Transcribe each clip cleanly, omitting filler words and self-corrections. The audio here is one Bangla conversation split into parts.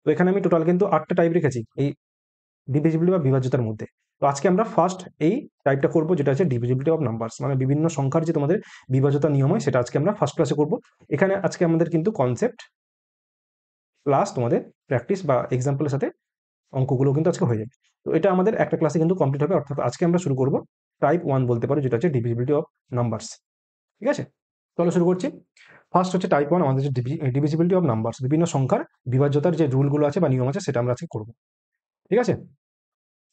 তো এখানে আমি টোটাল কিন্তু 8টা টাইপ রেখেছি এই ডিভিজিবিলিটি বা বিভাজ্যতার মধ্যে। তো আজকে আমরা ফার্স্ট এই টাইপটা করব, যেটা হচ্ছে ডিভিজিবিলিটি অফ নাম্বারস, মানে বিভিন্ন সংখ্যার যে তোমাদের বিভাজ্যতার নিয়ম হয়, সেটা আজকে আমরা ফার্স্ট ক্লাসে করব। এখানে আজকে আমাদের কিন্তু কনসেপ্ট প্লাস তোমাদের প্র্যাকটিস বা এক্সাম্পলের সাথে অঙ্কগুলো কিন্তু আজকে হয়ে যাবে। তো এটা আমাদের একটা ক্লাসে কিন্তু কমপ্লিট হবে, অর্থাৎ আজকে আমরা শুরু করব টাইপ 1 বলতে পারো, যেটা হচ্ছে ডিভিজিবিলিটি অফ নাম্বারস। ঠিক আছে, চলো শুরু করছি। ফার্স্ট হচ্ছে টাইপ 1, আমাদের যে ডিভিজিবিলিটি অফ নাম্বারস, বিভিন্ন সংখ্যার বিভাজ্যতার যে রুলগুলো আছে বা নিয়ম আছে, সেটা আমরা আজকে করব। ঠিক আছে,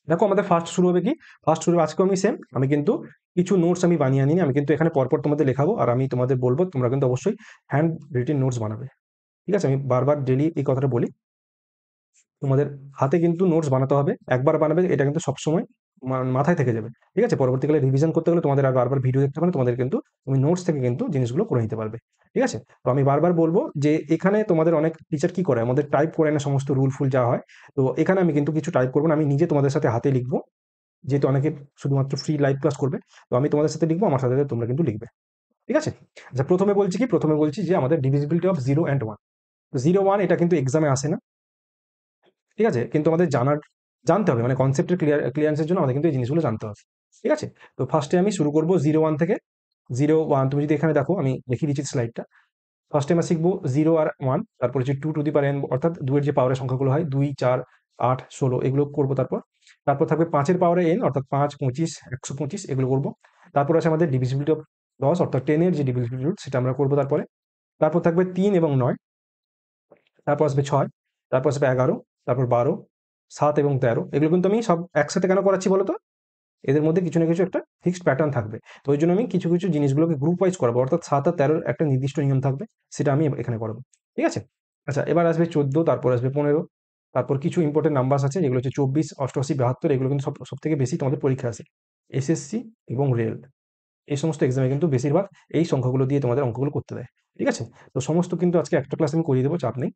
দেখো আমাদের ফার্স্ট শুরু হবে কি, ফার্স্ট শুরু আজকে আমি সেম, আমি কিন্তু কিছু নোটস আমি বানিয়ে আনিনি, আমি কিন্তু এখানে পরপর তোমাদের লেখাবো আর আমি তোমাদের বলবো, তোমরা কিন্তু অবশ্যই হ্যান্ড রিটেন নোটস বানাবে। ঠিক আছে, আমি বারবার ডেলি এই কথাটা বলি, তোমাদের হাতে কিন্তু নোটস বানাতে হবে, একবার বানাবে এটা কিন্তু সবসময় মাথায় থেকে যাবে। ঠিক আছে, পরবর্তীকালে রিভিশন করতে গেলে তোমাদের আর বারবার ভিডিও দেখতে হবে না, তোমাদের কিন্তু তুমি নোটস থেকে কিন্তু জিনিসগুলো করে নিতে পারবে। ঠিক আছে, তো আমি বারবার বলবো যে এখানে তোমাদের অনেক টিচার কি করে, আমাদের টাইপ করে না সমস্ত রুল ফুল যা হয়। তো এখানে আমি কিন্তু কিছু টাইপ করবো না, আমি নিজে তোমাদের সাথে হাতে লিখবো, যেহেতু অনেকে শুধুমাত্র ফ্রি লাইভ ক্লাস করবে। তো আমি তোমাদের সাথে লিখবো, আমার সাথে সাথে তোমরা কিন্তু লিখবে। ঠিক আছে, আচ্ছা প্রথমে বলছি কি, প্রথমে বলছি যে আমাদের ডিভিজিবিলিটি অফ 0 and 1। 0 1 এটা কিন্তু এক্সামে আসে না। ঠিক আছে, কিন্তু আমাদের জানতে হবে, মানে কনসেপ্টের ক্লিয়ারেন্সের জন্য আমাদের কিন্তু এই জিনিসগুলো জানতে হবে। ঠিক আছে, তো ফার্স্টে আমি শুরু করবো 0 1 থেকে। 0 1, তুমি যদি এখানে দেখো আমি দেখিয়ে দিচ্ছি স্লাইডটা। ফার্স্টে আমরা শিখবো 0 আর 1, তারপর হচ্ছে 2 টু দি পাওয়ার n, অর্থাৎ 2 এর যে পাওয়ারের সংখ্যাগুলো হয় 2 4 8 16 এগুলো করবো। তারপর তারপর থাকবে 5 এর পাওয়ারে n, অর্থাৎ 5 25 125 এগুলো করবো। তারপর আছে আমাদের ডিভিজিবিলিটি অফ 10, অর্থাৎ 10 এর যে ডিভিজিবিলিটি রুল সেটা আমরা করবো। তারপরে তারপর থাকবে 3 এবং 9, তারপর আসবে 6, তারপর আসবে 11, তারপর 12, 7 এবং 13। এগুলো কিন্তু আমি সব একসাথে কেন করাচ্ছি বলতো, এদের মধ্যে কিছু না কিছু একটা ফিক্সড প্যাটার্ন থাকবে। তো ওই জন্য আমি কিছু কিছু জিনিসগুলোকে গ্রুপ ওয়াইজ করাবো, অর্থাৎ 7 আর 13 একটা নির্দিষ্ট নিয়ম থাকবে, সেটা আমি এখানে করাবো। ঠিক আছে, আচ্ছা এবার আসবে 14, তারপর আসবে 15, তারপর কিছু ইম্পর্টেন্ট নাম্বার আছে যেগুলো হচ্ছে 24 88 72, এগুলো কিন্তু সব থেকে বেশি তোমাদের পরীক্ষা আছে, এসএসসি এবং রেল, এই সমস্ত এক্সামে কিন্তু বেশিরভাগ এই সংখ্যাগুলো দিয়ে তোমাদের অঙ্কগুলো করতে দেয়। ঠিক আছে, তো সমস্ত কিন্তু আজকে একটা ক্লাস আমি করিয়ে দেবো, চাপ নেই।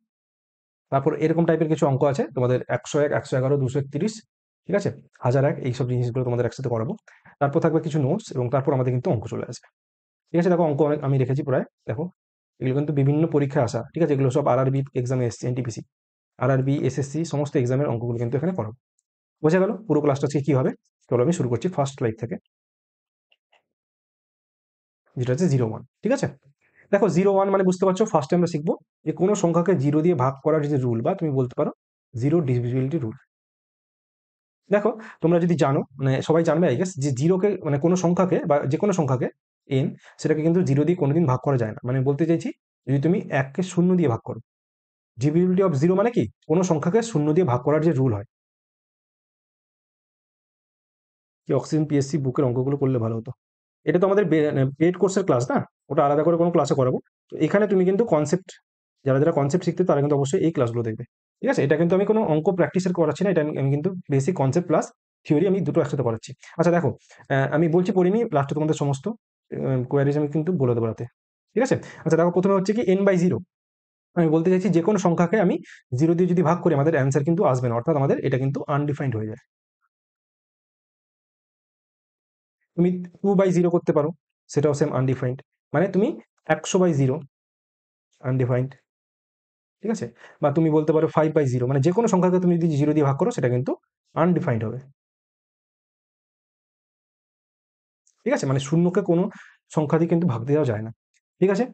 তারপর এরকম টাইপের কিছু অঙ্ক আছে তোমাদের 101 111 231। ঠিক আছে, 1001, এইসব জিনিসগুলো তোমাদের একসাথে করাবো। তারপর থাকবে কিছু নোটস এবং তারপর আমাদের কিন্তু অঙ্ক চলে আসবে। ঠিক আছে, দেখো অঙ্ক অনেক আমি রেখেছি প্রায়, দেখো এগুলো কিন্তু বিভিন্ন পরীক্ষায় আসা। ঠিক আছে, এগুলো সব আরআরবি এক্সামে এসছে, এনটিপিসি, আরআরবি, এসএসসি সমস্ত এক্সামের অঙ্কগুলো কিন্তু এখানে করাবো। বোঝা গেল পুরো ক্লাসটা আজকে কি হবে। চলো আমি শুরু করছি ফার্স্ট স্লাইড থেকে, যেটা হচ্ছে 0 1। ঠিক আছে, দেখো 0 1 মানে বুঝতে পারছো, ফার্স্টে আমরা শিখবো যে কোনো সংখ্যাকে 0 দিয়ে ভাগ করার যে রুল, বা তুমি বলতে পারো জিরো ডিভিজিবিলিটি রুল। দেখো তোমরা যদি জানো, মানে সবাই জানবে আই গেস, যে জিরোকে মানে কোনো সংখ্যাকে বা যে কোনো সংখ্যাকে এন, সেটাকে কিন্তু জিরো দিয়ে কোনোদিন ভাগ করা যায় না। মানে বলতে চাইছি, যদি তুমি 1 কে 0 দিয়ে ভাগ করো, ডিভিজিবিলিটি অফ 0 মানে কি, কোনো সংখ্যাকে 0 দিয়ে ভাগ করার যে রুল হয়। কি অক্সিজেন পিএসসি বুকের অঙ্কগুলো করলে ভালো হতো। এটা তো আমাদের পেড কোর্সের ক্লাস না, ওটা আলাদা করে কোনো ক্লাসে করাবো। তো এখানে তুমি কিন্তু কনসেপ্ট, যারা যারা কনসেপ্ট শিখতে তারা কিন্তু অবশ্যই এই ক্লাসগুলো দেখবে। ঠিক আছে, এটা কিন্তু আমি কোনো অঙ্ক প্র্যাকটিসের করাচ্ছি না, এটা আমি কিন্তু বেসিক কনসেপ্ট প্লাস থিওরি আমি দুটো একসাথে করাচ্ছি। আচ্ছা দেখো, আমি বলছি পড়িনি, লাস্টে তোমাদের সমস্ত কোয়ারিজ আমি কিন্তু বলে দেবো রাতে। ঠিক আছে, আচ্ছা দেখো প্রথমে হচ্ছে কি n/0। আমি বলতে চাইছি যে কোনো সংখ্যাকে আমি 0 দিয়ে যদি ভাগ করি, আমাদের অ্যান্সার কিন্তু আসবে না, অর্থাৎ আমাদের এটা কিন্তু আনডিফাইন্ড হয়ে যায়। তুমি 2/0 করতে পারো, সেটাও সেম আনডিফাইন্ড। মানে তুমি 100/0 আনডিফাইন্ড। ঠিক আছে, বা তুমি বলতে পারো 5/0, মানে যে কোনো সংখ্যাকে তুমি যদি 0 দিয়ে ভাগ করো সেটা কিন্তু আনডিফাইন্ড হবে। ঠিক আছে, মানে শূন্যকে কোনো সংখ্যা দিয়ে কিন্তু ভাগ দেওয়া যায় না। ঠিক আছে,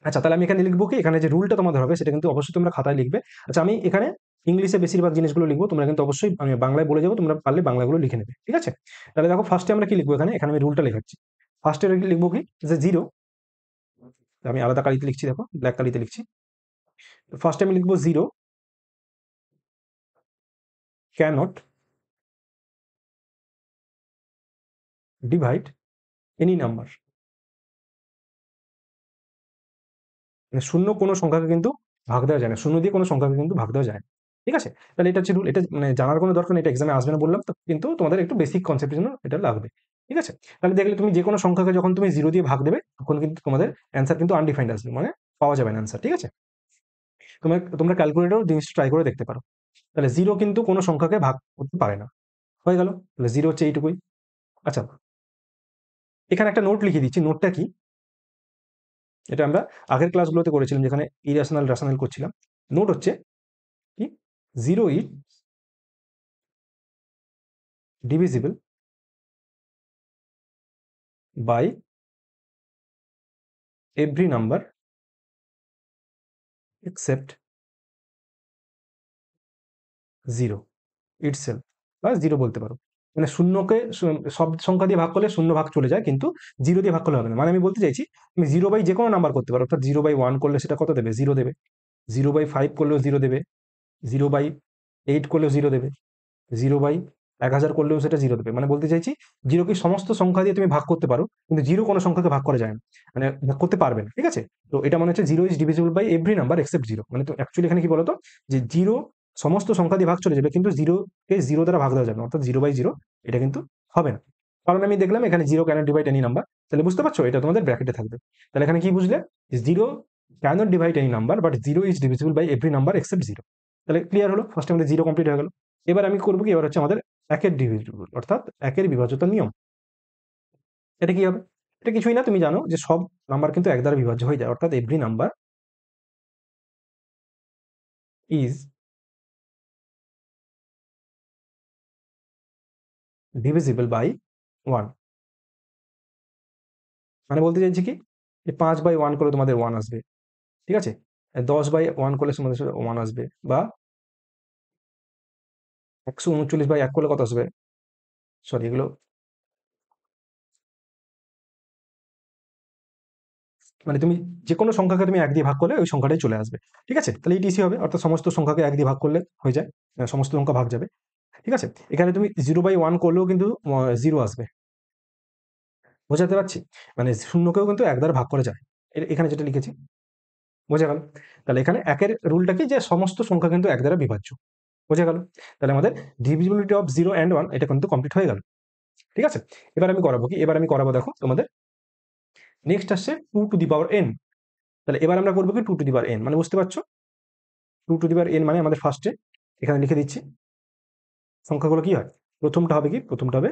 আচ্ছা তাহলে আমি এখানে লিখবো কি, এখানে যে রুলটা তোমাদের হবে সেটা কিন্তু অবশ্যই তোমরা খাতায় লিখবে। আচ্ছা আমি এখানে ইংলিশে বেশিরভাগ জিনিসগুলো লিখবো, তোমরা কিন্তু অবশ্যই, আমি বাংলায় বলে যাবো, তোমরা পারলে বাংলাগুলো লিখে নেবে। ঠিক আছে, তাহলে দেখো ফার্স্টে আমরা কি লিখবো, এখানে এখানে আমি রুলটা লেখাচ্ছি। ফার্স্টে লিখবো কি, যে জিরো, আমি আলাদা কালিতে লিখছি, দেখো ব্ল্যাক কালিতে লিখছি। ফার্স্টে আমি লিখবো zero cannot divide any number. মানে শূন্য কোনো সংখ্যাকে কিন্তু ভাগ দেওয়া যায় না, শূন্য দিয়ে কোনো সংখ্যাকে কিন্তু ভাগ দেওয়া যায় না। ঠিক আছে, তাহলে এটা হচ্ছে রুল, এটা মানে জানার কোনো দরকার নেই, এটা এক্সামে আসবে না বললাম তো, কিন্তু তোমাদের একটু বেসিক কনসেপ্টের জন্য এটা লাগবে। ঠিক আছে, তাহলে দেখলে তুমি যে কোনো সংখ্যাকে যখন তুমি 0 দিয়ে ভাগ দেবে, তখন কিন্তু তোমাদের অ্যান্সার কিন্তু আনডিফাইন্ড আসবে, মানে পাওয়া যাবে না অ্যান্সার। ঠিক আছে, তোমরা ক্যালকুলেটর জিনিসটা ট্রাই করে দেখতে পারো। তাহলে 0 কিন্তু কোনো সংখ্যাকে ভাগ করতে পারে না, হয়ে গেল, তাহলে 0 হচ্ছে এইটুকুই। আচ্ছা এখানে একটা নোট লিখে দিচ্ছি, নোটটা কি, এটা আমরা আগের ক্লাসগুলোতে করেছিলাম যেখানে ইরেশনাল রেশনাল করছিলাম। নোট হচ্ছে কি, 0 is divisible by every number except 0 itself, বা 0 বলতে পারো। মানে শূন্যকে সব সংখ্যা দিয়ে ভাগ করলে শূন্য ভাগ চলে যায়, কিন্তু 0 দিয়ে ভাগ করলে হবে না। মানে আমি বলতে চাইছি তুমি 0 বাই যে কোনো নাম্বার করতে পারো, অর্থাৎ 0 বাই 1 করলে সেটা কত দেবে? 0 দেবে। 0 বাই 5 করলেও 0 দেবে। 0 বাই 8 করলেও 0 দেবে। 0 বাই 1000 করলেও সেটা 0 দেবে। মানে বলতে চাইছি 0 কে সমস্ত সংখ্যা দিয়ে তুমি ভাগ করতে পারো, কিন্তু 0 কোনো সংখ্যাকে ভাগ করা যায় না, মানে ভাগ করতে পারবে না। ঠিক আছে? তো এটা মনে হচ্ছে 0 is divisible by every number except 0। মানে তো অ্যাকচুয়ালি এখানে কি বলতো, যে 0 সমস্ত সংখ্যা দিয়ে ভাগ চলে যাবে, কিন্তু 0 কে 0 দ্বারা ভাগ দেওয়া যাবে না, অর্থাৎ 0 বাই 0 এটা কিন্তু হবে না। কারণ আমি দেখলাম এখানে 0 ক্যানট ডিভাইড এনি নাম্বার। তাহলে বুঝতে পারছো, এটা তোমাদের ব্র্যাকেটে থাকবে। তাহলে এখানে কি বুঝলে? 0 cannot divide any number, but 0 is divisible by every number except 0। তাহলে ক্লিয়ার হলো, ফার্স্ট আমাদের 0 কমপ্লিট হয়ে গেল। এবার আমি করবো কি, এবার হচ্ছে আমাদের একের ডিভিজিবল, অর্থাৎ একের বিভাজ্যতার নিয়ম। এটা কি হবে? এটা কিছুই না, তুমি জানো যে সব নাম্বার কিন্তু এক দ্বারা বিভাজ্য হয়ে যায়, অর্থাৎ every number is divisible by 1। মানে বলতে চাইছি কি, যে 5 বাই 1 করলে তোমাদের 1 আসবে, ঠিক আছে? 10 বাই 1 করলে তোমাদের 1 আসবে, বা 139 বাই 1 করলে কত আসবে? সরি, এগুলো মানে তুমি যে কোনো সংখ্যাকে তুমি 1 দিয়ে ভাগ করলে ওই সংখ্যাটাই চলে আসবে। ঠিক আছে? তাহলে ইটিসি হবে, অর্থাৎ সমস্ত সংখ্যাকে 1 দিয়ে ভাগ করলে হয়ে যায়, সমস্ত সংখ্যা ভাগ যাবে। ঠিক আছে? এখানে তুমি 0 বাই 1 করলেও কিন্তু 0 আসবে। বোঝাতে পারছি? মানে শূন্যকেও কিন্তু 1 দ্বারা ভাগ করা যায়। এখানে যেটা লিখেছি, বোঝা গেল? তাহলে এখানে একের রুলটা কি, যে সমস্ত সংখ্যা কিন্তু 1 দ্বারা বিভাজ্য। বোঝা গেল? তাহলে আমাদের ডিভিজিবিলিটি অফ 0 অ্যান্ড 1 এটা কিন্তু কমপ্লিট হয়ে গেল। ঠিক আছে? এবার আমি করাবো কি? এবার আমি করাবো, দেখো তোমাদের নেক্সট আসছে 2 টু দি পাওয়ার n। তাহলে এবার আমরা করবো কি 2 টু দি পাওয়ার n, মানে বুঝতে পারছো? 2 টু দি পাওয়ার n মানে আমাদের ফার্স্টে এখানে লিখে দিচ্ছি সংখ্যাগুলো কি হয়। প্রথমটা হবে কি? প্রথমটা হবে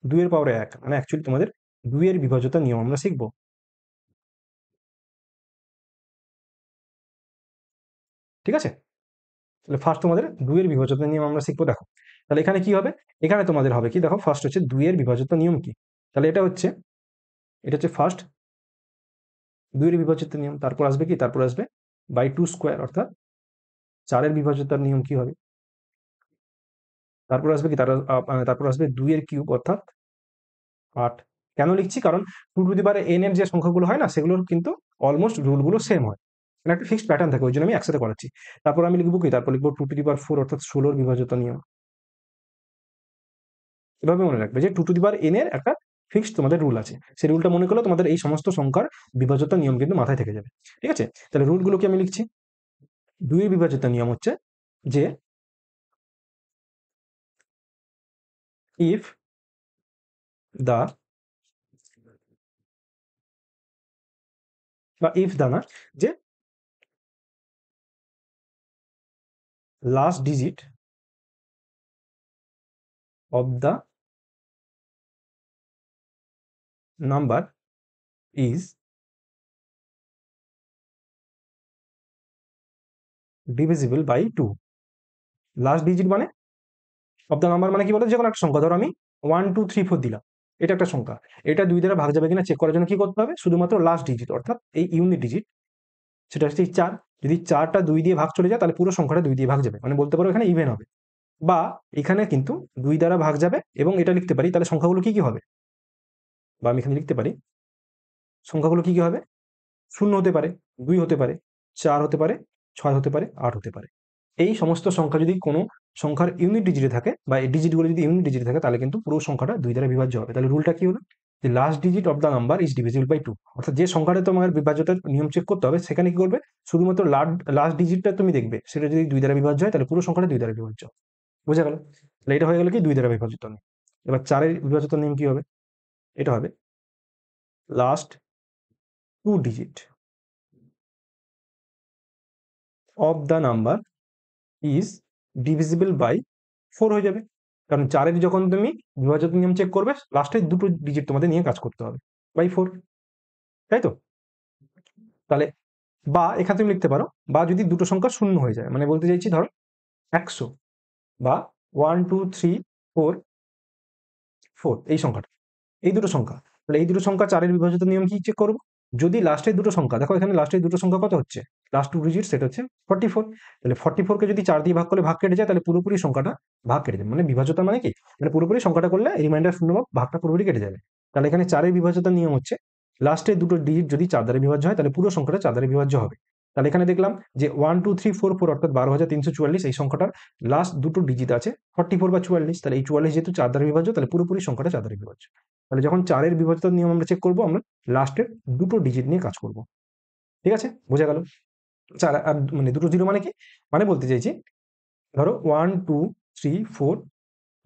2 এর পাওয়ারে 1, মানে অ্যাকচুয়ালি তোমাদের 2 এর বিভাজ্যতার নিয়ম আমরা শিখবো। ঠিক আছে? তাহলে ফার্স্ট তোমাদের 2 এর বিভাজ্যতার নিয়ম আমরা শিখবো, দেখো। তাহলে এখানে কি হবে? এখানে তোমাদের হবে কি, দেখো ফার্স্ট হচ্ছে 2 এর বিভাজ্যতার নিয়ম কি। তাহলে এটা হচ্ছে ফার্স্ট 2 এর বিভাজ্যতার নিয়ম। তারপর আসবে কি? তারপর আসবে বাই 2 স্কোয়ার, অর্থাৎ 4 এর বিভাজ্যতার নিয়ম কি হবে? তারপর আসবে কি? তারপর আসবে 2 এর কিউব, অর্থাৎ 8। কেন লিখছি? কারণ 2 টু দি পাওয়ার n এর যে সংখ্যাগুলো হয় না, সেগুলোর কিন্তু অলমোস্ট রুলগুলো সেম হয়। মানে একটা ফিক্সড প্যাটার্ন থাকে, ওই জন্য আমি একসাথে করাচ্ছি। তারপর আমি লিখবো কি? তারপর লিখবো 2 টু দি পাওয়ার 4, অর্থাৎ 16 এর বিভাজ্যতা নিয়ম। এভাবে মনে রাখবে যে 2 টু দি পাওয়ার n এর একটা ফিক্সড তোমাদের রুল আছে। সেই রুলটা মনে করলে তোমাদের এই সমস্ত সংখ্যার বিভাজ্যতার নিয়ম কিন্তু মাথায় থেকে যাবে। ঠিক আছে? তাহলে রুলগুলো কি আমি লিখছি? 2 এর বিভাজ্যতার নিয়ম হচ্ছে যে if the বা if the না, যে last digit of the number is divisible by 2। Last digit মানে অফ দ্য নাম্বার মানে কি বলতো, যে কোনো একটা সংখ্যা, ধরো আমি 1 2 3 4 দিলাম, এটা একটা সংখ্যা। এটা 2 দ্বারা ভাগ যাবে কিনা চেক করার জন্য কি করতে হবে? শুধুমাত্র লাস্ট ডিজিট, অর্থাৎ এই ইউনিট ডিজিট, সেটা হচ্ছে এই 4। যদি 4টা 2 দিয়ে ভাগ চলে যায়, তাহলে পুরো সংখ্যাটা 2 দিয়ে ভাগ যাবে, মানে বলতে পারো এখানে ইভেন হবে। বা এখানে কিন্তু 2 দ্বারা ভাগ যাবে, এবং এটা লিখতে পারি তাহলে সংখ্যাগুলো কি কি হবে, বা আমি এখানে লিখতে পারি সংখ্যাগুলো কি কি হবে। 0 হতে পারে, 2 হতে পারে, 4 হতে পারে, 6 হতে পারে, 8 হতে পারে। এই সমস্ত সংখ্যা যদি কোনো সংখ্যার ইউনিট ডিজিটে থাকে, বা এই ডিজিটগুলো যদি ইউনিট ডিজিটে থাকে, তাহলে কিন্তু পুরো সংখ্যাটা 2 দ্বারা বিভাজ্য হবে। তাহলে রুলটা কি হলো, যে last digit of the number is divisible by 2। অর্থাৎ যে সংখ্যাটা তোমার বিভাজ্যতার নিয়ম চেক করতে হবে, সেখানে কি করবে? শুধুমাত্র লাস্ট ডিজিটটা তুমি দেখবে, সেটা যদি 2 দ্বারা বিভাজ্য হয়, তাহলে পুরো সংখ্যাটা 2 দ্বারা বিভাজ্য। বোঝা গেল? তাহলে এটা হয়ে গেল কি 2 দ্বারা বিভাজিত নিয়ম। এবার 4 এর বিভাজিত নিয়ম কি হবে? এটা হবে last 2 digit of the number is divisible by 4 হয়ে যাবে। কারণ 4 এর যখন তুমি বিভাজ্যতা নিয়ম চেক করবে, লাস্টের দুটো ডিজিট তোমাদের নিয়ে কাজ করতে হবে, বাই 4। তাই তো? তাহলে বা এখানে তুমি লিখতে পারো, বা যদি দুটো সংখ্যা শূন্য হয়ে যায়, মানে বলতে চাইছি ধরো 100 বা 1 2 3 4 4 এই সংখ্যাটা, এই দুটো সংখ্যা। তাহলে এই দুটো সংখ্যা 4 এর বিভাজ্যতার নিয়ম কি চেক করব? যদি লাস্টের দুটো সংখ্যা, দেখো এখানে লাস্টের দুটো সংখ্যা কত হচ্ছে, লাস্ট টু ডিজিট সেটা হচ্ছে 44। তাহলে 44 কে যদি 4 দিয়ে ভাগ করলে ভাগ কেটে যায়, তাহলে পুরোপুরি সংখ্যাটা ভাগ কেটে যাবে। মানে বিভাজ্যতা মানে কি, মানে পুরোপুরি সংখ্যাটা করলে রিমাইন্ডার শূন্য ভাগটা পুরোপুরি কেটে যাবে। তাহলে এখানে 4 এর বিভাজ্যতার নিয়ম হচ্ছে লাস্টের দুটো ডিজিট যদি 4 দ্বারা বিভাজ্য হয়, তাহলে পুরো সংখ্যাটা 4 দ্বারা বিভাজ্য হবে। তাহলে এখানে দেখলাম যে 1 2 3 4 4 অর্থাৎ 12,344 এই সংখ্যাটার লাস্ট দুটো ডিজিট আছে 44 বা 44। তাহলে এই 44 যেহেতু 4 দ্বারা বিভাজ্য, তাহলে পুরোপুরি সংখ্যাটা 4 দ্বারা বিভাজ্য। তাহলে যখন 4 এর বিভাজ্যতার নিয়ম আমরা চেক করব, আমরা লাস্টের দুটো ডিজিট নিয়ে কাজ করব। ঠিক আছে, বোঝা গেল? 4 আর মানে দুটো জিরো মানে কি, মানে বলতে চাইছি ধরো 1 2 3 4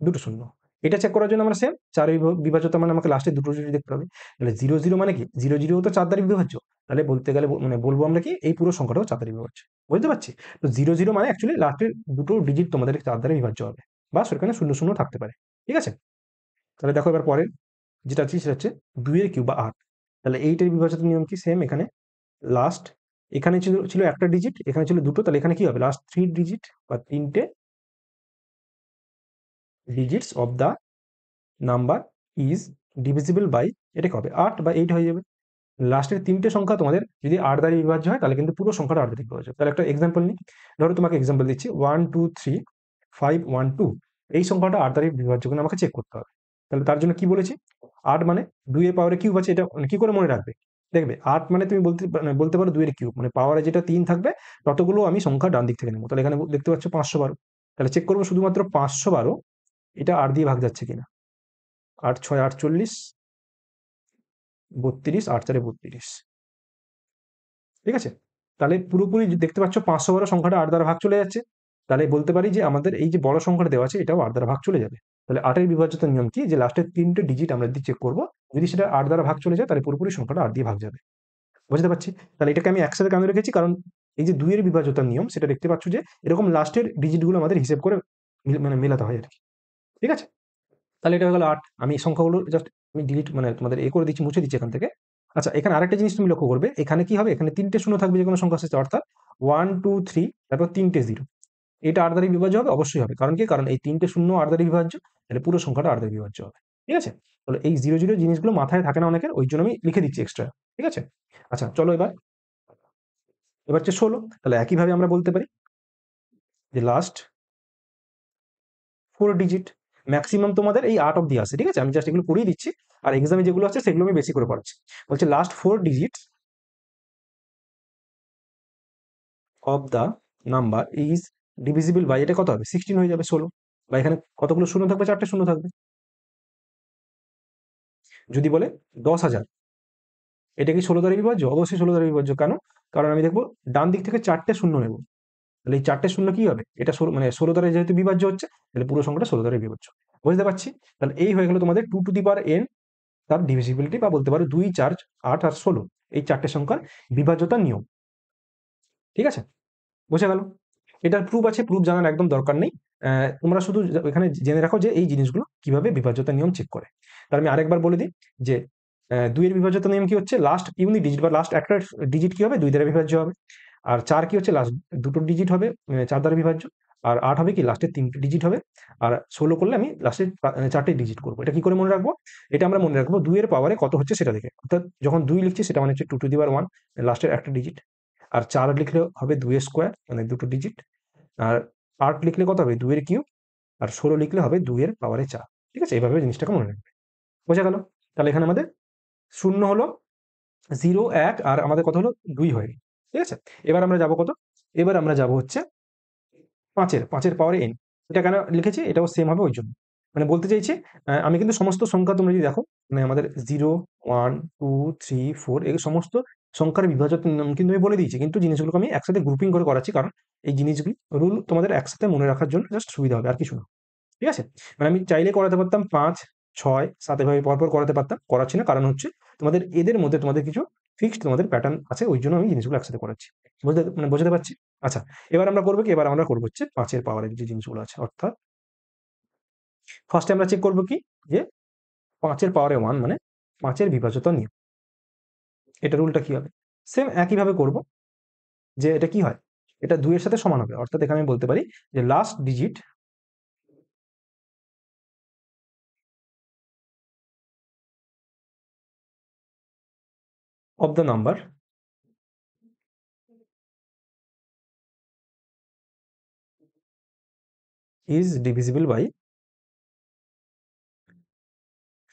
দুটো শূন্য, এটা চেক করার জন্য আমরা সেম 4 এর বিভাজ্যতা মানে আমাকে লাস্টে দুটো ডিজিট দেখতে হবে। তাহলে 0 0 মানে কি, 0 0 তো 4 দ্বারা বিভাজ্য। তাহলে বলতে গেলে মানে বলবো আমরা কি, এই পুরো সংখ্যাটাও 4 দ্বারা বিভাজ্য। বুঝতে পারছি? তো 0 0 মানে অ্যাকচুয়ালি লাস্টের দুটো ডিজিট তোমাদের 4 দ্বারা বিভাজ্য হবে, বা সেখানে শূন্য শূন্য থাকতে পারে। ঠিক আছে, তাহলে দেখো এবার পরের যেটা আছে সেটা হচ্ছে 2 এর কিউব বা 8। তাহলে 8 এর বিভাজ্যতার নিয়ম কি, সেম এখানে লাস্ট, এখানে ছিল ছিল একটা ডিজিট, এখানে ছিল দুটো, তাহলে এখানে কি হবে, লাস্ট 3 ডিজিট বা তিনটে digits of the number is divisible by, এটা কি হবে 8 বা 8 হয়ে যাবে। লাস্টের তিনটে সংখ্যা তোমাদের যদি 8 দ্বারা বিভাজ্য হয়, তাহলে কিন্তু পুরো সংখ্যাটা 8 দ্বারা বিভাজ্য। তাহলে একটা এক্সাম্পল নিই, ধরো তোমাকে এক্সাম্পল দিচ্ছি 1 2 3 5 1 2, এই সংখ্যাটা 8 দ্বারা বিভাজ্য কিনা আমাকে চেক করতে হবে। তাহলে তার জন্য কি বলেছি, 8 মানে 2 এর পাওয়ারে কিউব আছে, এটা মানে কি করে মনে রাখবে, দেখবে 8 মানে তুমি বলতে পারো 2 এর কিউব, মানে পাওয়ারে যেটা 3 থাকবে ততগুলো আমি সংখ্যা ডান দিক থেকে নেবো। তাহলে এখানে দেখতে পাচ্ছ 512, তাহলে চেক করবো শুধুমাত্র 512 এটা 8 দিয়ে ভাগ যাচ্ছে কিনা। 8 6 48, 32, 8 4 32। ঠিক আছে, তাহলে পুরোপুরি দেখতে পাচ্ছ 512 সংখ্যাটা 8 দ্বারা ভাগ চলে যাচ্ছে। তাহলে বলতে পারি যে আমাদের এই যে বড় সংখ্যাটা দেওয়া আছে এটাও 8 দ্বারা ভাগ চলে যাবে। তাহলে 8 এর বিভাজ্যতার নিয়ম কি, যে লাস্টের তিনটে ডিজিট আমরা যদি চেক করবো, যদি সেটা 8 দ্বারা ভাগ চলে যায়, তাহলে পুরোপুরি সংখ্যাটা 8 দিয়ে ভাগ যাবে। বুঝতে পারছি? তাহলে এটাকে আমি একসাথে কেন রেখেছি, কারণ এই যে 2 এর বিভাজ্যতার নিয়ম সেটা দেখতে পাচ্ছ যে এরকম লাস্টের ডিজিটগুলো আমাদের হিসেব করে মানে মেলাতে হয় আর কি। ঠিক আছে, তাহলে এটা হয়ে গেল 8। আমি এই সংখ্যাগুলো জাস্ট আমি ডিলিট মানে তোমাদের করে দিচ্ছি, মুছে দিচ্ছি এখান থেকে। আচ্ছা, এখানে আরেকটা জিনিস তুমি লক্ষ্য করবে, এখানে কি হবে, এখানে তিনটে শূন্য থাকবে যে কোনো সংখ্যার শেষে, অর্থাৎ 1 2 3 তারপর তিনটে 0। এটা 8 দ্বারা বিভাজ্য হবে, অবশ্যই হবে। কারণ কি, কারণ এই তিনটে শূন্য 8 দ্বারা বিভাজ্য, তাহলে পুরো সংখ্যাটা 8 দ্বারা বিভাজ্য হবে। ঠিক আছে, তাহলে এই 0 0 জিনিসগুলো মাথায় থাকে না অনেকের, ওই জন্য আমি লিখে দিচ্ছি এক্সট্রা। ঠিক আছে, আচ্ছা চলো এবার হচ্ছে 16। তাহলে একইভাবে আমরা বলতে পারি যে লাস্ট 4 ডিজিট, ম্যাক্সিমাম তোমাদের এই 8 অব্দি আসে। ঠিক আছে, আমি জাস্ট এগুলো পড়িয়ে দিচ্ছি, আর এক্সামে যেগুলো আছে সেগুলো আমি বেশি করে পড়াচ্ছি। বলছে last 4 digit of the number is divisible by, এটা কত হবে 16 হয়ে যাবে 16, বা এখানে কতগুলো শূন্য থাকবে, 4টে শূন্য থাকবে। যদি বলে 10,000, এটা কি 16 দ্বারা বিভাজ্য, অবশ্যই 16 দ্বারা বিভাজ্য। কেন, কারণ আমি দেখবো ডান দিক থেকে 4টে শূন্য নেব, তাহলে এই 4টে শূন্য কি হবে, এটা মানে 16 দ্বারা যেহেতু বিভাজ্য হচ্ছে, তাহলে পুরো সংখ্যাটা 16 দ্বারা বিভাজ্য। বুঝতে পারছি? তাহলে এই হয়ে গেল তোমাদের 2 টু দি পাওয়ার n তার ডিভিজিবিলিটি, বা বলতে পারো 2 4 8 আর 16, এই 4টে সংখ্যার বিভাজ্যতার নিয়ম। ঠিক আছে, বোঝা গেল? এটার প্রুফ আছে, প্রুফ জানার একদম দরকার নেই। তোমরা শুধু এখানে জেনে রাখো যে এই জিনিসগুলো কিভাবে বিভাজ্যতার নিয়ম চেক করে। তাহলে আমি আরেকবার বলে দিই যে 2 এর বিভাজ্যতার নিয়ম কি হচ্ছে, লাস্ট ইউনিট ডিজিট বা লাস্ট একটা ডিজিট কি হবে, 2 দ্বারা বিভাজ্য হবে। আর 4 কি হচ্ছে, লাস্ট দুটো ডিজিট হবে 4 দ্বারা বিভাজ্য। আর 8 হবে কি, লাস্টের 3টে ডিজিট হবে। আর 16 করলে আমি লাস্টের 4টে ডিজিট করবো। এটা কি করে মনে রাখবো, এটা আমরা মনে রাখবো 2 এর পাওয়ারে কত হচ্ছে সেটা দেখে। অর্থাৎ যখন 2 লিখছি সেটা মানে হচ্ছে 2 টু দি পাওয়ার 1, লাস্টের একটা ডিজিট। আর 4 লিখলে হবে 2 এর স্কোয়ার, মানে দুটো ডিজিট। আর 8 লিখলে কত হবে, 2 এর কিউব। আর 16 লিখলে হবে 2 এর পাওয়ারে 4। ঠিক আছে, এইভাবে জিনিসটাকে মনে রাখবে। বোঝা গেল? তাহলে এখানে আমাদের শূন্য হলো 0 1, আর আমাদের কত হলো 2 হয়ে গেল। ঠিক আছে, এবার আমরা যাব কত, এবার আমরা যাব হচ্ছে 5 এর পাওয়ারে n। এটা কেন লিখেছি, এটাও সেম হবে ওই জন্য। মানে বলতে চাইছি আমি কিন্তু সমস্ত সংখ্যা তোমরা যদি দেখো, মানে আমাদের 0 1 2 3 4 এই সমস্ত সংখ্যার বিভাজ্যতার নিয়ম কিন্তু আমি বলে দিয়েছি, কিন্তু জিনিসগুলোকে আমি একসাথে গ্রুপিং করে করাচ্ছি, কারণ এই জিনিসগুলি রুল তোমাদের একসাথে মনে রাখার জন্য জাস্ট সুবিধা হবে, আর কিছু না। ঠিক আছে, মানে আমি চাইলে করাতে পারতাম 5 6 7 এভাবে পরপর করাতে পারতাম, করাচ্ছি না, কারণ হচ্ছে তোমাদের এদের মধ্যে তোমাদের কিছু ফিক্সড তোমাদের প্যাটার্ন আছে, ওই জন্য আমি জিনিসগুলো একসাথে করাচ্ছি। বোঝাতে পারছি? আচ্ছা, এবার আমরা করবো কি, এবার আমরা করবো হচ্ছে 5 এর পাওয়ারের যে জিনিসগুলো আছে, অর্থাৎ ফার্স্টে আমরা চেক করবো কি, যে 5 এর পাওয়ারে 1 মানে 5 এর বিভাজ্যতা নিয়ম, এটা রুলটা কি হবে, সেম একইভাবে করব। যে এটা কি হয়, এটা 2 এর সাথে সমান হবে, অর্থাৎ এখানে আমি বলতে পারি যে last digit of the number is divisible by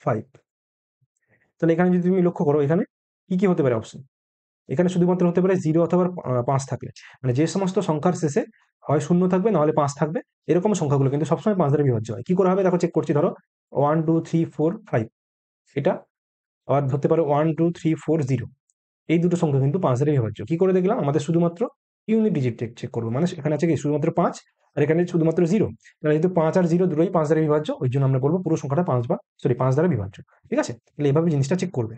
5। তাহলে এখানে যদি তুমি লক্ষ্য করো, এখানে কি কি হতে পারে অপশন, এখানে শুধুমাত্র হতে পারে 0 অথবা 5 থাকলে, মানে যে সমস্ত সংখ্যার শেষে হয় 0 থাকবে নাহলে 5 থাকবে, এরকম সংখ্যাগুলো কিন্তু সবসময় 5 দ্বারা বিভাজ্য হয়। কি করে হবে দেখো, চেক করছি, ধরো 1 2 3 4 5, এটা আবার ধরতে পারো 1 2 3 4 0, এই দুটো সংখ্যা কিন্তু 5 দ্বারা বিভাজ্য। কি করে দেখলাম, আমাদের শুধুমাত্র ইউনিট ডিজিট চেক করবো, মানে এখানে আছে কি শুধুমাত্র 5 আর এখানে শুধুমাত্র 0, তাহলে যেহেতু 5 আর 0 দুটোই 5 দ্বারা বিভাজ্য, ওই জন্য আমরা বলবো পুরো সংখ্যাটা 5 বা সরি 5 দ্বারা বিভাজ্য। ঠিক আছে, তাহলে এইভাবে জিনিসটা চেক করবে।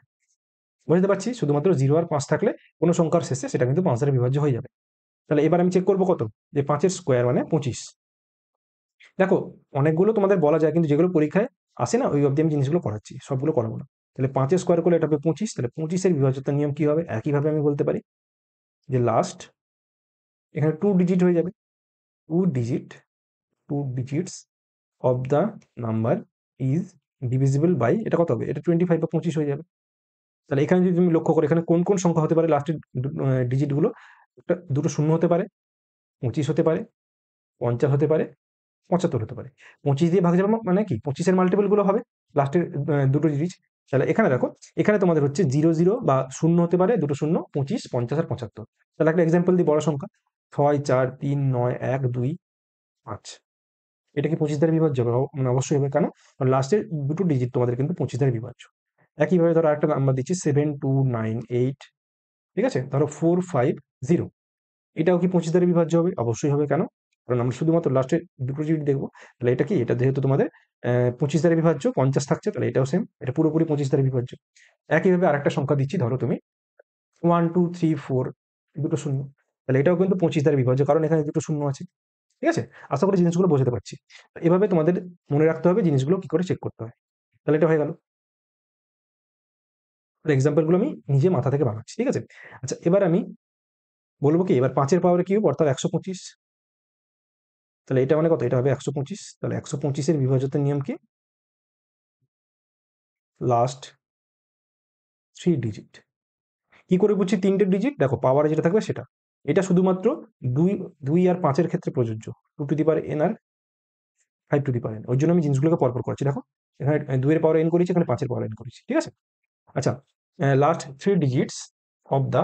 বুঝতে পারছি, শুধুমাত্র 0 আর 5 থাকলে কোনো সংখ্যার শেষে সেটা কিন্তু 5 দ্বারা বিভাজ্য হয়ে যাবে। তাহলে এবার আমি চেক করবো কত, যে 5 এর স্কোয়ার মানে 25। দেখো, অনেকগুলো তোমাদের বলা যায়, কিন্তু যেগুলো পরীক্ষায় আসে না ওই অবধি আমি জিনিসগুলো করাচ্ছি, সবগুলো করাবো না। তাহলে 5 এর স্কোয়ার করলে এটা হবে 25, তাহলে 25 এর বিভাজ্যতার নিয়ম কি হবে, একইভাবে আমি বলতে পারি যে লাস্ট এখানে 2 ডিজিট হয়ে যাবে, 2 digit 2 digits of the number is divisible by, এটা কত হবে, এটা 25 বা 25 হয়ে যাবে। তাহলে এখানে যদি তুমি লক্ষ্য করো, এখানে কোন কোন সংখ্যা হতে পারে লাস্টের ডিজিটগুলো, একটা দুটো শূন্য হতে পারে, 25 হতে পারে, 50 হতে পারে, 75 হতে পারে। 25 দিয়ে ভাগ যাবে মানে কি 25 এর মাল্টিপল গুলো হবে লাস্টের দুটো জিনিস। তাহলে এখানে দেখো, এখানে তোমাদের হচ্ছে 00 বা শূন্য হতে পারে, দুটো শূন্য, 25 50 আর 75। তাহলে একটা এক্সাম্পল দিই, বড় সংখ্যা 6 4 3 9 1 2 5, এটা কি 25 দ্বারা বিভাজ্য হবে? মানে অবশ্যই হবে, কেন, কারণ লাস্টের দুটো ডিজিট তোমাদের কিন্তু 25 দ্বারা বিভাজ্য। একইভাবে ধরো আরেকটা নাম্বার দিচ্ছি 7 2 9 8, ঠিক আছে, ধরো 4 5 0, এটাও কি 25 দ্বারা বিভাজ্য হবে? অবশ্যই হবে, কেন, কারণ আমরা শুধুমাত্র লাস্টের দুটো ডিজিট দেখবো। তাহলে এটা কি, এটা যেহেতু তোমাদের 25 দ্বারা বিভাজ্য, 50 থাকছে, তাহলে এটাও সেম, এটা পুরোপুরি 25 দ্বারা বিভাজ্য। একইভাবে আরেকটা সংখ্যা দিচ্ছি, ধরো তুমি 1 2 3 4, দুটো শূন্য, তাহলে এটাও কিন্তু 25 দ্বারা বিভাজ্য, কারণ এখানে দুটো শূন্য আছে। ঠিক আছে, আশা করি জিনিসগুলো বোঝাতে পারছি। এভাবে তোমাদের মনে রাখতে হবে জিনিসগুলো কি করে চেক করতে হয়। তাহলে এটা হয়ে গেল, এক্সাম্পল গুলো আমি নিজে মাথা থেকে বানাচ্ছি। ঠিক আছে, আচ্ছা এবার আমি বলবো কি, এবার 5 এর পাওয়ারে কিউব অর্থাৎ 125, তাহলে এটা মানে কত, এটা হবে 125। তাহলে 125 এর বিভাজ্যতার নিয়ম কি, লাস্ট 3 ডিজিট। কি করে বুঝছি তিনটে ডিজিট, দেখো পাওয়ারে যেটা থাকবে সেটা, এটা শুধুমাত্র দুই 2 আর 5 এর ক্ষেত্রে প্রযোজ্য, 2 টু দি পাওয়ার n আর 5 টু দি পাওয়ার n, ওই জন্য আমি জিনিসগুলোকে পরপর করছি। দেখো, এখানে 2 এর পাওয়ার n করেছি, এখানে 5 এর পাওয়ার n করেছি। ঠিক আছে, আচ্ছা, last 3 digits of the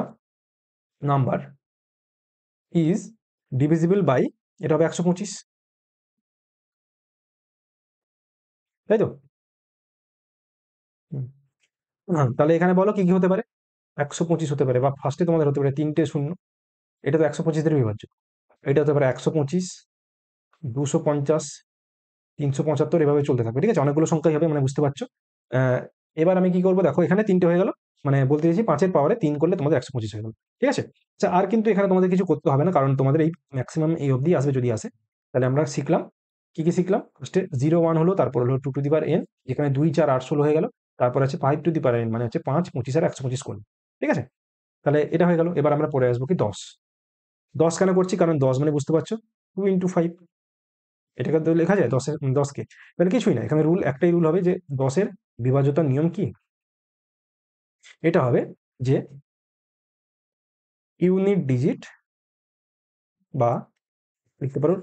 number is divisible by, এটা হবে 125, তাই তো? হুম। তাহলে এখানে বলো কি কি হতে পারে, 125 হতে পারে, বা ফার্স্টে তোমাদের হতে পারে তিনটে শূন্য, এটা তো 125 এর বিভাজ্য। এটা হতে পারে 125, 250, 375, এভাবে চলতে থাকবে। ঠিক আছে, অনেকগুলো সংখ্যাই হবে, মানে বুঝতে পারছো। আহ, এবার আমি কি করবো, দেখো এখানে তিনটে হয়ে গেল, মানে বলতে চাইছি 5 এর পাওয়ারে 3 করলে তোমাদের 125 হয়ে গেল। ঠিক আছে, আচ্ছা আর কিন্তু এখানে তোমাদের কিছু করতে হবে না, কারণ তোমাদের এই ম্যাক্সিমাম এই অবধি আসবে যদি আসে। তাহলে আমরা শিখলাম, কি কি শিখলাম, ফার্স্টে 0 1 হলো, তারপর হলো 2 টু দি পাওয়ার n, যেখানে 2 4 8 16 হয়ে গেল, তারপর আছে 5 টু দি পাওয়ার n, মানে হচ্ছে 5 25 আর 125 করলো। ঠিক আছে, তাহলে এটা হয়ে গেল। এবার আমরা পরে আসবো কি 10। 10 কেন করছি, কারণ 10 মানে বুঝতে পারছো 2 ইন্টু 5, এটাকে তো লেখা যায় 10কে, মানে কিছুই না, এখানে রুল একটাই রুল হবে যে 10-এর বিভাজ্যতার নিয়ম কি, এটা হবে যে ইউনিট ডিজিট, বা লিখতে পারো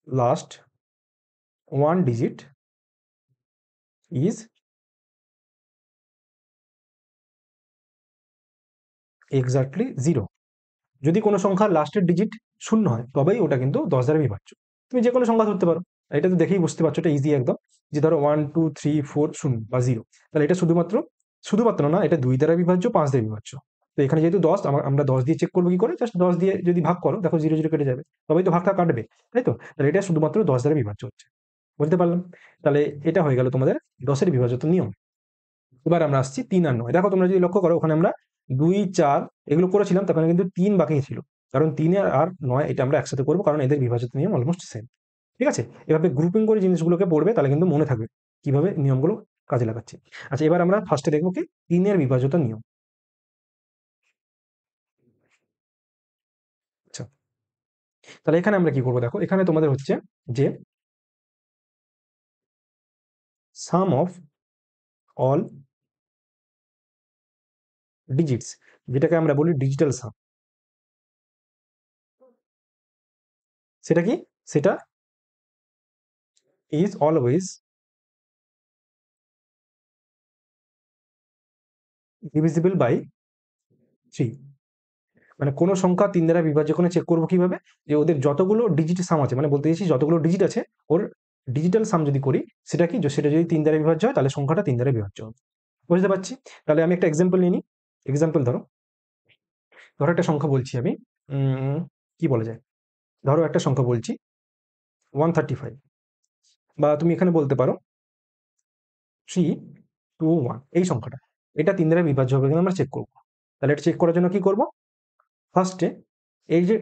লাস্ট 1 ডিজিট ইজ এক্স্যাক্টলি 0। যদি কোনো সংখ্যার লাস্টের ডিজিট শূন্য হয়, তবেই ওটা কিন্তু 10 দ্বারা বিভাজ্য। তুমি যে কোনো সংখ্যা ধরতে পারো, এটা তো দেখেই বুঝতে পারছো, এটা ইজি একদম, যে ধরো 1 2 3 4 0 বা 0, তাহলে এটা শুধুমাত্র, শুধুমাত্র না, এটা 2 দ্বারা বিভাজ্য, 5 দ্বারা বিভাজ্য। তো এখানে যেহেতু 10, আমরা 10 দিয়ে চেক করবো, কি করে, জাস্ট 10 দিয়ে যদি ভাগ করো, দেখো 0 0 কেটে যাবে, তবেই তো ভাগটা কাটবে, তাই তো? তাহলে এটা শুধুমাত্র 10 দ্বারা বিভাজ্য হচ্ছে। বুঝতে পারলাম? তাহলে এটা হয়ে গেল তোমাদের 10-এর বিভাজ্যত নিয়ম। এবার আমরা আসছি 3 আর 9। দেখো তোমরা যদি লক্ষ্য করো, ওখানে আমরা 2 4 এগুলো করেছিলাম, তখন কিন্তু 3 বাকি ছিল, কারণ 3 আর 9 এটা আমরা একসাথে করবো, কারণ এদের বিভাজিত নিয়ম অলমোস্ট সেম। ঠিক আছে, এভাবে গ্রুপিং করে জিনিসগুলোকে পড়বে, তাহলে কিন্তু মনে থাকবে কিভাবে নিয়মগুলো কাজে লাগাচ্ছি। আচ্ছা এবার আমরা ফার্স্টে দেখবো কি 3 এর বিভাজ্যতার নিয়ম। তাহলে এখানে আমরা কি করবো দেখো, এখানে তোমাদের হচ্ছে যে সাম অফ অল ডিজিটস, যেটাকে আমরা বলি ডিজিটাল সাম, সেটা কি, সেটা ইজ অলওয়েজ ডিভিজিবল বাই 3। মানে কোনো সংখ্যা 3 দ্বারা বিভাজ্য করে চেক করবো কিভাবে, যে ওদের যতগুলো ডিজিট সাম আছে, মানে বলতে চাইছি যতগুলো ডিজিট আছে ওর ডিজিটাল সাম যদি করি, সেটা কি, সেটা যদি 3 দ্বারা বিভাজ্য হয় তাহলে সংখ্যাটা 3 দ্বারা বিভাজ্য হবে। বুঝতে পারছি? তাহলে আমি একটা এক্সাম্পল নিয়ে নিই। এক্সাম্পল ধরো, ধরো একটা সংখ্যা বলছি আমি, কি বলা যায়, ধরো একটা সংখ্যা বলছি 135, বা তুমি এখানে বলতে পারো 321, এই সংখ্যাটা, এটা 3 দ্বারা বিভাজ্য হবে কিনা আমরা চেক করবো। তাহলে এটা চেক করার জন্য কি করব, ফার্স্টে এই যে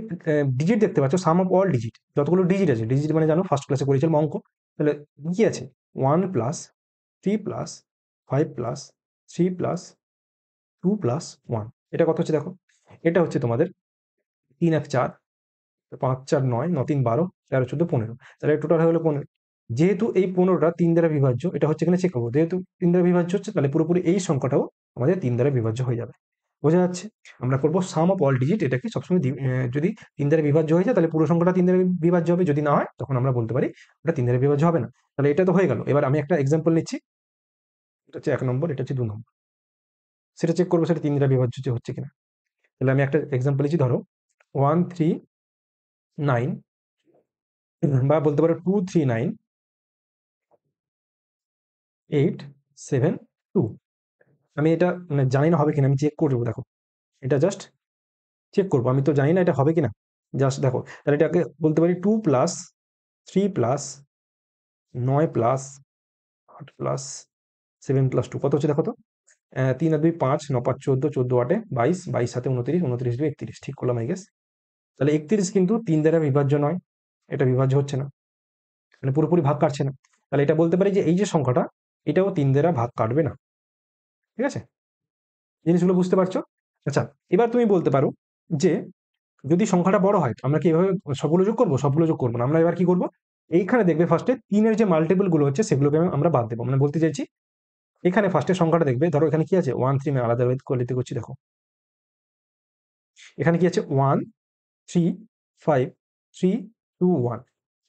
ডিজিট দেখতে পাচ্ছ, সাম অফ অল ডিজিট, যতগুলো ডিজিট আছে, ডিজিট মানে জানো ফার্স্ট ক্লাসে করেছিলাম অঙ্ক, তাহলে কি আছে, 1+3+5+3+2+1, এটা কত হচ্ছে দেখো, এটা হচ্ছে তোমাদের 3 1 4, 5 4 9, 9 3 12, 13 14 15, তাহলে টোটাল হয়ে গেলো 15। যেহেতু এই 15টা 3 দ্বারা বিভাজ্য, এটা হচ্ছে এখানে চেক করবো, যেহেতু 3 দ্বারা বিভাজ্য হচ্ছে তাহলে পুরোপুরি এই সংখ্যাটাও আমাদের 3 দ্বারা বিভাজ্য হয়ে যাবে। বোঝা যাচ্ছে? আমরা করবো সাম অফ অল ডিজিট, এটাকে সবসময় যদি 3 দ্বারা বিভাজ্য হয়ে যায় তাহলে পুরো সংখ্যাটা 3 দ্বারা বিভাজ্য হবে, যদি না হয় তখন আমরা বলতে পারি ওটা 3 দ্বারা বিভাজ্য হবে না। তাহলে এটা তো হয়ে গেল। এবার আমি একটা এক্সাম্পল নিচ্ছি, এটা হচ্ছে 1 নম্বর, এটা হচ্ছে 2 নম্বর, সেটা চেক করবো সেটা 3 দ্বারা বিভাজ্য হচ্ছে কিনা। তাহলে আমি একটা এক্সাম্পল নিচ্ছি, ধরো 139, বা বলতে পারো 239,872। আমি এটা মানে জানি না হবে কিনা, আমি চেক করবো দেখো, এটা জাস্ট চেক করবো, আমি তো জানি না এটা হবে কিনা, জাস্ট দেখো। তাহলে এটাকে বলতে পারি 2+3+9+8+7+2 কত হচ্ছে দেখো তো, 3 আর 2 5, 9 5 14, 14 8 22, 22 7 29, 29 2 31, ঠিক করলাম আই গেস। তাহলে 31 কিন্তু 3 দ্বারা বিভাজ্য নয়, এটা বিভাজ্য হচ্ছে না, মানে পুরোপুরি ভাগ কাটছে না। তাহলে এটা বলতে পারি যে এই যে সংখ্যাটা, এটাও 3 দ্বারা ভাগ কাটবে না। ঠিক আছে, জিনিসগুলো বুঝতে পারছো? আচ্ছা, এবার তুমি বলতে পারো যে যদি সংখ্যাটা বড় হয় আমরা কি এভাবে সবগুলো যোগ করবো? সবগুলো যোগ করবো না, আমরা এবার কি করবো, এইখানে দেখবে ফার্স্টে 3-এর যে মাল্টিপল গুলো হচ্ছে সেগুলোকে আমরা বাদ দেবো, মানে বলতে চাইছি এখানে ফার্স্টে সংখ্যাটা দেখবে, ধরো এখানে কি আছে 1 3, আমি আলাদা কোয়ালিতে করছি দেখো, এখানে কি আছে 1 3 5 3 2 1,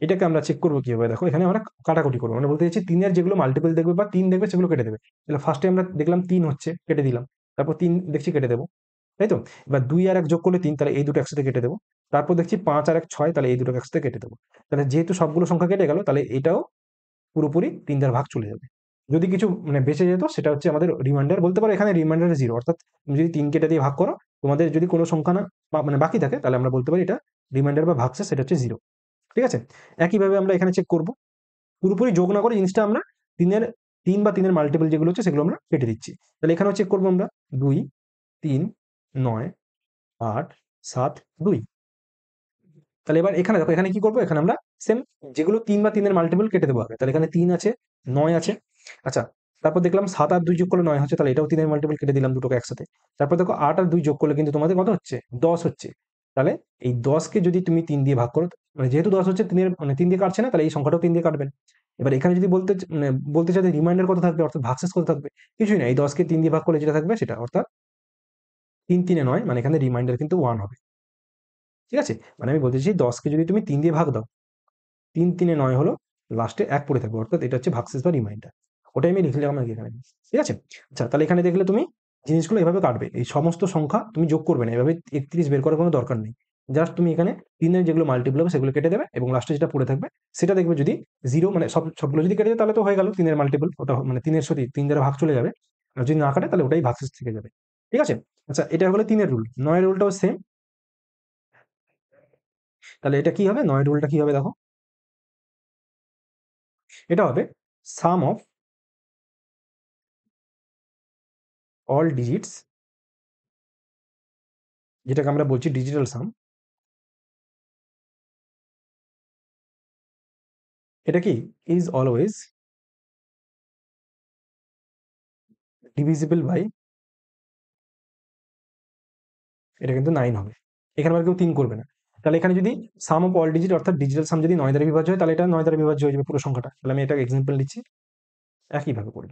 এটাকে আমরা চেক করবো কিভাবে দেখো, এখানে আমরা কাটাকুটি করবো, মানে বলতে চাইছি 3-এর যেগুলো মাল্টিপল দেখবে বা 3 দেখবে সেগুলো কেটে দেবে। তাহলে ফার্স্টে আমরা দেখলাম 3 হচ্ছে, কেটে দিলাম, তারপর 3 দেখছি কেটে দেবো, তাই তো। এবার 2 আর 1 যোগ করলে 3, তাহলে এই দুটো একসাথে কেটে দেবো। তারপর দেখছি 5 আর 1 6, তাহলে এই দুটো একসাথে কেটে দেবো। তাহলে যেহেতু সবগুলো সংখ্যা কেটে গেল, তাহলে এটাও পুরোপুরি 3 দ্বারা ভাগ চলে যাবে। যদি কিছু মানে বেঁচে যেত সেটা হচ্ছে আমাদের রিমাইন্ডার, বলতে পারো এখানে রিমাইন্ডার 0, অর্থাৎ তুমি যদি 3 কেটে দিয়ে ভাগ করো, তোমাদের যদি কোনো সংখ্যা না মানে বাকি থাকে, তাহলে আমরা বলতে পারি এটা রিমাইন্ডার বা ভাগশেষ, সেটা হচ্ছে 0। ঠিক আছে? একইভাবে আমরা এখানে চেক করব, পুরোপুরি যোগ না করে জিনিসটা আমরা 3-এর 3 বা 3-এর মাল্টিপল যেগুলো হচ্ছে সেগুলো আমরা কেটে দিচ্ছি। তাহলে এখানেও চেক করবো আমরা 2 3 9 8 7 2। তাহলে এবার এখানে দেখো, এখানে কি করবো, এখানে আমরা সেম যেগুলো 3 বা 3-এর মাল্টিপল কেটে দেবো আগে। তাহলে এখানে 3 আছে, 9 আছে। আচ্ছা, তারপর দেখলাম 7 আর 2 যোগ করলে 9 হচ্ছে, তাহলে এটাও 3-এর মাল্টিপল কেটে দিলাম দুটোকে একসাথে। তারপর দেখো 8 আর 2 যোগ করলে কিন্তু তোমাদের কত হচ্ছে, 10 হচ্ছে। তাহলে এই 10 কে যদি তুমি 3 দিয়ে ভাগ করো, মানে যেহেতু 10 হচ্ছে 3-এর মানে 3 দিয়ে কাটছে না, তাহলে এই সংখ্যাটাও 3 দিয়ে কাটবেন। এবার এখানে যদি মানে বলতে চাই রিমাইন্ডার কত থাকবে, অর্থাৎ ভাগশেষ কত থাকবে, কিছুই না, এই 10 কে 3 দিয়ে ভাগ করলে যেটা থাকবে সেটা, অর্থাৎ 3 3 9, মানে এখানে রিমাইন্ডার কিন্তু 1 হবে। ঠিক আছে, মানে আমি বলতে চাইছি 10 কে যদি তুমি 3 দিয়ে ভাগ দাও, 3 3 9 হলো, লাস্টে 1 পড়ে থাকবে, অর্থাৎ এটা হচ্ছে ভাগশেষ বা রিমাইন্ডার। ওটাই আমি লিখলাম আগে এখানে। ঠিক আছে? আচ্ছা, তাহলে এখানে দেখলে তুমি জিনিসগুলো এভাবে কাটবে। এই সমস্ত সংখ্যা তুমি যোগ করবে না। এভাবে 31 বের করার কোনো দরকার নেই। জাস্ট তুমি এখানে 3 এর যেগুলো মাল্টিপল হবে সেগুলো কেটে দেবে এবং লাস্টে যেটা পড়ে থাকবে সেটা দেখবে, যদি 0 মানে সবগুলো যদি কেটে যায় তাহলে তো হয়ে গেল 3 এর মাল্টিপল, ওটা মানে 3 এর সাথে 3 দ্বারা ভাগ চলে যাবে। আর যদি না কাটে তাহলে ওটাই ভাগশেষ থেকে যাবে। ঠিক আছে? আচ্ছা, এটা হলো 3 এর রুল। 9 এর রুলটাও সেম। তাহলে এটা কি হবে, 9 এর রুলটা কি হবে দেখো, এটা হবে সাম অফ অল ডিজিটস, যেটাকে আমরা বলছি ডিজিটাল সাম। এটা কি, ইজ অলওয়েজ ডিভিজিবল বাই, এটা কিন্তু 9 হবে। এখানে আবার কেউ 3 করবে না। তাহলে এখানে যদি সাম অফ অল ডিজিট অর্থাৎ ডিজিটাল সাম যদি 9 দ্বারা বিভাজ্য হয় তাহলে এটা 9 দ্বারা বিভাজ্য হয়ে যাবে পুরো সংখ্যাটা। তাহলে আমি এটা এক্সাম্পল নিচ্ছি, একইভাবে করব।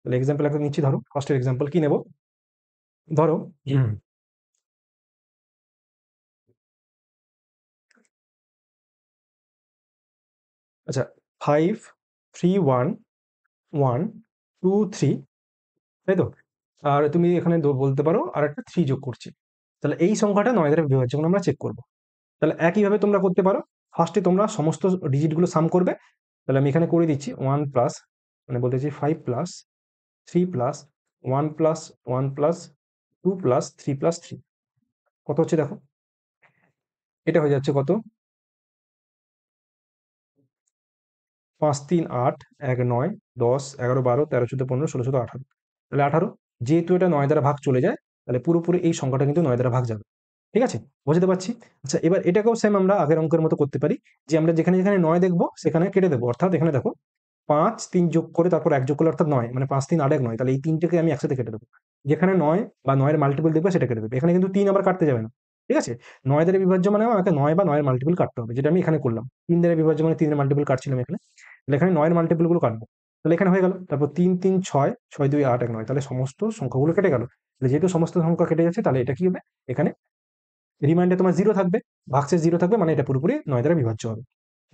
তাহলে এক্সাম্পল একটা নিচ্ছি, ধরো ফার্স্টের এক্সাম্পল কি নেব, ধরো আচ্ছা 5 3 1 1 2 3, তাই তো? আর তুমি এখানে বলতে পারো আর একটা 3 যোগ করছি। তাহলে এই সংখ্যাটা 9 দ্বারা বিভাজ্য যখন আমরা চেক করব। তাহলে একইভাবে তোমরা করতে পারো, ফার্স্টে তোমরা সমস্ত ডিজিটগুলো সাম করবে। তাহলে আমি এখানে করে দিচ্ছি 1 প্লাস, মানে বলতে চাই 5 plus 3 plus 1 plus 1 plus 2 plus 3 plus 3, কত হচ্ছে দেখো, এটা হয়ে যাচ্ছে কত, 5 3 8 1 9 10 11 12 13 14 15 16 17 18, তাহলে 18। যেহেতু এটা 9 দ্বারা ভাগ চলে যায়, তাহলে পুরোপুরি এই সংখ্যাটা কিন্তু 9 দ্বারা ভাগ যাবে। ঠিক আছে, বুঝতে পারছি। আচ্ছা এবার এটাকেও সেম আমরা আগের অঙ্কের মতো করতে পারি, যে আমরা যেখানে যেখানে 9 দেখবো সেখানে কেটে দেবো। অর্থাৎ এখানে দেখো 5 3 যোগ করে তারপর 1 যোগ করলে অর্থাৎ 9, মানে 5 3 8 1 9, তাহলে এই 3টাকে আমি একসাথে কেটে দেবো। যেখানে 9 বা 9 এর মাল্টিপল দেখবে সেটা কেটে দেবে। এখানে কিন্তু 3 আবার কাটতে যাবে না। ঠিক আছে, 9 দ্বারা বিভাজ্য মানে আমাকে 9 বা 9 এর মাল্টিপল কাটতে হবে, যেটা আমি এখানে করলাম। 3 দ্বারা বিভাজ্য মানে 3 এর মাল্টিপল কাটছিলাম এখানে, তাহলে এখানে 9 এর মাল্টিপল গুলো কাটবো। তাহলে এখানে হয়ে গেল, তারপর 3 3 6 6 2 8 1 9, তাহলে সমস্ত সংখ্যাগুলো কেটে গেল। তাহলে যেহেতু সমস্ত সংখ্যা কেটে যাচ্ছে, তাহলে এটা কি হবে, এখানে রিমাইন্ডার তোমার 0 থাকবে, ভাগশেষ 0 থাকবে, মানে এটা পুরোপুরি 9 দ্বারা বিভাজ্য হবে।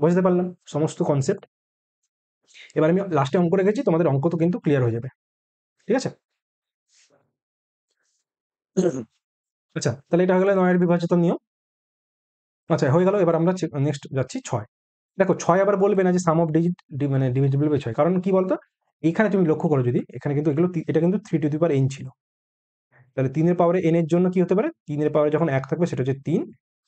বুঝতে পারলাম সমস্ত কনসেপ্ট। এবার আমি লাস্টে অঙ্ক রেখেছি, তোমাদের অঙ্ক তো কিন্তু ক্লিয়ার হয়ে যাবে। ঠিক আছে, আচ্ছা তাহলে এটা হয়ে গেল 9 এর বিভাজ্যতার নিয়ম। আচ্ছা হয়ে গেল, এবার আমরা নেক্সট যাচ্ছি 6। দেখো 6 আবার বলবে না যে সাম অফ ডিজিট মানে ডিভিজিবল বাই 6, কারণ কি বলতো, এখানে তুমি লক্ষ্য করো যদি, এখানে কিন্তু এগুলো এটা কিন্তু 3 টু দি পাওয়ার n ছিল। তাহলে 3 এর পাওয়ারে n এর জন্য কি হতে পারে, 3 এর পাওয়ারে যখন 1 থাকবে সেটা হচ্ছে 3,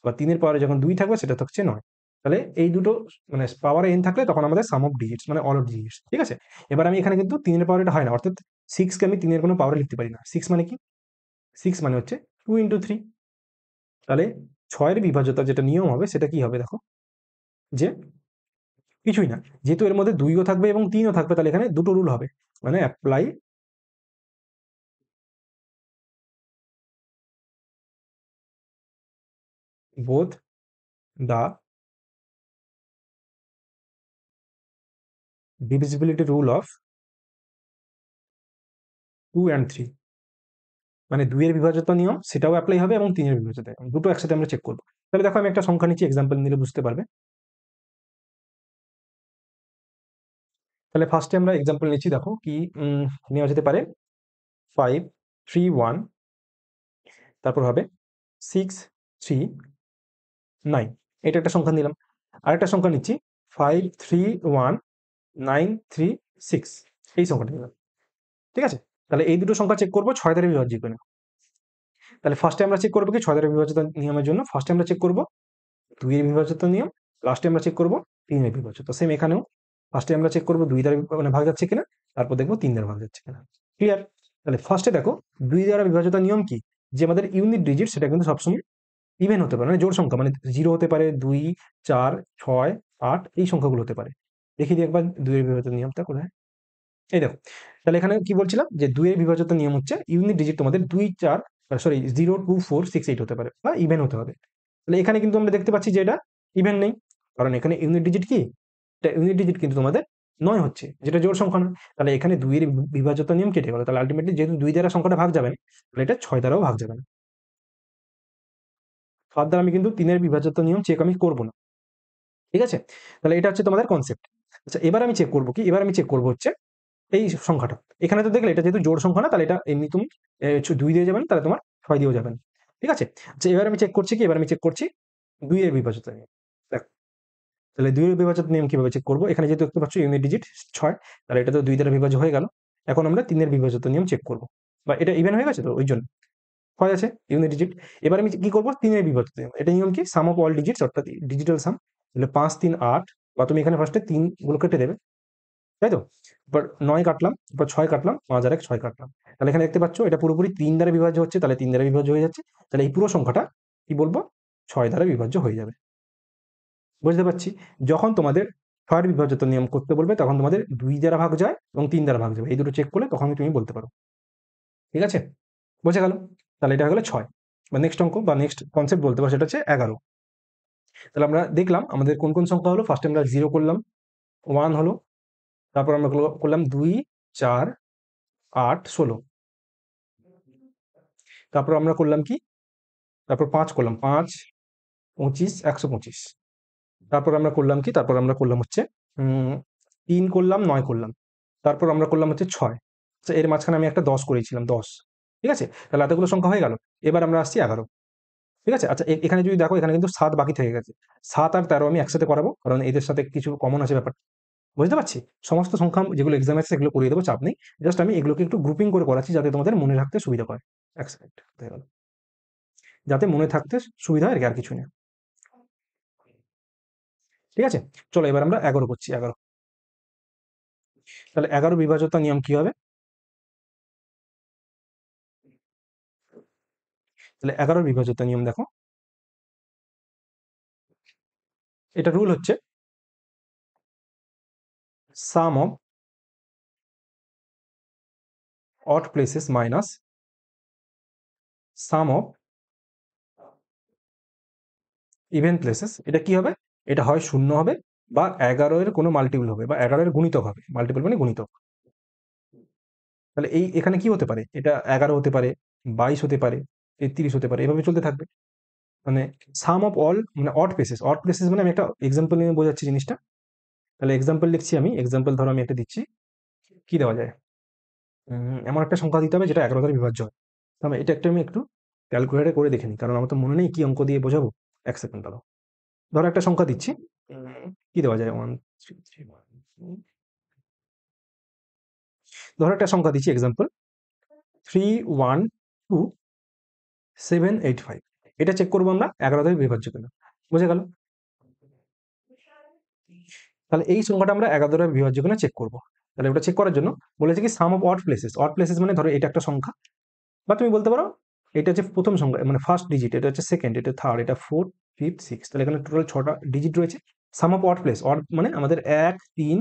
বা 3 এর পাওয়ারে যখন 2 থাকবে সেটা হচ্ছে 9। তাহলে এই দুটো মানে পাওয়ারে n থাকলে তখন আমাদের সাম অফ ডিজিটস মানে অল অফ ডিজিটস। ঠিক আছে, এবার আমি এখানে কিন্তু 3 এর পাওয়ারে এটা হয় না, অর্থাৎ 6 কে আমি 3 এর কোনো পাওয়ারে লিখতে পারি না। 6 মানে কি, 6 মানে হচ্ছে 2 ইনটু 3। তাহলে 6 এর বিভাজ্যতা যেটা নিয়ম হবে সেটা কি হবে দেখো, যে কিছুই না, যেহেতু এর মধ্যে 2 ও থাকবে এবং 3 ও থাকবে, তাহলে এখানে দুটো রুল হবে, মানে apply both the divisibility rule of 2 and 3, মানে 2 এর বিভাজ্যতা নিয়ম সেটাও অ্যাপ্লাই হবে এবং 3 এর বিভাজ্যতা নিয়ম, দুটো একসাথে আমরা চেক করব। তাহলে দেখো আমি একটা সংখ্যা নিচ্ছি, এক্সাম্পল নিলে বুঝতে পারবে। তাহলে ফার্স্টে আমরা এক্সাম্পল নিচ্ছি, দেখো কি নেওয়া যেতে পারে, 5 3 1, তারপর হবে 6 3 9, এটা একটা সংখ্যা নিলাম। আরেকটা সংখ্যা নিচ্ছি 5 3 1 9 3 6, এই সংখ্যাটা নিলাম। ঠিক আছে, তাহলে এই দুটো সংখ্যা চেক করবো 6 দ্বারা বিভাজ্য কিনা। তাহলে ফার্স্টে আমরা চেক করবো কি, 6 দ্বারা বিভাজ্যতা নিয়মের জন্য ফার্স্টে আমরা চেক করবো 2 এর বিভাজ্যতা নিয়ম, লাস্টে আমরা চেক করবো 3 এর বিভাজ্যতা। সেম এখানেও ফার্স্টে আমরা চেক করবো 2 দ্বারা মানে ভাগ যাচ্ছে কিনা, তারপর দেখবো 3 দ্বারা ভাগ যাচ্ছে কিনা। ক্লিয়ার, তাহলে ফার্স্টে দেখো 2 দ্বারা বিভাজ্যতা নিয়ম কি, যে আমাদের ইউনিট ডিজিট সেটা কিন্তু সবসময় ইভেন হতে পারে, মানে জোড় সংখ্যা, মানে 0 হতে পারে, 2 4 6 8 এই সংখ্যাগুলো হতে পারে। দেখি দিই একবার 2 এর বিভাজ্যতা নিয়মটা কোথায়, এই দেখো। তাহলে এখানে কি বলছিলাম, যে 2 এর বিভাজ্যতা নিয়ম হচ্ছে ইউনিট ডিজিট তোমাদের 2 4 সরি 0 2 4 6 8 হতে পারে বা ইভেন হতে হবে। তাহলে এখানে কিন্তু আমরা দেখতে পাচ্ছি যে এটা ইভেন নেই, কারণ এখানে ইউনিট ডিজিট কি, এটা ইউনিট ডিজিট কিন্তু তোমাদের 9 হচ্ছে, যেটা জোড় সংখ্যা না। তাহলে এখানে 2 এর বিভাজ্যতা নিয়ম কেটে গেল, তাহলে আলটিমেটলি যেহেতু 2 দ্বারা সংখ্যাটা ভাগ যাবে না, তাহলে এটা 6 দ্বারাও ভাগ যাবে না। ফার্দার আমি কিন্তু 3 এর বিভাজ্যতা নিয়ম চেক আমি করব না। ঠিক আছে, তাহলে এটা হচ্ছে তোমাদের কনসেপ্ট। আচ্ছা এবার আমি চেক করব কি, এবার আমি চেক করব হচ্ছে এই সংখ্যাটা। এখানে তো দেখলে এটা যেহেতু জোড় সংখ্যা না, তাহলে এটা এমনি তুমি 2 দিয়ে যাবেন, তাহলে তোমার 6 দিয়েও যাবেন। ঠিক আছে, আচ্ছা এবার আমি চেক করছি কি, এবার আমি চেক করছি 2 এর বিভাজ্যতা নিয়ম। দেখো তাহলে 2 এর বিভাজ্যতা নিয়ম কিভাবে চেক করব, এখানে যেহেতু দেখতে পাচ্ছ ইউনিট ডিজিট 6, তাহলে এটা তো 2 দ্বারা বিভাজ্য হয়ে গেল। এখন আমরা 3 এর বিভাজ্যতা নিয়ম চেক করব, বা এটা ইভেন হয়ে গেছে তো ওই জন্য হয় আছে ইউনিট ডিজিট। এবার আমি কি করব, 3 এর বিভাজ্যতা নিয়ম, এটা নিয়ম কি, সাম অফ অল ডিজিটস অর্থাৎ ডিজিটাল সাম। তাহলে 5 3 8, বা তুমি এখানে ফার্স্টে 3 গুলো কেটে দেবে, তাই তো? এবার 9 কাটলাম, এরপর 6 কাটলাম, 5 আর 1 6 কাটলাম। তাহলে এখানে দেখতে পাচ্ছ এটা পুরোপুরি 3 দ্বারা বিভাজ্য হচ্ছে, তাহলে 3 দ্বারা বিভাজ্য হয়ে যাচ্ছে। তাহলে এই পুরো সংখ্যাটা কি বলবো, 6 দ্বারা বিভাজ্য হয়ে যাবে। বুঝতে পারছি, যখন তোমাদের 6 এর বিভাজ্যতা নিয়ম করতে বলবে তখন তোমাদের 2 দ্বারা ভাগ যায় এবং 3 দ্বারা ভাগ যাবে, এই দুটো চেক করলে তখনই তুমি বলতে পারো। ঠিক আছে, বোঝা গেল? তাহলে এটা হয়ে গেল 6। বা নেক্সট অঙ্ক বা নেক্সট কনসেপ্ট বলতে পারো, সেটা হচ্ছে 11। তাহলে আমরা দেখলাম আমাদের কোন কোন সংখ্যা হলো। ফার্স্টে আমরা 0 করলাম, 1 হলো, তারপর আমরা করলাম 2, 4, 8, 16। তারপর আমরা করলাম কি, তারপর 5 করলাম, 5, 25, 125। তারপর আমরা করলাম কি, তারপর আমরা করলাম হচ্ছে 3 করলাম, 9 করলাম। তারপর আমরা করলাম হচ্ছে 6। আচ্ছা, এর মাঝখানে আমি একটা 10 করেছিলাম, 10। ঠিক আছে, তাহলে এতগুলো সংখ্যা হয়ে গেল। এবার আমরা আসছি 11। ঠিক আছে, আচ্ছা এখানে যদি দেখো, এখানে কিন্তু 7 বাকি থেকে গেছে। 7 আর 13 আমি একসাথে করাবো, কারণ এদের সাথে কিছু কমন আছে ব্যাপার। বুঝতে পারছি, সমস্ত সংখ্যা যেগুলো এক্সাম আছে সেগুলো করিয়ে দেবো, চাপ নেই। জাস্ট আমি এগুলোকে একটু গ্রুপিং করে করাচ্ছি যাতে তোমাদের মনে রাখতে সুবিধা হয়। এক সেকেন্ড, হয়ে গেল। যাতে মনে থাকতে সুবিধা হয়, আর কিছু না। ঠিক আছে, চলো এবার আমরা 11 করছি, 11। তাহলে 11 বিভাজ্যতা নিয়ম কি হবে? তাহলে 11 বিভাজ্যতা নিয়ম দেখো, এটা রুল হচ্ছে sum of odd places minus sum of even places. এটা কি হবে? এটা হয় 0 হবে, বা 11 এর কোনো মাল্টিপল হবে, বা 11 এর গুণিতক হবে। মাল্টিপল মানে গুণিতক। তাহলে এখানে কি হতে পারে? এটা 11 হতে পারে, 22 হতে পারে, 33 হতে পারে, এভাবে চলতে থাকবে। মানে সাম অফ অল, মানে অড প্লেসেস। অড প্লেসেস মানে আমি একটা এক্সাম্পল নিয়ে বোঝাচ্ছি জিনিসটা। তাহলে এক্সাম্পল লিখছি আমি। এক্সাম্পল ধরো আমি একটা দিচ্ছি। কি দেওয়া যায়? এমন একটা সংখ্যা দিতে হবে যেটা 11 দ্বারা বিভাজ্য হয়। তবে এটা একটা আমি একটু ক্যালকুলেটর করে দেখে নিই, কারণ আমার তো মনে নেই কি অঙ্ক দিয়ে বোঝাবো। এক সেকেন্ড দাঁড়াও। ধরো একটা সংখ্যা দিচ্ছি। কি দেওয়া যায়? 1, 3, 3, 1। ধরো একটা সংখ্যা দিচ্ছি, এক্সাম্পল 312,785। এটা চেক করবো আমরা 11 দ্বারা বিভাজ্য কিনা। বুঝে গেল? তাহলে এই সংখ্যাটা আমরা 11 দ্বারা বিভাজ্য কিনা চেক করবো। তাহলে ওটা চেক করার জন্য বলেছে কি sum of odd places. Odd places মানে ধরো এটা একটা সংখ্যা, বা তুমি বলতে পারো এটা হচ্ছে প্রথম সংখ্যা, মানে ফার্স্ট ডিজিট, এটা হচ্ছে সেকেন্ড, এটা থার্ড, এটা ফোর্থ, ফিফথ, সিক্স। তাহলে এখানে টোটাল 6টা ডিজিট রয়েছে। সাম অফ অড প্লেস, অড মানে আমাদের 1, 3,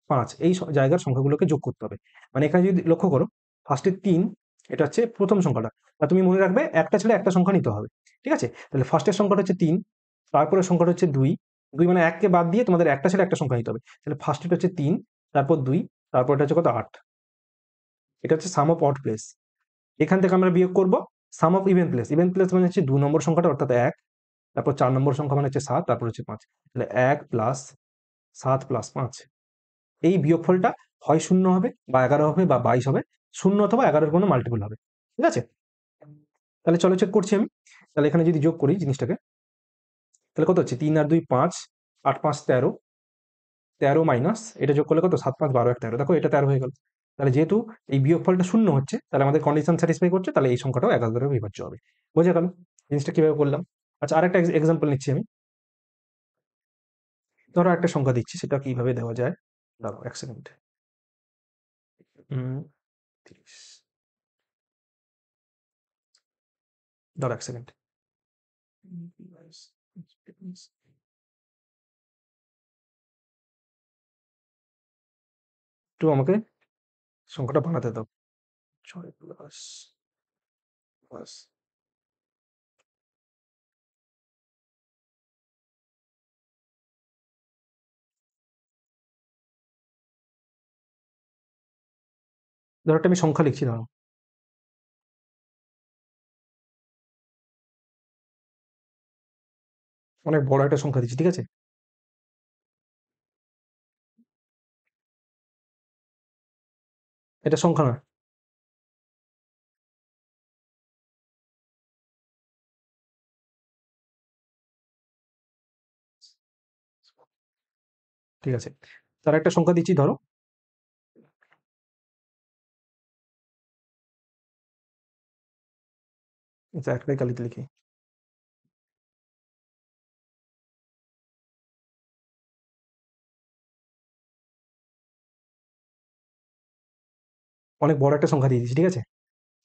5 এই জায়গার সংখ্যাগুলোকে যোগ করতে হবে। মানে এখানে যদি লক্ষ্য করো, ফার্স্টে 3, এটা হচ্ছে প্রথম সংখ্যাটা। আর তুমি মনে রাখবে একটা ছেড়ে একটা সংখ্যা নিতে হবে। ঠিক আছে, তাহলে ফার্স্টের সংখ্যাটা হচ্ছে 3, তারপরে সংখ্যাটা হচ্ছে 2। 2 মানে 1কে বাদ দিয়ে তোমাদের একটা ছেড়ে একটা সংখ্যা নিতে হবে। তাহলে ফার্স্টেটা হচ্ছে 3, তারপর 2, তারপর এটা হচ্ছে কত, 8। এটা হচ্ছে সাম অফ অড প্লেস। এখান থেকে আমরা বিয়োগ করব sum of even place. Even place মানে হচ্ছে 2 নম্বর সংখ্যাটা, অর্থাৎ 1, তারপর 4 নম্বর সংখ্যা মানে হচ্ছে 7, তারপর হচ্ছে 5। তাহলে 1 প্লাস 7 প্লাস 5, এই বিয়োগফলটা হয় 0 হবে, বা 11 হবে, বা 22 হবে। 0 অথবা 11 এর কোনো মাল্টিপল হবে। ঠিক আছে, তাহলে চলো চেক করছি আমি। তাহলে এখানে যদি যোগ করি জিনিসটাকে, তাহলে কত হচ্ছে? 3 আর 2 5, 8 5 13, 13 মাইনাস এটা যোগ করলে কত? 7 5 12 1 13। দেখো এটা 13 হয়ে গেল। তাহলে যেহেতু এই বিয়োগফলটা 0 হচ্ছে, তাহলে আমাদের কন্ডিশন স্যাটিসফাই করছে, তাহলে এই সংখ্যাটাও 11 দ্বারা বিভাজ্য হবে। বোঝা গেল জিনিসটা কিভাবে করলাম? আচ্ছা, আরেকটা এক্সাম্পল নিচ্ছি আমি। ধরো একটা সংখ্যা দিচ্ছি, সেটা কিভাবে দেওয়া যায়। দাঁড়াও এক সেকেন্ড। 30। দাঁড়াও এক সেকেন্ড। একটু আমাকে সংখ্যাটা বানাতে দাও। 6 প্লাস প্লাস, ধরো একটা আমি সংখ্যা লিখছি, ধরো অনেক বড় একটা সংখ্যা দিচ্ছি। ঠিক আছে, এটা সংখ্যা না। ঠিক আছে, তার একটা সংখ্যা দিচ্ছি, ধরো। আচ্ছা, একটাই কালিতে লিখি। অনেক বড় একটা সংখ্যা দিয়ে দিচ্ছি। ঠিক আছে,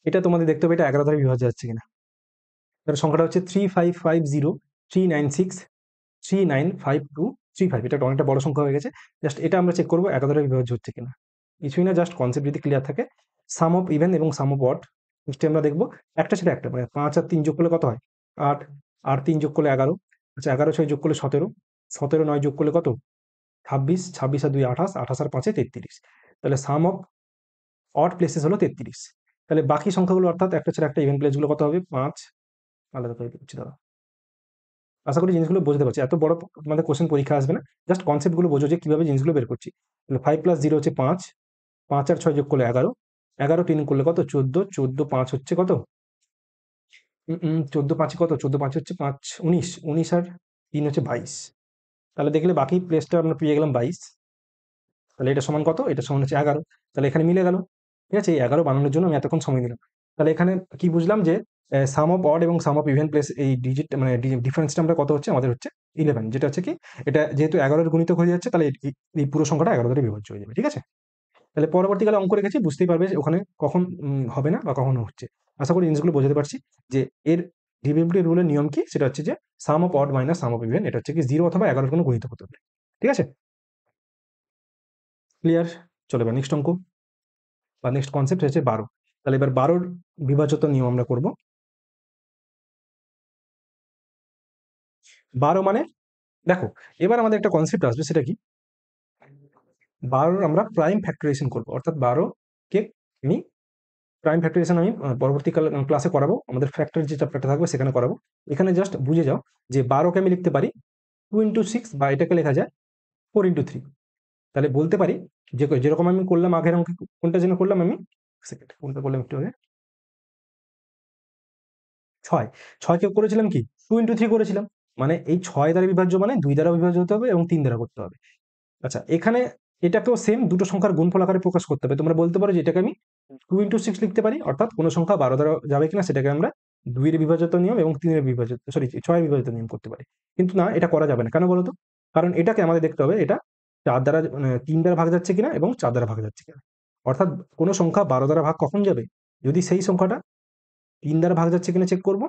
এটা তোমাদের দেখতে হবে এটা 11 দ্বারা বিভাজ্য যাচ্ছে কিনা। এর সংখ্যাটা হচ্ছে 355039639523 এটা একটা অনেকটা বড় সংখ্যা হয়ে গেছে। জাস্ট এটা আমরা চেক করবো 11 দ্বারা বিভাজ্য হচ্ছে কিনা। কিছুই না, জাস্ট কনসেপ্ট যদি ক্লিয়ার থাকে। সাম অফ ইভেন এবং সাম অফ অড নেক্সট আমরা দেখবো একটা সেটা একটা, মানে 5 আর 3 যোগ করলে কত হয়? 8, আর 3 যোগ করলে 11, আচ্ছা 11 6 যোগ করলে 17, 17 9 যোগ করলে কত? 26, 26 আর 2 28, 28 আর 5 33। তাহলে সাম অফ অড প্লেসেস হলো 33। তাহলে বাকি সংখ্যাগুলো অর্থাৎ একটা ছেড়ে একটা ইভেন প্লেসগুলো কত হবে? 5, আলাদা করে দিচ্ছি দাঁড়াও। আশা করি জিনিসগুলো বুঝতে পারছি, এত বড় তোমাদের কোশ্চেন পরীক্ষা আসবে না, জাস্ট কনসেপ্টগুলো বোঝো যে কিভাবে জিনিসগুলো বের করছি। তাহলে 5 + 0 হচ্ছে 5, 5 আর 6 যোগ করলে 11, 11 3 করলে কত? 14, 14 5 হচ্ছে কত? 14 5 কত? 14 5 হচ্ছে 5 19, 19 আর 3 হচ্ছে 22। তাহলে দেখলে বাকি প্লেসটা আমরা পেয়ে গেলাম 22। তাহলে এটা সমান কত? এটা সমান হচ্ছে 11। তাহলে এখানে মিলে গেল। ঠিক আছে? এই 11 বানানোর জন্য আমি এতক্ষণ সময় দিলাম। তাহলে এখানে কি বুঝলাম যে সাম অফ অড এবং সাম অফ ইভেন প্লেস এই ডিজিট মানে ডিফারেন্সটা আমরা কত হচ্ছে? আমাদের হচ্ছে 11, যেটা হচ্ছে কি এটা যেহেতু 11 এর গুণিতক হয়ে যাচ্ছে, তাহলে এই পুরো সংখ্যাটা 11 দ্বারা বিভাজ্য হয়ে যাবে। ঠিক আছে? তাহলে পরবর্তীকালে অঙ্ক রেখেছি, বুঝতেই পারবে যে ওখানে কখন হবে না বা কখন হচ্ছে। আশা করি জিনিসগুলো বোঝাতে পারছি যে এর ডিভিজিবিলিটি রুলের নিয়ম কি? সেটা হচ্ছে যে sum of odd minus sum of even, এটা হচ্ছে কি 0 অথবা 11 এর কোনো গুণিতক হতে পারে। ঠিক আছে? ক্লিয়ার? চলো এবার নেক্সট অঙ্ক বা নেক্সট কনসেপ্ট হচ্ছে 12। তাহলে এবার 12র বিভাজ্যতা নিয়ম আমরা করব। 12 মানে দেখো, এবার আমাদের একটা কনসেপ্ট আসবে, সেটা কি? 12র আমরা প্রাইম ফ্যাক্টরাইজেশন করব, অর্থাৎ 12 কে আমি প্রাইম ফ্যাক্টরাইজেশন আমি পরবর্তীকাল ক্লাসে করাবো, আমাদের ফ্যাক্টর যে চ্যাপ্টারটা থাকবে সেখানে করাবো। এখানে জাস্ট বুঝে যাও যে 12কে আমি লিখতে পারি 2 × 6, বা এটাকে লেখা যায় 4 × 3। তাহলে বলতে পারি যে যেরকম আমি করলাম আগের অঙ্কে, কোনটা যেন করলাম আমি, সেকেন্ড কোনটা করলাম একটু আগে, 6, 6 কে করেছিলাম কি 2 × 3 করেছিলাম। মানে এই 6 দ্বারা বিভাজ্য মানে 2 দ্বারা বিভাজ্য হতে হবে এবং 3 দ্বারা করতে হবে। আচ্ছা, এখানে এটাকেও সেম দুটো সংখ্যার গুণফল আকারে প্রকাশ করতে হবে। তোমরা বলতে পারো যে এটাকে আমি 2 × 6 লিখতে পারি, অর্থাৎ কোনো সংখ্যা 12 দ্বারা যাবে কিনা সেটাকে আমরা 2 এর বিভাজ্যতা নিয়ম এবং 3 এর বিভাজ্যতা, সরি 6 এর বিভাজ্যতা নিয়ম করতে পারি। কিন্তু না, এটা করা যাবে না। কেন বলো তো? কারণ এটাকে আমাদের দেখতে হবে এটা 4 দ্বারা মানে 3 দ্বারা ভাগ যাচ্ছে কিনা এবং 4 দ্বারা ভাগ যাচ্ছে কিনা। অর্থাৎ কোনো সংখ্যা 12 দ্বারা ভাগ কখন যাবে? যদি সেই সংখ্যাটা 3 দ্বারা ভাগ যাচ্ছে কিনা চেক করব,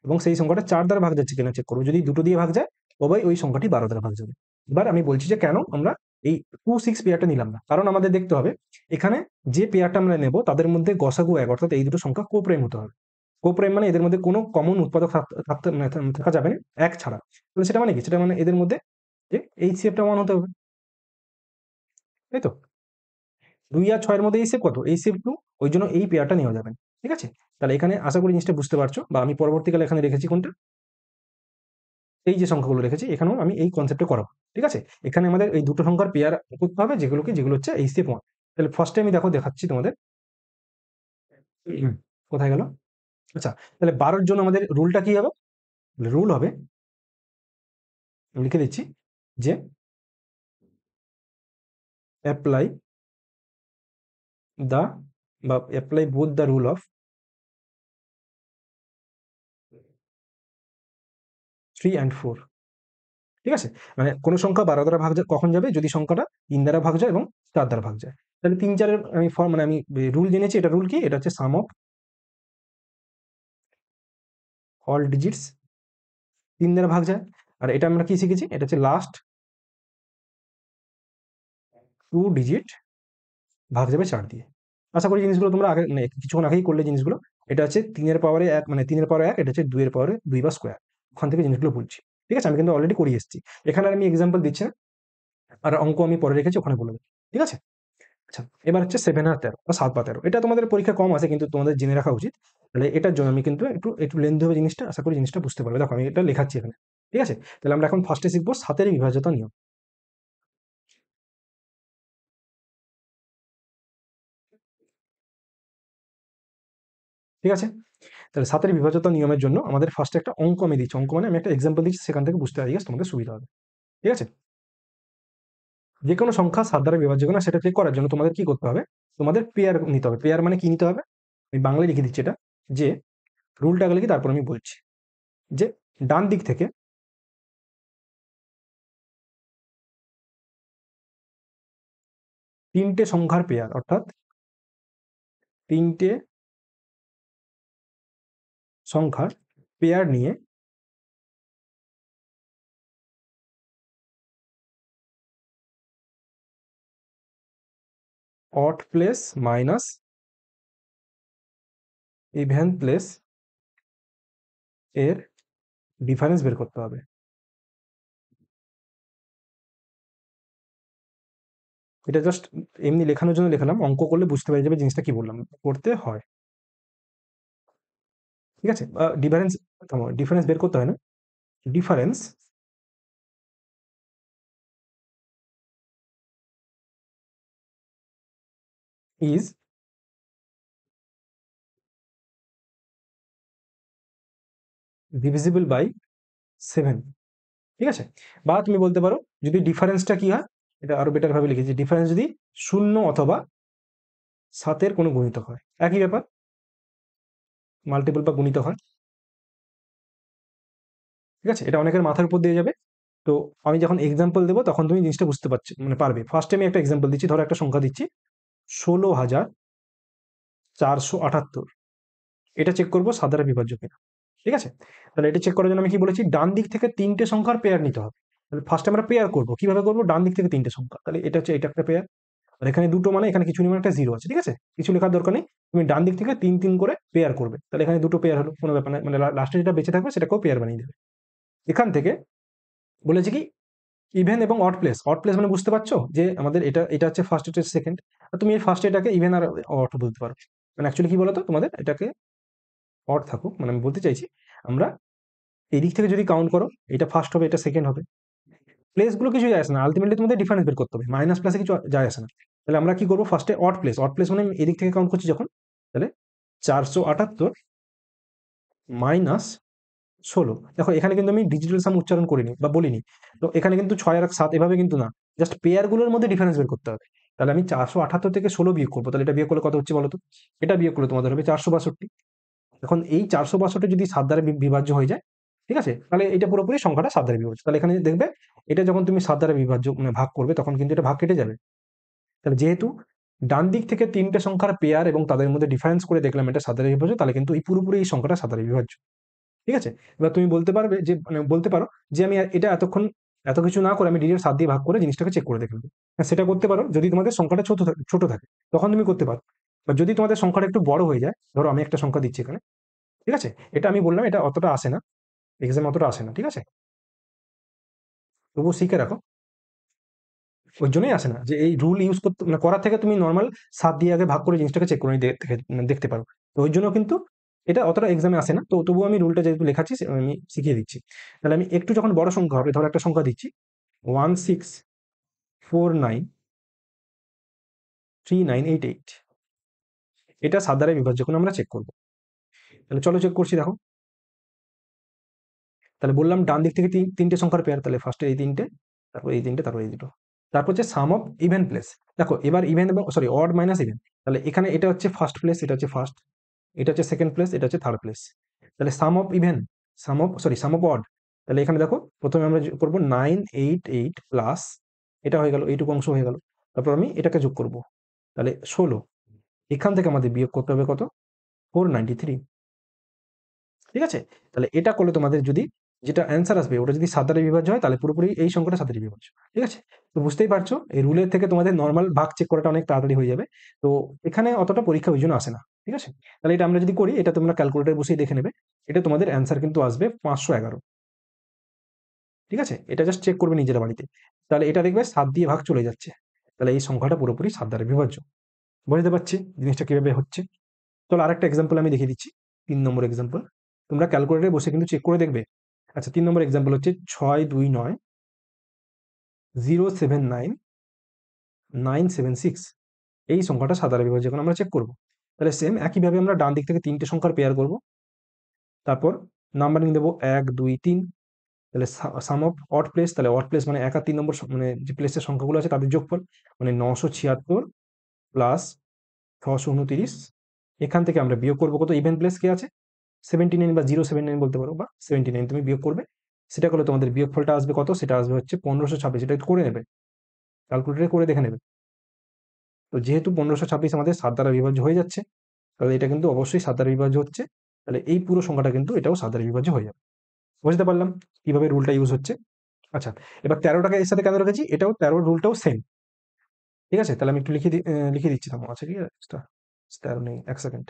এবং সেই সংখ্যাটা 4 দ্বারা ভাগ যাচ্ছে কিনা চেক করব। যদি দুটো দিয়ে ভাগ যায়, তবেই ওই সংখ্যাটি 12 দ্বারা ভাগ যাবে। এবার আমি বলছি যে কেন আমরা এই 2 6 পেয়ারটা নিলাম না। কারণ আমাদের দেখতে হবে এখানে যে পেয়ারটা আমরা নেব তাদের মধ্যে গসাগু 1, অর্থাৎ এই দুটো সংখ্যা কোপ্রাইম হতে হবে। কোপ্রাইম মানে এদের মধ্যে কোনো কমন উৎপাদক থাকতে মানে থাকা যাবে না 1 ছাড়া। তাহলে সেটা মানে কি? সেটা মানে এদের মধ্যে যে এইচসিএফটা 1 হতে হবে। তাই তো? 2 আর 6 এর মধ্যে এইচসিএফ কত? এইচসিএফ 2, ওই জন্য এই পেয়ারটা নেওয়া যাবে না। ঠিক আছে? তাহলে এখানে আশা করি জিনিসটা বুঝতে পারছো, বা আমি পরবর্তীকালে এখানে রেখেছি কোনটা, এই যে সংখ্যাগুলো রেখেছি এখানেও আমি এই কনসেপ্টে করাবো। ঠিক আছে? এখানে আমাদের এই দুটো সংখ্যার পেয়ার করতে হবে, যেগুলো হচ্ছে এইচসিএফ 1। তাহলে ফার্স্টে আমি দেখাচ্ছি তোমাদের। হুম, কোথায় গেল? আচ্ছা, তাহলে 12 এর জন্য আমাদের রুলটা কি হবে? রুল হবে, আমি লিখে দিচ্ছি, যে অ্যাপ্লাই দ্য বা apply both the rule of 3 and 4। ঠিক আছে? মানে কোন সংখ্যা 12 দ্বারা ভাগ কখন যাবে? যদি সংখ্যাটা 3 দ্বারা ভাগ যায় এবং 4 দ্বারা ভাগ যায়। তাহলে 3 4 এর আমি ফর্ম মানে আমি রুল জেনেছি, এটা রুল কি? এটা হচ্ছে সাম অফ অল ডিজিটস 3 দ্বারা ভাগ যায়। আর এটা আমরা কি শিখেছি? এটা হচ্ছে লাস্ট 2 ডিজিট ভাগ যাবে 4 দিয়ে। আশা করি জিনিসগুলো তোমরা আগে মানে কিছুক্ষণ আগেই করলে জিনিসগুলো। এটা হচ্ছে 3 এর পাওয়ারে 1, মানে 3 এর পাওয়ারে 1, এটা হচ্ছে 2 এর পাওয়ারে 2 বা স্কয়ার। ওখান থেকে জিনিসগুলো বলছি। ঠিক আছে? আমি কিন্তু অলরেডি করিয়ে এসেছি। এখানে আর আমি এক্সাম্পল দিচ্ছি না। আর অঙ্ক আমি পরে রেখেছি, ওখানে বলে দেব। ঠিক আছে? আচ্ছা, এবার হচ্ছে 7 আর 13 বা 7 বা 13। এটা তোমাদের পরীক্ষায় কম আসে, কিন্তু তোমাদের জেনে রাখা উচিত। তাহলে এটার জন্য আমি কিন্তু একটু লেন্থি হবে জিনিসটা। আশা করি জিনিসটা বুঝতে পারবে। দেখো আমি এটা লেখাচ্ছি এখানে। ঠিক আছে? তাহলে আমরা এখন ফার্স্টে শিখবো 7 এর বিভাজ্যতা নিয়ম। ঠিক আছে? তাহলে 7 এর বিভাজ্যতা নিয়মের জন্য আমাদের ফার্স্টে একটা অঙ্ক আমি দিচ্ছি। অঙ্ক মানে আমি একটা এক্সাম্পল দিচ্ছি, সেখান থেকে বুঝতে আই গেস তোমাদের সুবিধা হবে। ঠিক আছে? যেকোনো সংখ্যা 7 দ্বারা বিভাজ্য কিনা সেটা চেক করার জন্য তোমাদের কি করতে হবে? তোমাদের পেয়ার নিতে হবে। পেয়ার মানে কি নিতে হবে? আমি বাংলায় লিখে দিচ্ছি এটা, যে রুলটা আগে লিখি তারপর আমি বলছি। যে ডান দিক থেকে ৩ টে সংখ্যার পেয়ার, অর্থাৎ ৩ টে সংখ্যার পেয়ার নিয়ে odd place minus even place এর ডিফারেন্স বের করতে হবে। এটা জাস্ট এমনি লেখানোর জন্য লেখালাম, অঙ্ক করলে বুঝতে পেরে যাবে জিনিসটা কি বললাম, করতে হয়। ঠিক আছে, ডিফারেন্স, ডিফারেন্স বের করতে হয় না, ডিফারেন্স ইজ ডিভিজিবল বাই 7। ঠিক আছে, বা তুমি বলতে পারো যদি ডিফারেন্সটা কি হয়, এটা আরো বেটার ভাবে লিখেছি, ডিফারেন্স যদি 0 অথবা 7-এর কোনো গুণিতক হয়, একই ব্যাপার, মাল্টিপল বা গুণিতক হয়। ঠিক আছে, এটা অনেকের মাথার উপর দিয়ে যাবে। তো আমি যখন এক্সাম্পল দেবো তখন তুমি জিনিসটা বুঝতে পারছি, মানে পারবে। ফার্স্টে আমি একটা এক্সাম্পল দিচ্ছি, ধরো একটা সংখ্যা দিচ্ছি 16,478, এটা চেক করবো সাত দ্বারা বিভাজ্য কিনা। ঠিক আছে, তাহলে এটা চেক করার জন্য আমি কি বলেছি, ডান দিক থেকে তিনটে সংখ্যার পেয়ার নিতে হবে। তাহলে ফার্স্টে আমরা পেয়ার করবো, কিভাবে করবো, ডান দিক থেকে তিনটে সংখ্যা, তাহলে এটা হচ্ছে এটা একটা পেয়ার, আর এখানে দুটো মানে এখানে কিছু নেই, মানে একটা জিরো আছে। ঠিক আছে, কিছু লেখার দরকার নেই, তুমি ডান দিক থেকে তিন তিন করে পেয়ার করবে, তাহলে এখানে দুটো পেয়ার হলো, কোনো ব্যাপার না, মানে লাস্টে যেটা বেঁচে থাকবে সেটাকেও পেয়ার বানিয়ে দেবে। এখান থেকে বলেছে কি, ইভেন এবং অড প্লেস। অড প্লেস মানে বুঝতে পারছো যে আমাদের এটা এটা হচ্ছে ফার্স্ট, এটা হচ্ছে সেকেন্ড, তুমি এই ফার্স্ট এটাকে ইভেন আর অড বলতে পারো। মানে অ্যাকচুয়ালি কি বলতো, তোমাদের এটাকে অড থাকুক, মানে আমি বলতে চাইছি আমরা এই দিক থেকে যদি কাউন্ট করো, এটা ফার্স্ট হবে, এটা সেকেন্ড হবে, প্লেস গুলো কিছু যায় আসে না, আলটিমেটলি তোমাদের ডিফারেন্স বের করতে হবে, মাইনাস প্লাসে কিছু যায় আসে না। তাহলে আমরা কি করবো, ফার্স্টে অড প্লেস, অড প্লেস মানে আমি এদিক থেকে কাউন্ট করছি যখন, তাহলে 478 মাইনাস 16। দেখো এখানে কিন্তু আমি ডিজিটাল সাম উচ্চারণ করিনি বা বলিনি, তো এখানে কিন্তু 6 আর 7 এভাবে কিন্তু না, জাস্ট পেয়ার গুলোর মধ্যে ডিফারেন্স বের করতে হবে। তাহলে আমি 478 থেকে 16 বিয়োগ করবো, তাহলে এটা বিয়োগ করলে কত হচ্ছে বলো তো, এটা বিয়োগ করলে তোমাদের হবে 462। এখন এই 462 যদি 7 দ্বারা বিভাজ্য হয়ে যায়, ঠিক আছে, তাহলে এটা পুরোপুরি সংখ্যাটা 7 দ্বারা বিভাজ্য। তাহলে এখানে দেখবে এটা যখন তুমি 7 দ্বারা বিভাজ্য মানে ভাগ করবে, তখন কিন্তু এটা ভাগ কেটে যাবে। তাহলে যেহেতু ডান দিক থেকে তিনটে সংখ্যার পেয়ার এবং তাদের মধ্যে ডিফারেন্স করে দেখলাম এটা 7 দ্বারা বিভাজ্য, তাহলে কিন্তু এই পুরোপুরি এই সংখ্যাটা 7 দ্বারা বিভাজ্য। ঠিক আছে, এবার তুমি বলতে পারবে যে, মানে বলতে পারো যে আমি এটা এতক্ষণ এত কিছু না করে আমি ডিরেক্ট 7 দিয়ে ভাগ করে জিনিসটাকে চেক করে দেখে নেবো। হ্যাঁ, সেটা করতে পারো যদি তোমাদের সংখ্যাটা ছোট থাকে, তখন তুমি করতে পারো। বা যদি তোমাদের সংখ্যাটা একটু বড় হয়ে যায়, ধরো আমি একটা সংখ্যা দিচ্ছি এখানে, ঠিক আছে, এটা আমি বললাম এটা অতটা আসে না, এক্সাম অতটা আসে না, ঠিক আছে, তবুও শিখে রাখো। ওই জন্যই আসে না যে এই রুল ইউজ করতে, মানে করার থেকে তুমি নর্মাল 7 দিয়ে আগে ভাগ করে জিনিসটাকে চেক করে দেখতে পারো। তো ওই জন্য কিন্তু এটা অতটা এক্সামে আসে না, তো তবুও আমি রুলটা যেহেতু লেখাচ্ছি আমি শিখিয়ে দিচ্ছি। তাহলে আমি একটু যখন বড় সংখ্যা হবে, ধরো একটা সংখ্যা দিচ্ছি 16493988, এটা 7 দ্বারা বিভাজ্য কিনা আমরা চেক করবো। তাহলে চলো চেক করছি, দেখো। তাহলে বললাম ডান দিক থেকে তিনটে সংখ্যার পেয়ার, তাহলে ফার্স্টে এই তিনটে, তারপর এই তিনটে, তারপর এই দুটো, তারপর হচ্ছে সাম অফ ইভেন প্লেস। দেখো এবার ইভেন এবং সরি অড মাইনাস ইভেন, তাহলে এখানে এটা হচ্ছে ফার্স্ট প্লেস, এটা হচ্ছে ফার্স্ট, এটা হচ্ছে সেকেন্ড প্লেস, এটা হচ্ছে থার্ড প্লেস। তাহলে sum of even, sum of odd, তাহলে এখানে দেখো প্রথমে আমরা করবো 988 প্লাস, এটা হয়ে গেল, এইটুকু অংশ হয়ে গেল, তারপর আমি এটাকে যোগ করব, তাহলে 16, এখান থেকে আমাদের বিয়োগ করতে হবে কত, 493। ঠিক আছে, তাহলে এটা করলে তোমাদের যদি যেটা অ্যান্সার আসবে ওটা যদি 7 দ্বারা বিভাজ্য হয়, তাহলে পুরোপুরি এই সংখ্যাটা 7 দ্বারা বিভাজ্য। ঠিক আছে, তো বুঝতেই পারছো এই রুলের থেকে তোমাদের নর্মাল ভাগ চেক করাটা অনেক তাড়াতাড়ি হয়ে যাবে। তো এখানে অতটা পরীক্ষা ওই জন্য আসে না। ঠিক আছে, তাহলে এটা আমরা যদি করি, এটা তোমরা ক্যালকুলেটর বসেই দেখে নেবে, এটা তোমাদের অ্যান্সার কিন্তু আসবে 511। ঠিক আছে, এটা জাস্ট চেক করবে নিজের বাড়িতে, তাহলে এটা দেখবে 7 দিয়ে ভাগ চলে যাচ্ছে, তাহলে এই সংখ্যাটা পুরোপুরি 7 দ্বারা বিভাজ্য। বুঝতে পারছি জিনিসটা কিভাবে হচ্ছে। চলো আরেকটা এক্সাম্পল আমি দেখিয়ে দিচ্ছি, 3 নম্বর এক্সাম্পল, তোমরা ক্যালকুলেটরে বসে কিন্তু চেক করে দেখবে। আচ্ছা, 3 নম্বর এক্সাম্পল হচ্ছে 629079976, এই সংখ্যাটা 7 দ্বারা বিভাজ্য, যখন আমরা চেক করবো, তাহলে সেম একইভাবে আমরা ডান দিক থেকে তিনটে সংখ্যার পেয়ার করব, তারপর নাম্বারিং দেবো 1 2 3, তাহলে সাম অফ অড প্লেস, তাহলে অড প্লেস মানে 1 আর 3 নম্বর মানে যে প্লেসের সংখ্যাগুলো আছে তাদের যোগফল, মানে 976 প্লাস 629, এখান থেকে আমরা বিয়োগ করবো কত, ইভেন প্লেস কে আছে 79 বা 079 বলতে পারো, বা 79 তুমি বিয়োগ করবে, সেটা করলে তোমাদের বিয়োগফলটা আসবে কত, সেটা আসবে হচ্ছে 1526। এটা একটু করে নেবে, ক্যালকুলেটরে করে দেখে নেবে। তো যেহেতু 1526 আমাদের 7 দ্বারা বিভাজ্য হয়ে যাচ্ছে, তাহলে এটা কিন্তু অবশ্যই 7 দ্বারা বিভাজ্য হচ্ছে, তাহলে এই পুরো সংখ্যাটা কিন্তু এটাও 7 দ্বারা বিভাজ্য হয়ে যাবে। বুঝতে পারলাম কিভাবে রুলটা ইউজ হচ্ছে। আচ্ছা, এবার 13টাকে এর সাথে কেন রেখেছি, এটাও 13 রুলটাও সেম। ঠিক আছে, তাহলে আমি একটু লিখে দিচ্ছি, থামো, আচ্ছা ঠিক আছে, 13 নেই, 1 সেকেন্ড।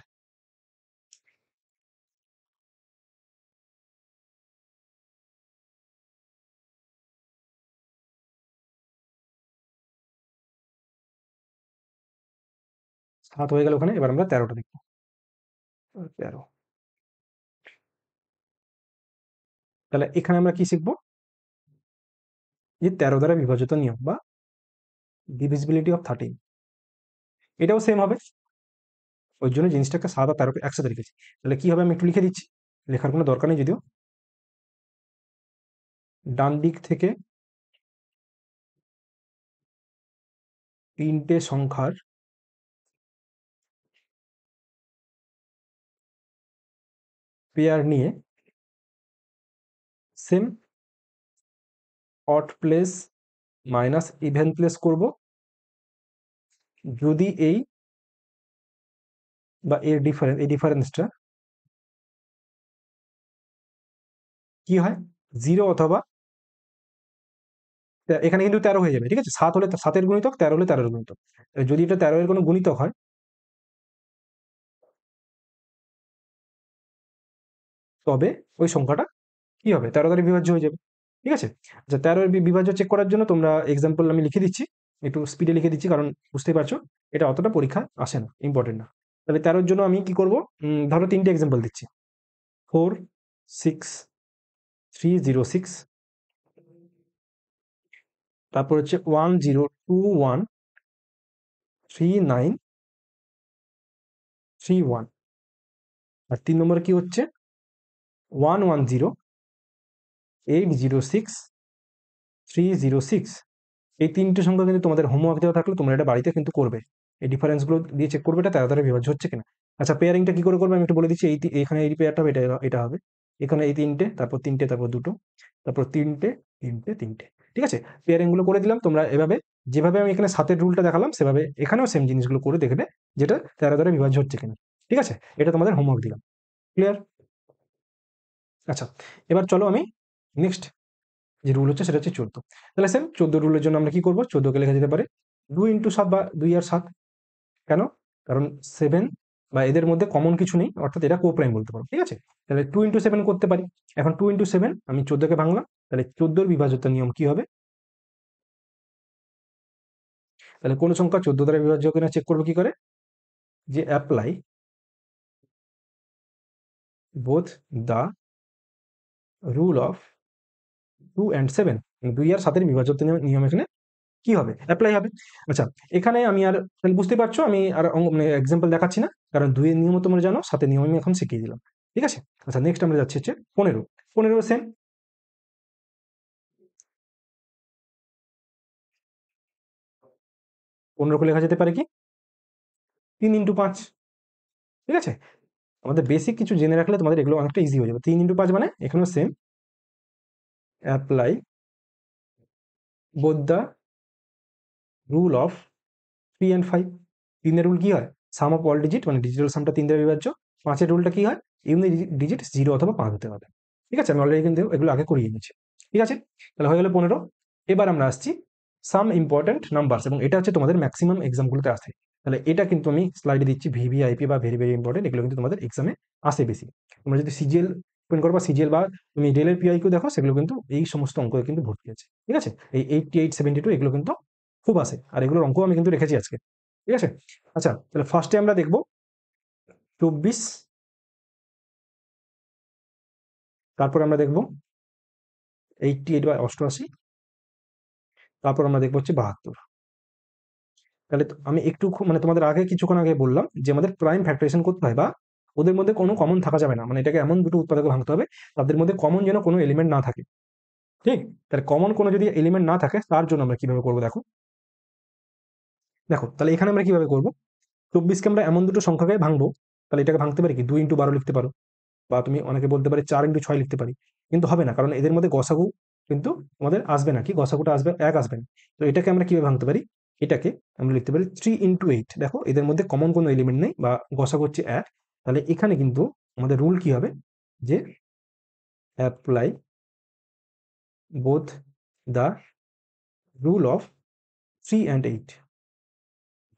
7 হয়ে গেল ওখানে। এবার আমরা 13টা দেখবো। 13। তাহলে এখানে আমরা কি শিখবো? যে 13 দ্বারা বিভাজিত নিয়ম বা ডিভিজিবিলিটি অফ 13। এটাও সেম হবে, ওই জন্য জিনিসটাকে 7 আর 13কে একসাথে রেখেছি। তাহলে কি হবে আমি একটু লিখে দিচ্ছি, লেখার কোনো দরকার নেই যদিও। ডান দিক থেকে 3টে সংখ্যার পেয়ার নিয়ে same odd place minus even place করব যদি এই বা এর ডিফারেন্সটা কি হয়, 0 অথবা এখানে কিন্তু 13 হয়ে যাবে, ঠিক আছে? 7 হলে 7-এর গুণিতক, 13 হলে 13-এর গুণিতক। যদি এটা 13 এর কোনো গুণিতক হয়, তবে ওই সংখ্যাটা কি হবে, 13 দ্বারা বিভাজ্য হয়ে যাবে, ঠিক আছে? আচ্ছা, 13 এর বিভাজ্য চেক করার জন্য তোমরা এক্সাম্পল আমি লিখে দিচ্ছি, একটু স্পিডে লিখে দিচ্ছি, কারণ বুঝতেই পারছো এটা অতটা পরীক্ষা আসে না, ইম্পর্টেন্ট না। তাহলে 13 জন্য আমি কি করব, ধরো 3টে এক্সাম্পল দিচ্ছি। 4 6 3 0 6, তারপর হচ্ছে 1 0 2 1 3 9 3 1, আর 3 নম্বরে কি হচ্ছে 1 1 0 8 0 6 3 0 6। এই 3টে সংখ্যা কিন্তু তোমাদের হোমওয়ার্ক দেওয়া থাকলে তোমরা এটা বাড়িতে কিন্তু করবে, এই ডিফারেন্সগুলো দিয়ে চেক করবে এটা 13 দ্বারা বিভাজ্য হচ্ছে কিনা। আচ্ছা, পেয়ারিংটা কি করে করবে আমি একটু বলে দিচ্ছি। এখানে এই পেয়ারটা হবে, এটা এটা হবে, এখানে এই 3টে, তারপর 3টে, তারপর 2টো, তারপর 3টে 3টে 3টে, ঠিক আছে? পেয়ারিং গুলো করে দিলাম, তোমরা এভাবে যেভাবে আমি এখানে 7-এর রুলটা দেখালাম সেভাবে এখানেও সেম জিনিসগুলো করে দেখবে যেটা 13 দ্বারা বিভাজ্য হচ্ছে কিনা, ঠিক আছে? এটা তোমাদের হোমওয়ার্ক দিলাম, ক্লিয়ার? আচ্ছা, এবার চলো আমি নেক্সট যে রুল হচ্ছে সেটা হচ্ছে 14। তাহলে সেম 14 রুলের জন্য আমরা কি করবো, 14কে লেখা যেতে পারে 2 ইন্টু 7 বা 2 আর 7। কেন? কারণ 7 বা এদের মধ্যে কমন কিছু নেই, অর্থাৎ এটা কোপ্রাইম বলতে পারো, ঠিক আছে? তাহলে 2 ইন্টু 7 করতে পারি। এখন 2 ইন্টু 7 আমি 14কে ভাঙলাম, তাহলে 14-র বিভাজ্যতার নিয়ম কি হবে? তাহলে কোন সংখ্যা 14 দ্বারা বিভাজ্য কিনা চেক করবো কি করে, যে apply both the rule of 2 and 7, 2 আর 7-এর বিভাজ্যতার নিয়ম এখানে কি হবে, অ্যাপ্লাই হবে। আচ্ছা, এখানে আমি আর তাহলে বুঝতে পারছো আমি আর মানে এক্সাম্পল দেখাচ্ছি না, কারণ 2 এর নিয়ম তোমরা জানো, 7-এর নিয়ম আমি এখন শিখিয়ে দিলাম, ঠিক আছে? আচ্ছা, নেক্সট আমরা যাচ্ছি হচ্ছে 15। 15 সেম, 15কে লেখা যেতে পারে কি 3 ইন্টু 5, ঠিক আছে? আমাদের বেসিক কিছু জেনে রাখলে তোমাদের এগুলো অনেকটা ইজি হয়ে যাবে। 3 ইন্টু 5 মানে এখানেও same apply both the rule of 3 and 5। 3-এর রুল কি হয়, সাম অফ অল ডিজিট, মানে ডিজিটাল সামটা 3 দ্বারা বিভাজ্য। 5-এর রুলটা কি হয়, ইউনিক ডিজিট 0 অথবা 5 হতে হবে, ঠিক আছে? আমি অলরেডি কিন্তু এগুলো আগে করিয়ে নিয়েছি, ঠিক আছে? তাহলে হয়ে গেল 15। এবার আমরা আসছি সাম ইম্পর্টেন্ট নাম্বারস, এবং এটা হচ্ছে তোমাদের ম্যাক্সিমাম এক্সামগুলোতে আসে। তাহলে এটা কিন্তু আমি স্লাইডে দিচ্ছি, ভিভিআইপি বা ভেরি ভেরি ইম্পর্টেন্ট, এগুলো কিন্তু তোমাদের এক্সামে আসে বেশি। তোমরা যদি সিজিএল ওপেন করো বা সিজিএল বা তুমি রেলের পিআইকিউ দেখো, সেগুলো কিন্তু এই সমস্ত অঙ্ক কিন্তু ভর্তি আছে, ঠিক আছে? এই 88 72 এগুলো কিন্তু খুব আসে, আর এগুলোর অঙ্ক আমি কিন্তু রেখেছি আজকে, ঠিক আছে? আচ্ছা, তাহলে ফার্স্টে আমরা দেখব 24, তারপর আমরা দেখব 88 বা 88, তারপর আমরা দেখব হচ্ছে 72। তাহলে আমি একটু মানে তোমাদের আগে কিছুক্ষণ আগে বললাম যে আমাদের প্রাইম ফ্যাক্টরাইজেশন করতে হয়, বা ওদের মধ্যে কোনো কমন থাকা যাবে না, মানে এটাকে এমন দুটো উৎপাদকে ভাঙতে হবে তাদের মধ্যে কমন যেন কোনো এলিমেন্ট না থাকে, ঠিক? তাহলে কমন কোনো যদি এলিমেন্ট না থাকে তার জন্য আমরা কিভাবে করবো, দেখো দেখো তাহলে এখানে আমরা কিভাবে করবো, 24কে আমরা এমন দুটো সংখ্যাকে ভাঙবো, তাহলে এটাকে ভাঙতে পারি কি 2 ইন্টু 12 লিখতে পারো, বা তুমি অনেকে বলতে পারে 4 ইন্টু 6 লিখতে পারি, কিন্তু হবে না, কারণ এদের মধ্যে গসাগু কিন্তু আমাদের আসবে না, কি গসাগুটা আসবে 1 আসবে না। তো এটাকে আমরা কিভাবে ভাঙতে পারি, এটাকে আমরা লিখতে পারি 3 ইন্টু 8। দেখো এদের মধ্যে কমন কোনো এলিমেন্ট নেই, বা গসাগু হচ্ছে 1। তাহলে এখানে কিন্তু আমাদের রুল কি হবে, যে apply both the rule of 3 and 8।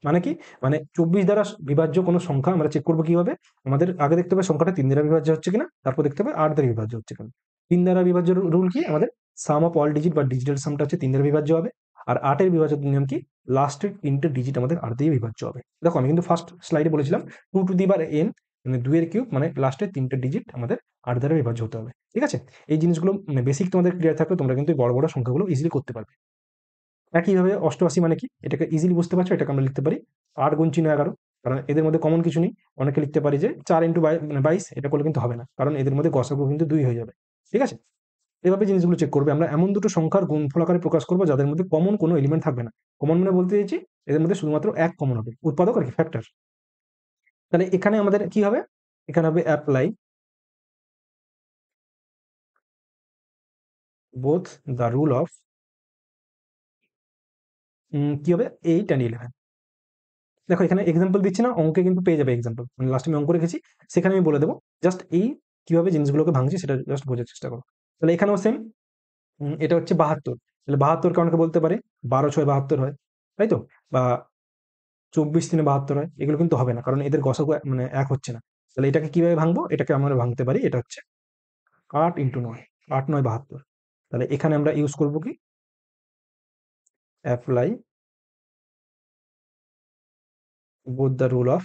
মানে কি, মানে 24 দ্বারা বিভাজ্য কোনো সংখ্যা আমরা চেক করবো কিভাবে, আমাদের আগে দেখতে হবে সংখ্যাটা 3 দ্বারা বিভাজ্য হচ্ছে কিনা, তারপর দেখতে হবে 8 দ্বারা বিভাজ্য হচ্ছে কিনা। 3 দ্বারা বিভাজ্য রুল কি, আমাদের সাম অফ অল ডিজিট বা ডিজিটাল সামটা হচ্ছে 3 দ্বারা বিভাজ্য হবে, আর 8-এর বিভাজ্য নিয়ম কি, লাস্টের তিনটে ডিজিট আমাদের আর দিয়ে বিভাজ্য হবে। দেখো আমি কিন্তু ফার্স্ট স্লাইডে বলেছিলাম 2 টু দি পাওয়ার n, মানে 2 এর কিউব, মানে লাস্টের তিনটে ডিজিট আমাদের আর দ্বারা বিভাজ্য হতে হবে। ঠিক আছে, এই জিনিসগুলো মানে বেসিক তোমাদের ক্লিয়ার থাকলে তোমরা কিন্তু এই বড় বড় সংখ্যাগুলো ইজিলি করতে পারবে। একইভাবে 88 মানে কি, এটাকে ইজিলি বুঝতে পারছো, এটাকে আমরা লিখতে পারি 8 গুণ চিহ্ন 11, কারণ এদের মধ্যে কমন কিছু নেই। অনেকে লিখতে পারি যে 4 ইন্টু 22, এটা করলে কিন্তু হবে না, কারণ এদের মধ্যে গসাগু কিন্তু 2 হয়ে যাবে। ঠিক আছে, এভাবে জিনিসগুলো চেক করবে। আমরা এমন দুটো সংখ্যার গুণফল আকারে প্রকাশ করবো যাদের মধ্যে কমন কোনো এলিমেন্ট থাকবে না। কমন মানে বলতে চাইছি এদের মধ্যে শুধুমাত্র এক কমন হবে, উৎপাদক আর কি, ফ্যাক্টর। তাহলে এখানে আমাদের কি হবে, এখানে হবে apply both the rule of, কি হবে 8 and 11। দেখো এখানে এক্সাম্পল দিচ্ছি না, অঙ্কে কিন্তু পেয়ে যাবে এক্সাম্পল, মানে লাস্টে আমি অঙ্ক রেখেছি, সেখানে আমি বলে দেবো। জাস্ট এই কিভাবে জিনিসগুলোকে ভাঙছি সেটা জাস্ট বোঝার চেষ্টা করো। তাহলে এখানেও সেম, এটা হচ্ছে 72, তাহলে 72কে অনেকে বলতে পারে 12 6 72 হয়, তাই তো, বা 24 3 72 হয়। এগুলো কিন্তু হবে না, কারণ এদের গসাগু মানে এক হচ্ছে না। তাহলে এটাকে কিভাবে ভাঙবো, এটাকে আমরা ভাঙতে পারি, এটা হচ্ছে 8 × 9, 8 9 72। তাহলে এখানে আমরা ইউজ করবো কি, apply both the rule of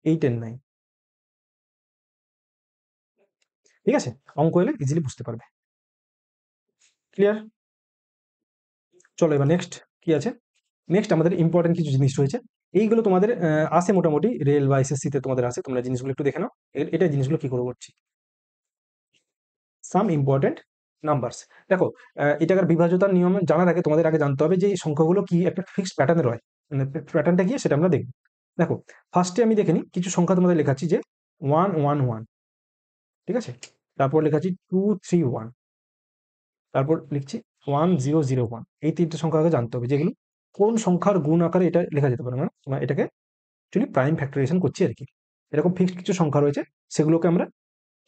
8 and 9। ঠিক আছে, অঙ্ক এলে ইজিলি বুঝতে পারবে। ক্লিয়ার? চলো এবার নেক্সট কি আছে। নেক্সট আমাদের ইম্পর্টেন্ট কিছু জিনিস রয়েছে, এইগুলো তোমাদের আসে মোটামুটি রেল বা এসএসসি তে তোমাদের আসে, তোমরা জিনিসগুলো একটু দেখে নাও। এটা জিনিসগুলো কি করে করছি, সাম ইম্পর্টেন্ট নাম্বারস। দেখো এটাকার বিভাজ্যতার নিয়ম জানার আগে তোমাদের আগে জানতে হবে যে এই সংখ্যাগুলো কি একটা ফিক্সড প্যাটার্নের হয়, মানে প্যাটার্নটা কি সেটা আমরা দেখব। দেখো ফার্স্টে আমি দেখে নিই, কিছু সংখ্যা তোমাদের লেখাচ্ছি যে 1 1 1, ঠিক আছে, তারপর লেখাচ্ছি 2 3 1, তারপর লিখছি 1 0 0 1। এই তিনটে সংখ্যা আগে জানতে হবে, যেগুলো কোন সংখ্যার গুণ আকারে এটা লেখা যেতে পারে, মানে আমরা এটাকে অ্যাকচুয়ালি প্রাইম ফ্যাক্টরাইজেশন করছি আর কি। এরকম ফিক্সড কিছু সংখ্যা রয়েছে, সেগুলোকে আমরা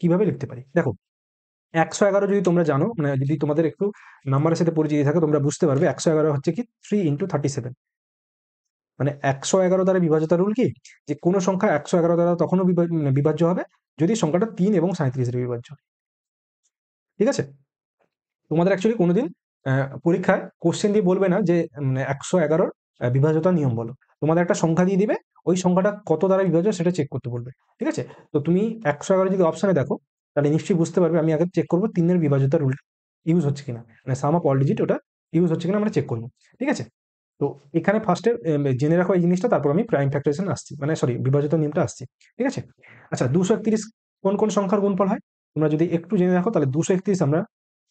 কিভাবে লিখতে পারি। দেখো 111 যদি তোমরা জানো, মানে যদি তোমাদের একটু নাম্বারের সাথে পরিচিতি থাকে, তোমরা বুঝতে পারবে 111 হচ্ছে কি 3 × 37। মানে 111 দ্বারা বিভাজ্যতা রুল কি, যে কোনো সংখ্যা 111 দ্বারা তখনও মানে বিভাজ্য হবে যদি সংখ্যাটা 3 এবং 37 এর বিভাজ্য হয়। ঠিক আছে, তোমাদের অ্যাকচুয়ালি কোনোদিন পরীক্ষায় কোশ্চেন দিয়ে বলবে না যে মানে 111 বিভাজ্যতা নিয়ম বলো, তোমাদের একটা সংখ্যা দিয়ে দিবে, ওই সংখ্যাটা কত দ্বারা বিভাজ্য সেটা চেক করতে বলবে। ঠিক আছে, তো তুমি 111 যদি অপশনে দেখো, তাহলে নিশ্চয়ই বুঝতে পারবে আমি আগে চেক করবো 3 এর বিভাজ্যতা রুল ইউজ হচ্ছে কিনা, মানে সাম অফ অল ডিজিট ওটা ইউজ হচ্ছে কিনা আমরা চেক করবো। ঠিক আছে, তো এখানে ফার্স্টে জেনে রাখো এই জিনিসটা, তারপর আমি প্রাইম ফ্যাক্টরাইজেশন আসছি, মানে সরি বিভাজ্যতা নিয়মটা আসছি। ঠিক আছে, আচ্ছা 231 কোন কোন সংখ্যার গুণফল হয়, তোমরা যদি একটু জেনে রাখো, তাহলে 231 আমরা,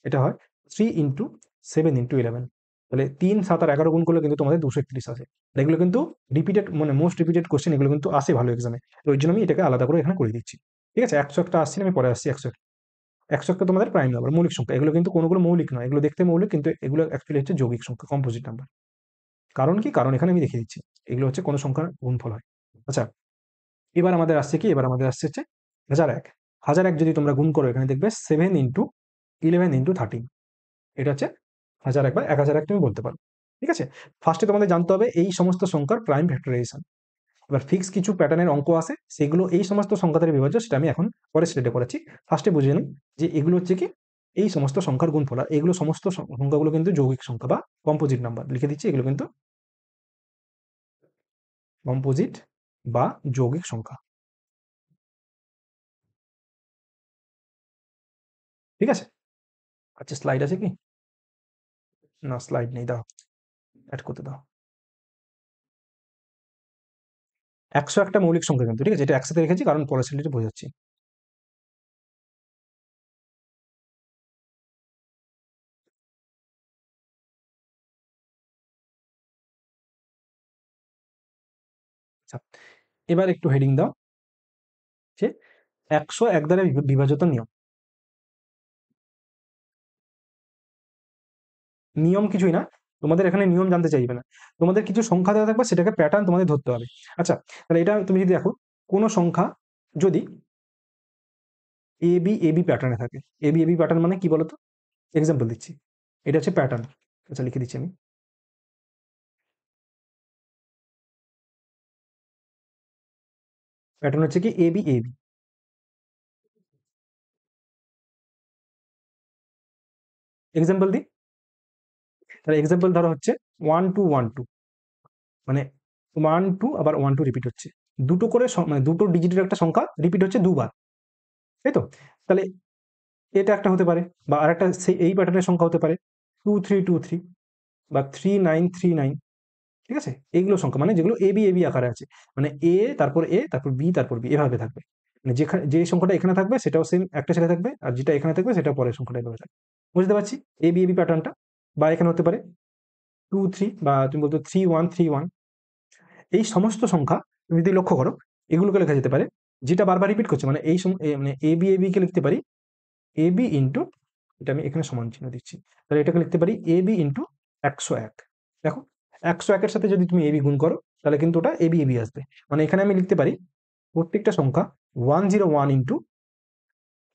এটা হয় 3 × 7 × 11। তাহলে 3 7 আর 11 গুণ করলে কিন্তু তোমাদের 231 আসে। আর এগুলো কিন্তু রিপিটেড, মানে মোস্ট রিপিটেড কোশ্চেন, এগুলো কিন্তু আসে ভালো এক্সামে, তো ওই জন্য আমি এটাকে আলাদা করে এখানে করে দিচ্ছি। ঠিক আছে, 101টা আসছি না, আমি পরে আসছি 101। 101টা তোমাদের প্রাইম নাম্বার, মৌলিক সংখ্যা, এগুলো কিন্তু কোনোগুলো মৌলিক নয়, এগুলো দেখতে মৌলিক কিন্তু এগুলো অ্যাকচুয়ালি হচ্ছে যৌগিক সংখ্যা, কম্পোজিট নাম্বার। কারণ কি, কারণ এখানে আমি দেখিয়ে দিচ্ছি এগুলো হচ্ছে কোনো সংখ্যার গুণফল হয়। আচ্ছা, এবার আমাদের আসছে কি, এবার আমাদের আসছে হচ্ছে 1001। 1001 যদি তোমরা গুণ করো, এখানে দেখবে 7 × 11 × 13, এটা হচ্ছে 1001 বা 1001 তুমি বলতে পারো। ঠিক আছে, ফার্স্টে তোমাদের জানতে হবে এই সমস্ত সংখ্যার প্রাইম ফ্যাক্টরাইজেশন। এবার ফিক্স কিছু প্যাটার্নের অঙ্ক আছে, সেগুলো এই সমস্ত সংখ্যা দ্বারা বিভাজ্য, সেটা আমি এখন পরে স্লেটে করেছি। ফার্স্টে বুঝে নিই যে এগুলো হচ্ছে কি এই সমস্ত সংখ্যার গুণফল, আর এগুলো সমস্ত সংখ্যাগুলো কিন্তু যৌগিক সংখ্যা বা কম্পোজিট নাম্বার, লিখে দিচ্ছি এগুলো কিন্তু কম্পোজিট বা যৌগিক সংখ্যা। ঠিক আছে, আচ্ছা স্লাইড আছে কি, না স্লাইড নেই, দাও অ্যাড করতে দাও। 101টা মৌলিক সংখ্যা কিন্তু, ঠিক আছে, এটা একসাথে রেখেছি কারণ পরের স্লাইডে বোঝাচ্ছি। আচ্ছা, এবার একটু হেডিং দাও যে 101 দ্বারা বিভাজ্যতার নিয়ম। নিয়ম কিছুই না, তোমাদের এখানে নিয়ম জানতে চাইবে না, তোমাদের কিছু সংখ্যা দেওয়া থাকবে, সেটাকে প্যাটার্ন তোমাদের ধরতে হবে। আচ্ছা, তাহলে এটা তুমি যদি দেখো, কোনো সংখ্যা যদি এ বি এ বি প্যাটার্নে থাকে, A B A B pattern মানে কি বলতো, এক্সাম্পল দিচ্ছি, এটা হচ্ছে প্যাটার্ন। আচ্ছা লিখে দিচ্ছি আমি, প্যাটার্ন হচ্ছে কি A B A B. Example দিই, তাহলে এক্সাম্পল ধরো হচ্ছে 1 2 1 2, মানে 1 2 আবার 1 2 রিপিট হচ্ছে, দুটো করে মানে দুটো ডিজিটের একটা সংখ্যা রিপিট হচ্ছে দুবার, তাই তো? তাহলে এটা একটা হতে পারে, বা আরেকটা সেই এই প্যাটার্নের সংখ্যা হতে পারে 2 3 2 3 বা 3 9 3 9। ঠিক আছে, এইগুলো সংখ্যা মানে যেগুলো এ বি এ বি আকারে আছে, মানে এ তারপর এ তারপর বি তারপর বি এভাবে থাকবে। মানে যেখানে যে সংখ্যাটা এখানে থাকবে সেটাও সেম একটা সাথে থাকবে, আর যেটা এখানে থাকবে সেটা পরের সংখ্যাটা এভাবে থাকবে। বুঝতে পারছি এ বি এ বি প্যাটার্নটা। বা এখানে হতে পারে 2 3, বা তুমি বলতো 3 1 3 1। এই সমস্ত সংখ্যা তুমি যদি লক্ষ্য করো, এগুলোকে লেখা যেতে পারে, যেটা বারবার রিপিট করছে মানে মানে এ বি কে লিখতে পারি এ বি ইন্টু, এটা আমি এখানে সমান চিহ্ন দিচ্ছি, তাহলে এটাকে লিখতে পারি এ বি ইন্টু 101। দেখো 101-এর সাথে যদি তুমি এ বি গুণ করো তাহলে কিন্তু ওটা এ বি এ বি আসবে। মানে এখানে আমি লিখতে পারি প্রত্যেকটা সংখ্যা 101 ইন্টু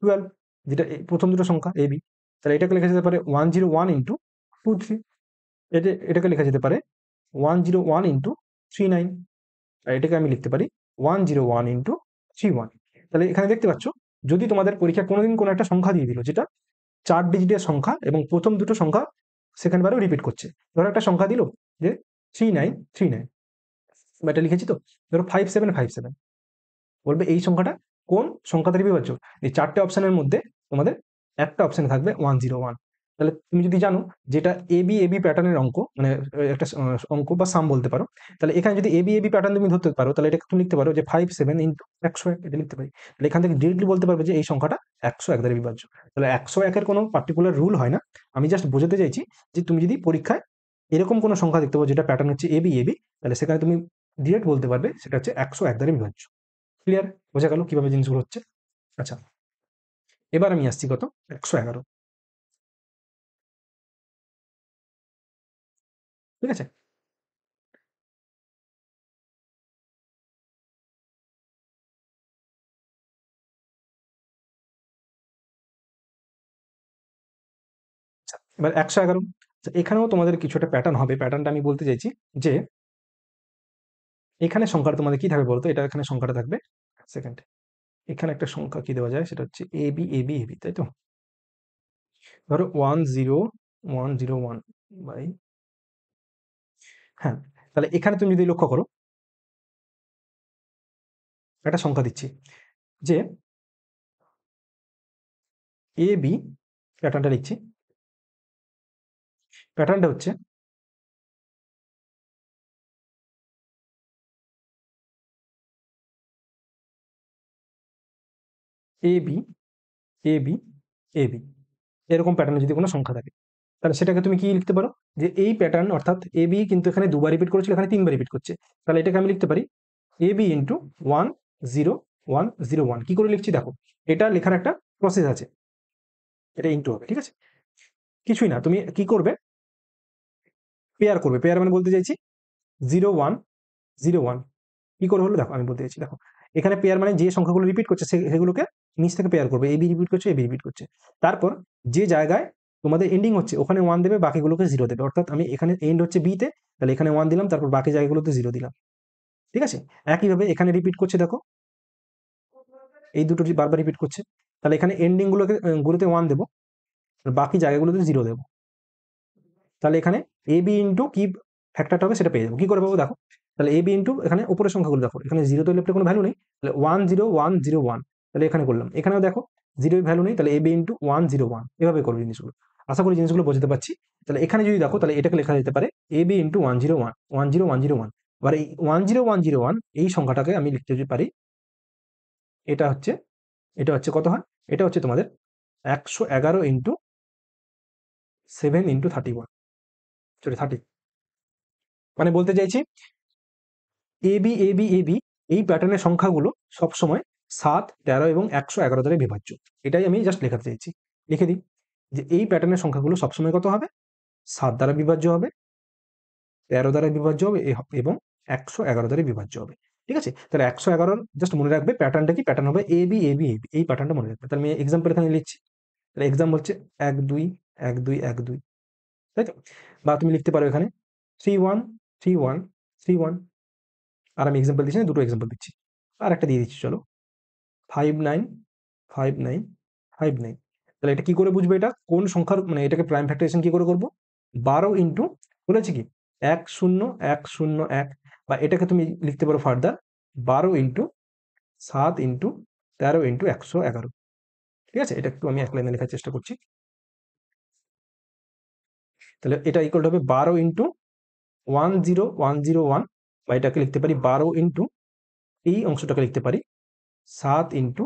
12, যেটা প্রথম দুটো সংখ্যা এ বি। তাহলে এটাকে লেখা যেতে পারে 101 ইন্টু 2 3। এটাকে লেখা যেতে পারে 101 ইন্টু 3 9। আর এটাকে আমি লিখতে পারি 101 ইন্টু 3 1। তাহলে এখানে দেখতে পাচ্ছ, যদি তোমাদের পরীক্ষা কোনোদিন কোনো একটা সংখ্যা দিয়ে দিল যেটা 4 ডিজিটের সংখ্যা এবং প্রথম দুটো সংখ্যা সেকেন্ড বারেও রিপিট করছে, ধরো একটা সংখ্যা দিল যে 39 39, বা এটা লিখেছি তো, ধরো 57 57, বলবে এই সংখ্যাটা কোন সংখ্যা দ্বারা বিভাজ্য। এই 4টে অপশনের মধ্যে তোমাদের একটা অপশনে থাকবে 101। তাহলে তুমি যদি জানো যেটা এ বি এ বি প্যাটার্নের অঙ্ক, মানে একটা অঙ্ক বা সাম বলতে পারো, তাহলে এখানে যদি A B A B pattern তুমি ধরতে পারো তাহলে এটা তুমি লিখতে পারো যে 57 ইন্টু 101, এটা লিখতে পারি। তাহলে এখান থেকে ডিরেক্টলি বলতে পারবে যে এই সংখ্যাটা 101 দ্বারা বিভাজ্য। তাহলে 101-এর কোনো পার্টিকুলার রুল হয় না, আমি জাস্ট বোঝাতে চাইছি যে তুমি যদি পরীক্ষায় এরকম কোনো সংখ্যা দেখতে পাবো যেটা প্যাটার্ন হচ্ছে এ বি এ বি, তাহলে সেখানে তুমি ডিরেক্ট বলতে পারবে সেটা হচ্ছে 101 দ্বারা বিভাজ্য। ক্লিয়ার? বোঝা গেল কিভাবে জিনিসগুলো হচ্ছে? আচ্ছা, এবার আমি আসছি কত, 111। ঠিক আছে, আচ্ছা এবার 111। আচ্ছা, এখানেও তোমাদের কিছু একটা প্যাটার্ন হবে, প্যাটার্নটা আমি বলতে চাইছি যে এখানে সংখ্যাটা তোমাদের কি থাকবে বলতো, এটা এখানে সংখ্যাটা থাকবে, সেকেন্ড, এখানে একটা সংখ্যা কি দেওয়া যায় সেটা হচ্ছে A B A B A B, তাই তো? ধরো 10101 বাই, হ্যাঁ, তাহলে এখানে তুমি যদি লক্ষ্য করো একটা সংখ্যা দিচ্ছি যে এ বি, প্যাটার্নটা লিখছি, প্যাটার্নটা হচ্ছে A B A B A B, এরকম প্যাটার্নে যদি কোনো সংখ্যা থাকে তাহলে সেটাকে তুমি কি লিখতে পারো, যে এই প্যাটার্ন অর্থাৎ এ বি কিন্তু এখানে দুবার রিপিট করেছিল, এখানে তিনবার রিপিট করছে, তাহলে এটাকে আমি লিখতে পারি এ বি ইন্টু 10101। কি করে লিখছি দেখো, এটা লেখার একটা প্রসেস আছে, এটা ইন্টু হবে, ঠিক আছে? কিছুই না, তুমি কি করবে, পেয়ার করবে। পেয়ার মানে বলতে চাইছি 0101, কি করে হলো দেখো, আমি বলতে চাইছি দেখো, এখানে পেয়ার মানে যে সংখ্যাগুলো রিপিট করছে সেগুলোকে নিচ থেকে পেয়ার করবে, এবি রিপিট করছে এবি রিপিট করছে, তারপর যে জায়গায় তোমাদের এন্ডিং হচ্ছে ওখানে 1 দেবে, বাকিগুলোকে 0 দেবে। অর্থাৎ আমি এখানে এন্ড হচ্ছে বি তে, তাহলে এখানে 1 দিলাম, তারপর বাকি জায়গাগুলোতে 0 দিলাম। ঠিক আছে, একইভাবে এখানে রিপিট করছে দেখো, এই দুটো বারবার রিপিট করছে, তাহলে এখানে এন্ডিং গুলোতে 1 দেবো, আর বাকি জায়গাগুলোতে 0 দেবো। তাহলে এখানে এ বি ইন্টু কি ফ্যাক্টরটা হবে সেটা পেয়ে যাবো। কি করে পাবো দেখো, তাহলে এ বি ইন্টু এখানে উপরের সংখ্যাগুলো দেখো, এখানে 0 তো লেফটে কোনো ভ্যালু নেই, তাহলে 10101, তাহলে এখানে করলাম, এখানেও দেখো 0 ভ্যালু নেই, তাহলে এ বি ইন্টু 101, এভাবে করবে জিনিসগুলো। আশা করি জিনিসগুলো বোঝাতে পারছি। তাহলে এখানে যদি দেখো তাহলে এটাকে লেখা যেতে পারে এ বি ইন্টু 101 10101। এবার এই 10101 এই সংখ্যাটাকে আমি লিখতে পারি, এটা হচ্ছে, এটা হচ্ছে কত হয়, এটা হচ্ছে তোমাদের 111 ইন্টু 7 ইন্টু 31, সরি 30। মানে বলতে চাইছি A B A B A B এই প্যাটার্নের সংখ্যাগুলো সবসময় 7 13 এবং 111 দ্বারা বিভাজ্য। এটাই আমি জাস্ট লেখাতে চাইছি, লিখে দিই যে এই প্যাটার্নের সংখ্যাগুলো সবসময় কত হবে, 7 দ্বারা বিভাজ্য হবে, 13 দ্বারা বিভাজ্য হবে এবং 111 দ্বারা বিভাজ্য হবে। ঠিক আছে, তাহলে 111 জাস্ট মনে রাখবে প্যাটার্নটা কি, প্যাটার্ন হবে A B A B A B, এই প্যাটার্নটা মনে রাখবে। তাহলে আমি এক্সাম্পল এখানে লিখছি, তাহলে এক্সাম্পল হচ্ছে 1 2 1 2 1 2, তাই তো? বা তুমি লিখতে পারো এখানে 3 1 3 1 3 1। আর আমি এক্সাম্পল দিচ্ছি না, দুটো এক্সাম্পল দিচ্ছি, আর একটা দিয়ে দিচ্ছি চলো, 59 59 59। তাহলে এটা কি করে বুঝবে, এটা কোন সংখ্যার, মানে এটাকে প্রাইম ফ্যাক্টরাইজেশন কি করে করব, 12 ইন্টু বলেছে কি 10 101, বা এটাকে তুমি লিখতে পারো ফার্দার 12 ইন্টু 7 ইন্টু 13 ইন্টু 111। ঠিক আছে, এটা একটু আমি এক লাইনে লেখার চেষ্টা করছি। তাহলে এটা ইকুয়াল হবে 12 ইন্টু 10101, বা এটাকে লিখতে পারি 12 ইন্টু, এই অংশটাকে লিখতে পারি 7 ইন্টু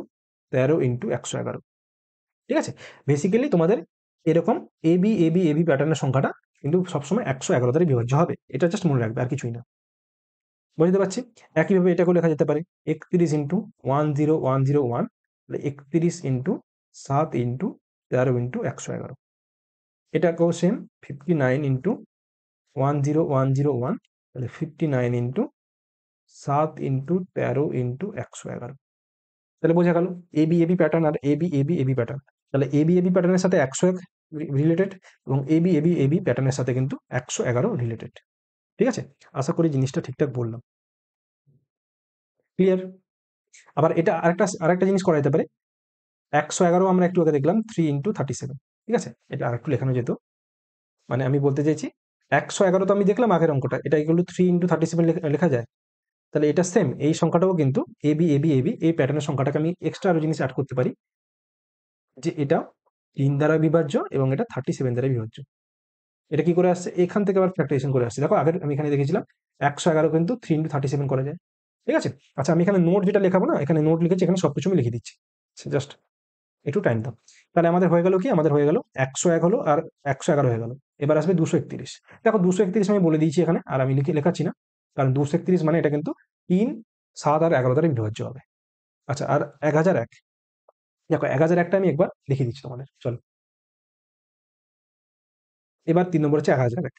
13 ইন্টু 111। ঠিক আছে, বেসিক্যালি তোমাদের এরকম এবি এবি এবি প্যাটার্নের সংখ্যাটা কিন্তু সবসময় 111 দ্বারা বিভাজ্য হবে, এটা জাস্ট মনে রাখবে, আর কিছুই না। বুঝতে পারছি? একইভাবে এটাকেও লেখা যেতে পারে 31 ইন্টু 10101, 31 ইন্টু 7 ইন্টু 13 ইন্টু 111। এটাকেও সেম 59 ইন্টু 10101, তাহলে 59 ইন্টু 7 ইন্টু 13 ইন্টু 111। তাহলে বোঝা গেল এবি এবি প্যাটার্ন আর এবি এবি এবি প্যাটার্ন। তাহলে এবি এবি প্যাটার্নের সাথে 101 রিলেটেড, এবং এবি এবি এবি প্যাটার্নের সাথে কিন্তু 111 রিলেটেড। ঠিক আছে, আশা করি জিনিসটা ঠিকঠাক বললাম। ক্লিয়ার? আবার এটা আরেকটা জিনিস করা যেতে পারে, 111 আমরা একটু আগে দেখলাম 3 ইন্টু 37। ঠিক আছে, এটা আর একটু লেখানো যেত। মানে আমি বলতে চাইছি 111 তো আমি দেখলাম আগের অঙ্কটা, এটা ইকুয়াল টু 3 ইন্টু 37 লেখা যায়। তাহলে এটা সেম, এই সংখ্যাটাও কিন্তু এবি এবি এবি এই প্যাটার্নের সংখ্যাটাকে আমি এক্সট্রা আরো জিনিস অ্যাড করতে পারি, যে এটা 3 দ্বারা বিভাজ্য এবং এটা 37 দ্বারা বিভাজ্য। এটা কি করে আসছে, এখান থেকে আবার ফ্যাক্টরাইজেশন করে আসছে। দেখো আগের আমি এখানে দেখেছিলাম 111 কিন্তু 3 ইন্টু 37 করা যায়। ঠিক আছে, আচ্ছা আমি এখানে নোট যেটা লেখাবো না, এখানে নোট লিখেছি, এখানে সবকিছু আমি লিখে দিচ্ছি, জাস্ট একটু টাইম দাও। তাহলে আমাদের হয়ে গেল কি, আমাদের হয়ে গেল 101 হলো আর 111 হয়ে গেল। এবার আসবে 231। দেখো 231 আমি বলে দিয়েছি এখানে, আর আমি লেখাচ্ছি না, কারণ 231 মানে এটা কিন্তু 3, 7 আর 11 দ্বারা বিভাজ্য হবে। আচ্ছা, আর 1001, দেখো 1001টা আমি একবার লিখে দিচ্ছি তোমাদের, চলো। এবার 3 নম্বর হচ্ছে 1001।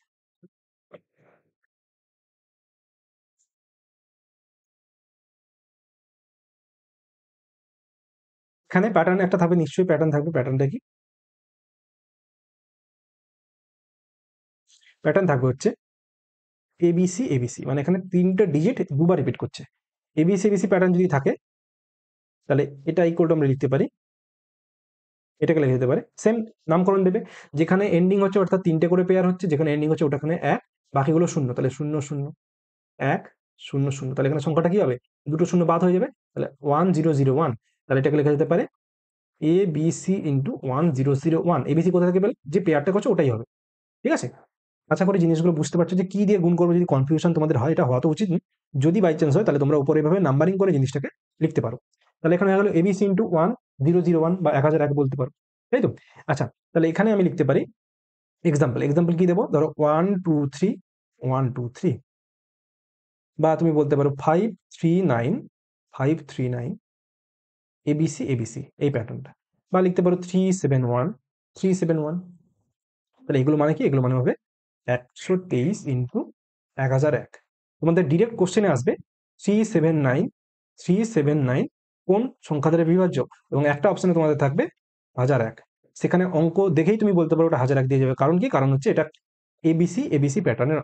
এখানে প্যাটার্ন একটা থাকবে, নিশ্চয়ই প্যাটার্ন থাকবে। প্যাটার্নটা কি? প্যাটার্ন থাকবে হচ্ছে এবিসি এবিসি, মানে এখানে 3টে ডিজিট দুবার রিপিট করছে। এবিসি এবিসি প্যাটার্ন যদি থাকে, তাহলে এটা ইকুয়াল টু আমরা লিখতে পারি, এটাকে লিখে দিতে পারে সেম নামকরণ দেবে, যেখানে এন্ডিং হচ্ছে অর্থাৎ 3টে করে পেয়ার হচ্ছে, যেখানে এন্ডিং হচ্ছে ওটাখানে 1, বাকিগুলো 0, তাহলে 0 0 1 0 0, তাহলে এখানে সংখ্যাটা কি হবে, দুটো শূন্য বাদ হয়ে যাবে, তাহলে 1001। তাহলে এটাকে লেখা যেতে পারে A B C into 1001। ABC কোথা থেকে পেলে, যে পেয়ারটা করছে ওটাই হবে। ঠিক আছে, আশা করি জিনিসগুলো বুঝতে পারছো, যে কি দিয়ে গুণ করবো যদি কনফিউশন তোমাদের হয়, এটা হওয়া তো উচিত না। যদি বাই চান্স হয়, তাহলে তোমরা উপরে এভাবে নাম্বারিং করে জিনিসটাকে লিখতে পারো। তাহলে এখানে হয়ে গেল এবিসি ইন্টু 1001 বা 1001 বলতে পারো, তাই তো? আচ্ছা, তাহলে এখানে আমি লিখতে পারি এক্সাম্পল। এক্সাম্পল কি দেবো, ধরো 1 2 3 1 2 3, বা তুমি বলতে পারো 5 3 9 5 3 9 এবিসি এবিসি এই প্যাটার্নটা, বা লিখতে পারো 3 7 1 3 7 1। তাহলে এগুলো মানে কি, এগুলো মানে হবে 123 ইন্টু 1001। তোমাদের ডিরেক্ট কোশ্চেনে আসবে 379 কোন সংখ্যা দ্বারা বিভাজ্য, এবং একটা অপশনে তোমাদের থাকবে 1001। সেখানে অঙ্ক দেখেই তুমি বলতে পারো ওটা 1001 দিয়ে যাবে, কারণ কি, কারণ হচ্ছে এটা এবিসি এবিসি প্যাটার্নের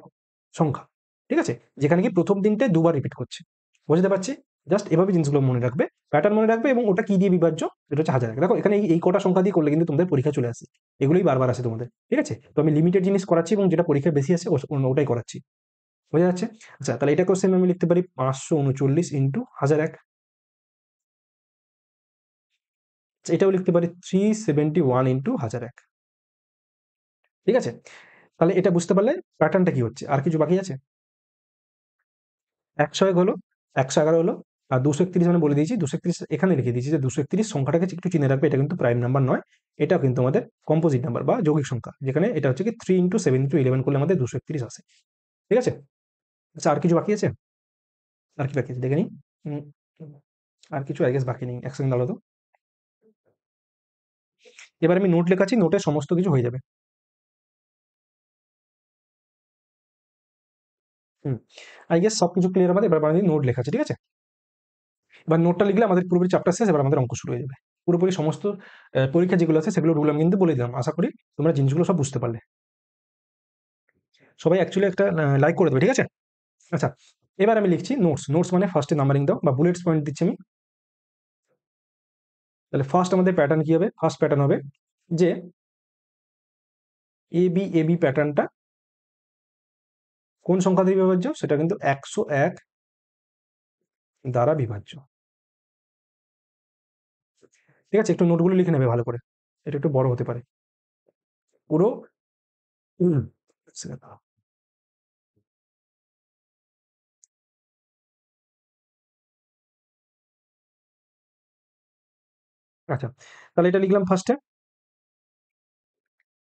সংখ্যা। ঠিক আছে, যেখানে কি প্রথম দিনটা দুবার রিপিট করছে। বুঝতে পারছি? জাস্ট এভাবে জিনিসগুলো মনে রাখবে, প্যাটার্ন মনে রাখবে, এবং ওটা কি দিয়ে বিভাজ্য, এটা হচ্ছে 1001। দেখো এখানে এই কটা সংখ্যা দিয়ে করলে কিন্তু তোমাদের পরীক্ষা চলে আসে, এগুলোই বারবার আসে তোমাদের। ঠিক আছে, তো আমি লিমিটেড জিনিস করাচ্ছি, এবং যেটা পরীক্ষায় বেশি আসে ওটাই করাচ্ছি। বোঝা যাচ্ছে? আচ্ছা, তাহলে এটা কোশ্চেন আমি লিখতে পারি 539 ইন্টু 1001। এটাও লিখতে পারি 371 ইন্টু 1001। ঠিক আছে, তাহলে এটা বুঝতে পারলে প্যাটার্নটা কি হচ্ছে। আর কিছু বাকি আছে? 101 হলো, 111 হলো, আর 231 মানে বলে দিয়েছি। 231 এখানে লিখে দিয়েছি, যে 231 সংখ্যাটাকে একটু চিনে রাখবে, এটা কিন্তু প্রাইম নাম্বার নয়, এটাও কিন্তু আমাদের কম্পোজিট নাম্বার বা যৌগিক সংখ্যা, যেখানে এটা হচ্ছে কি 3 ইন্টু 7 ইন্টু 11 করলে আমাদের 231 আসে। ঠিক আছে, আচ্ছা আর কিছু বাকি আছে? আর কি বাকি আছে দেখে নিই। উম, আর কিছু আই গেস বাকি নেই, এক সেকেন্ড দাঁড়াও তো। এবার আমি নোট লেখাচ্ছি, নোটে সমস্ত কিছু হয়ে যাবে। হুম, আই গেস সবকিছু ক্লিয়ার আমাদের। এবার আমাদের নোট লেখা আছে, ঠিক আছে? এবার নোটটা লিখলে আমাদের পুরোপুরি চ্যাপ্টার শেষ, এবার আমাদের অঙ্ক শুরু হয়ে যাবে। পুরোপুরি সমস্ত পরীক্ষা যেগুলো আছে সেগুলো রুল আমি কিন্তু বলে দিলাম। আশা করি তোমরা জিনিসগুলো সব বুঝতে পারলে। সবাই অ্যাকচুয়ালি একটা লাইক করে দেবে, ঠিক আছে? আচ্ছা, এবার আমি লিখছি নোটস। নোটস মানে ফার্স্টে নাম্বারিং দাও, বা বুলেটস পয়েন্ট দিচ্ছি আমি। তাহলে ফার্স্ট আমাদের প্যাটার্ন কি হবে, ফার্স্ট প্যাটার্ন হবে যে এ বি প্যাটার্নটা কোন সংখ্যা দিয়ে বিভাজ্য? সেটা কিন্তু 101 দ্বারা বিভাজ্য। ঠিক আছে, একটু নোটগুলো লিখে নেবে ভালো করে, এটা একটু বড় হতে পারে পুরো। হুম, আচ্ছা, তাহলে এটা লিখলাম ফার্স্টে।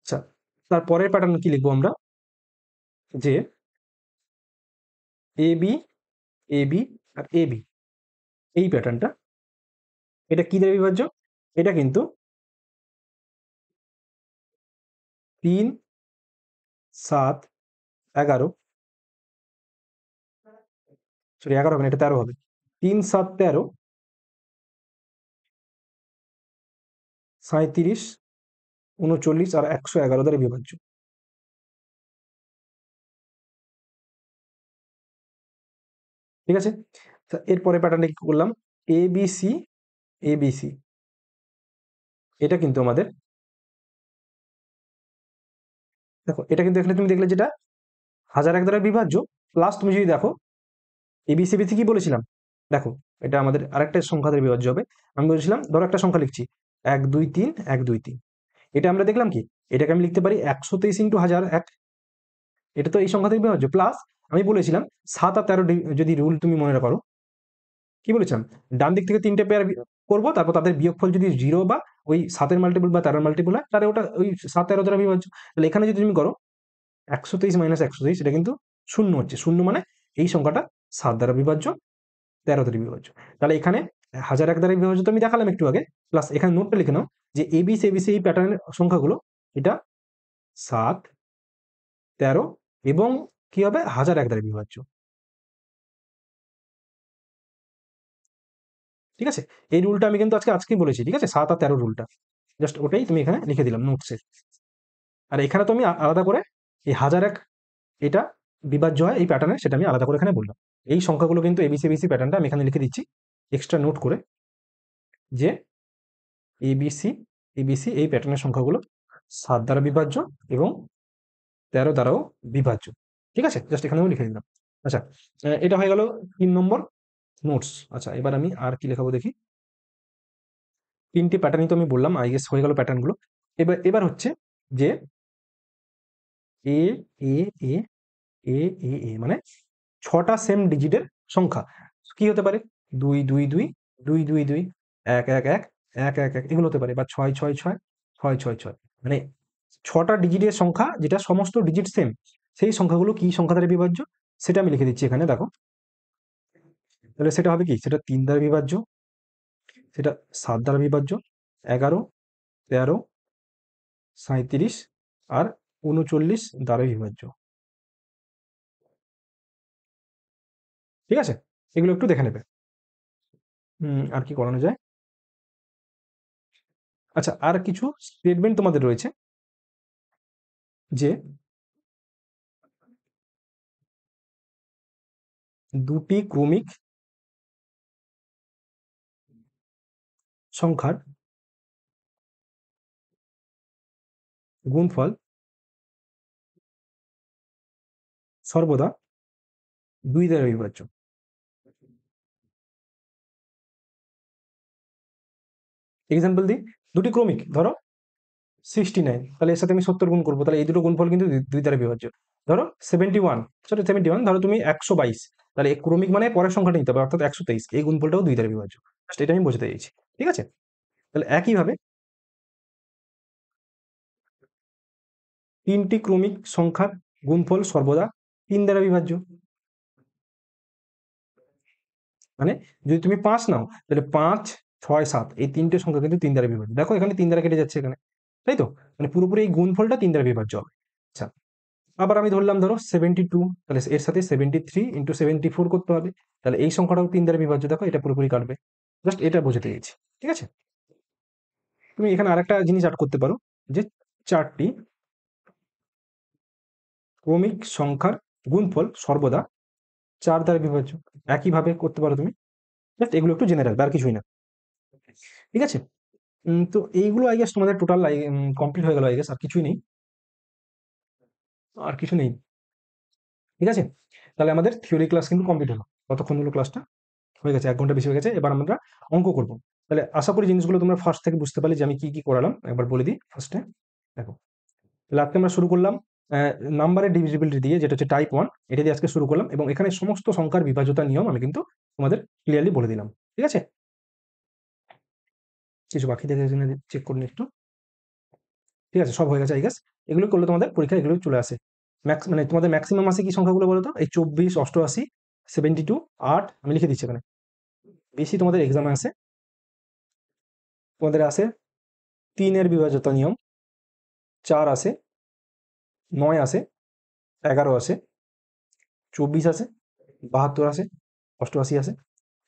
আচ্ছা, তারপরের প্যাটার্ন কি লিখবো আমরা? যে A B, A B R A B, এই প্যাটার্নটা, এটা কি দ্বারা বিভাজ্য? এটা কিন্তু 3, 7, 11, সরি 11 হবে না, এটা 13 হবে। 3, 7, 13, 37, 39 আর 111 দ্বারা বিভাজ্য। ঠিক আছে, এরপরে প্যাটার্নটা কি করলাম? A B C, A B C, এটা কিন্তু আমাদের, দেখো এটা কিন্তু এখানে তুমি দেখলে যেটা 1001 দ্বারা বিভাজ্য, প্লাস তুমি যদি দেখো এবিসিবিসি কি বলেছিলাম, দেখো এটা আমাদের আরেকটা সংখ্যা দ্বারা বিভাজ্য হবে। আমি বলেছিলাম ধরো একটা সংখ্যা লিখছি 1 2 3 1 2 3, এটা আমরা দেখলাম কি, এটাকে আমি লিখতে পারি 123 ইন্টু 1001, এটা তো এই সংখ্যা থেকে বিভাজ্য। প্লাস আমি বলেছিলাম 7 আর 13 যদি রুল তুমি মনে করো, কি বলেছিলাম, ডান দিক থেকে তিনটে পেয়ার করবো, তারপর তাদের বিয়োগফল যদি 0 বা ওই 7-এর মাল্টিপুল বা 13-এর মাল্টিপুল হয়, তাহলে ওটা ওই 7 13 দ্বারা বিভাজ্য। তাহলে এখানে যদি তুমি করো 123 মাইনাস 123, এটা কিন্তু শূন্য হচ্ছে, শূন্য মানে এই সংখ্যাটা 7 দ্বারা বিভাজ্য, 13 দ্বারা বিভাজ্য। তাহলে এখানে 1001 দ্বারা বিভাজ্য তো আমি দেখালাম একটু আগে, প্লাস এখানে নোটটা লিখে নাও যে এবিসি এবিসি এই প্যাটার্নের সংখ্যাগুলো, এটা 7, 13 এবং কি হবে 1001 দ্বারা বিভাজ্য। ঠিক আছে, এই রুলটা আমি কিন্তু আজকেই বলেছি, ঠিক আছে, 7 আর 13 রুলটা, জাস্ট ওটাই তুমি এখানে লিখে দিলাম নোটসে। আর এখানে তো আমি আলাদা করে এই 1001 এটা বিভাজ্য হয় এই প্যাটার্নে, সেটা আমি আলাদা করে এখানে বললাম। এই সংখ্যাগুলো কিন্তু এবিসি এবিসি প্যাটার্নটা আমি এখানে লিখে দিচ্ছি এক্সট্রা নোট করে, যে এবিসি এবিসি এই প্যাটার্নের সংখ্যাগুলো 7 দ্বারা বিভাজ্য এবং 13 দ্বারাও বিভাজ্য। ঠিক আছে, জাস্ট এখানেও লিখে দিলাম। আচ্ছা, এটা হয়ে গেল 3 নম্বর নোটস। আচ্ছা, এবার আমি আর কি লেখাবো দেখি। 3টি প্যাটার্নই তো আমি বললাম, আই গেস হয়ে গেল প্যাটার্নগুলো। এবার এবার হচ্ছে যে এ এ এ এ এ এ মানে 6টা সেম ডিজিটের সংখ্যা কি হতে পারে? 2 2 2 2 2 2 1 1 1 1 1 1, এগুলো হতে পারে, বা 6 6 6 6 6 6, মানে 6টা ডিজিটের সংখ্যা যেটা সমস্ত ডিজিট সেম, সেই সংখ্যাগুলো কি সংখ্যা দ্বারা বিভাজ্য সেটা আমি লিখে দিচ্ছি এখানে, দেখো। তাহলে সেটা হবে কি, সেটা 3 দ্বারা বিভাজ্য, সেটা 7 দ্বারা বিভাজ্য, 11, 13, 37 আর 39 দ্বারা বিভাজ্য। ঠিক আছে, এগুলো একটু দেখে নেবে। আর কি করানো যায়? আচ্ছা, আর কিছু স্টেটমেন্ট তোমাদের রয়েছে, যে দুটি ক্রমিক সংখ্যার গুণফল সর্বদা 2 দ্বারা বিভাজ্য। এক্সাম্পল দিই, দুটি ক্রমিক ধরো 69, তাহলে এর সাথে আমি 70 গুণ করবো, তাহলে এই দুটো গুণফল কিন্তু 2 দ্বারা বিভাজ্য। ধরো 71, সরি 71, ধরো তুমি 122, তাহলে এই ক্রমিক মানে পরের সংখ্যাটা নিতে হবে, অর্থাৎ 123, এই গুণফলটাও 2 দ্বারা বিভাজ্য। জাস্ট এটা আমি বোঝাতে চাইছি। ঠিক আছে, তাহলে একইভাবে 3টি ক্রমিক সংখ্যার গুণফল সর্বদা 3 দ্বারা বিভাজ্য। মানে যদি তুমি 5 নাও, তাহলে 5, 6, 7 এই তিনটে সংখ্যা কিন্তু 3 দ্বারা বিভাজ্য। দেখো এখানে 3 দ্বারা কেটে যাচ্ছে এখানে, তাই তো, মানে পুরোপুরি এই গুণফলটা 3 দ্বারা বিভাজ্য হবে। আচ্ছা, আবার আমি ধরলাম ধরো 72, তাহলে এর সাথে 73 ইন্টু 74 করতে হবে, তাহলে এই সংখ্যাটাও 3 দ্বারা বিভাজ্য। দেখো এটা পুরোপুরি কাটবে, জাস্ট এটা বোঝাতে চাইছি। ঠিক আছে, তুমি এখানে আরেকটা জিনিস অ্যাড করতে পারো, যে 4টি ক্রমিক সংখ্যার গুণফল সর্বদা 4 দ্বারা বিভাজ্য। একইভাবে করতে পারো তুমি, জাস্ট এগুলো একটু জেনে রাখবে, আর কিছুই না। ঠিক আছে, তো এইগুলো আই গেস তোমাদের টোটাল কমপ্লিট হয়ে গেল আই গেস, আর কিছুই নেই, আর কিছু নেই। ঠিক আছে? তাহলে আমাদের থিওরি ক্লাস কিন্তু কমপ্লিট হলো। কতক্ষণ হলো ক্লাসটা? হয়ে গেছে, 1 ঘন্টা বেশি হয়ে গেছে। এবার আমরা অঙ্ক করব। তাহলে আশা করি জিনিসগুলো তোমরা ফার্স্ট থেকে বুঝতে পারলে যে আমি কি করালাম। একবার বলে দিই ফার্স্টে। দেখো, তাহলে আজকে আমরা শুরু করলাম নাম্বারের ডিভিজিবিলিটি দিয়ে, যেটা হচ্ছে টাইপ 1। এটা দিয়ে আজকে শুরু করলাম এবং এখানে সমস্ত সংখ্যার বিভাজ্যতার নিয়ম আমি কিন্তু তোমাদের ক্লিয়ারলি বলে দিলাম। ঠিক আছে? কিছু বাকি থেকে চেক করে নিই একটু। ঠিক আছে, সব হয়ে গেছে আই গেস। এগুলো করলে তোমাদের পরীক্ষায় এগুলো চলে আসে। ম্যাক্স মানে তোমাদের ম্যাক্সিমাম আসে কি সংখ্যাগুলো বলো তো? এই 24, 88, 72, 8 আমি লিখে দিচ্ছি এখানে। বেশি তোমাদের এক্সামে আসে, তোমাদের আসে 3 এর বিভাজ্যতা নিয়ম, 4 আসে, 9 আসে, 11 আসে, 24 আসে, 72 আসে, 88 আসে।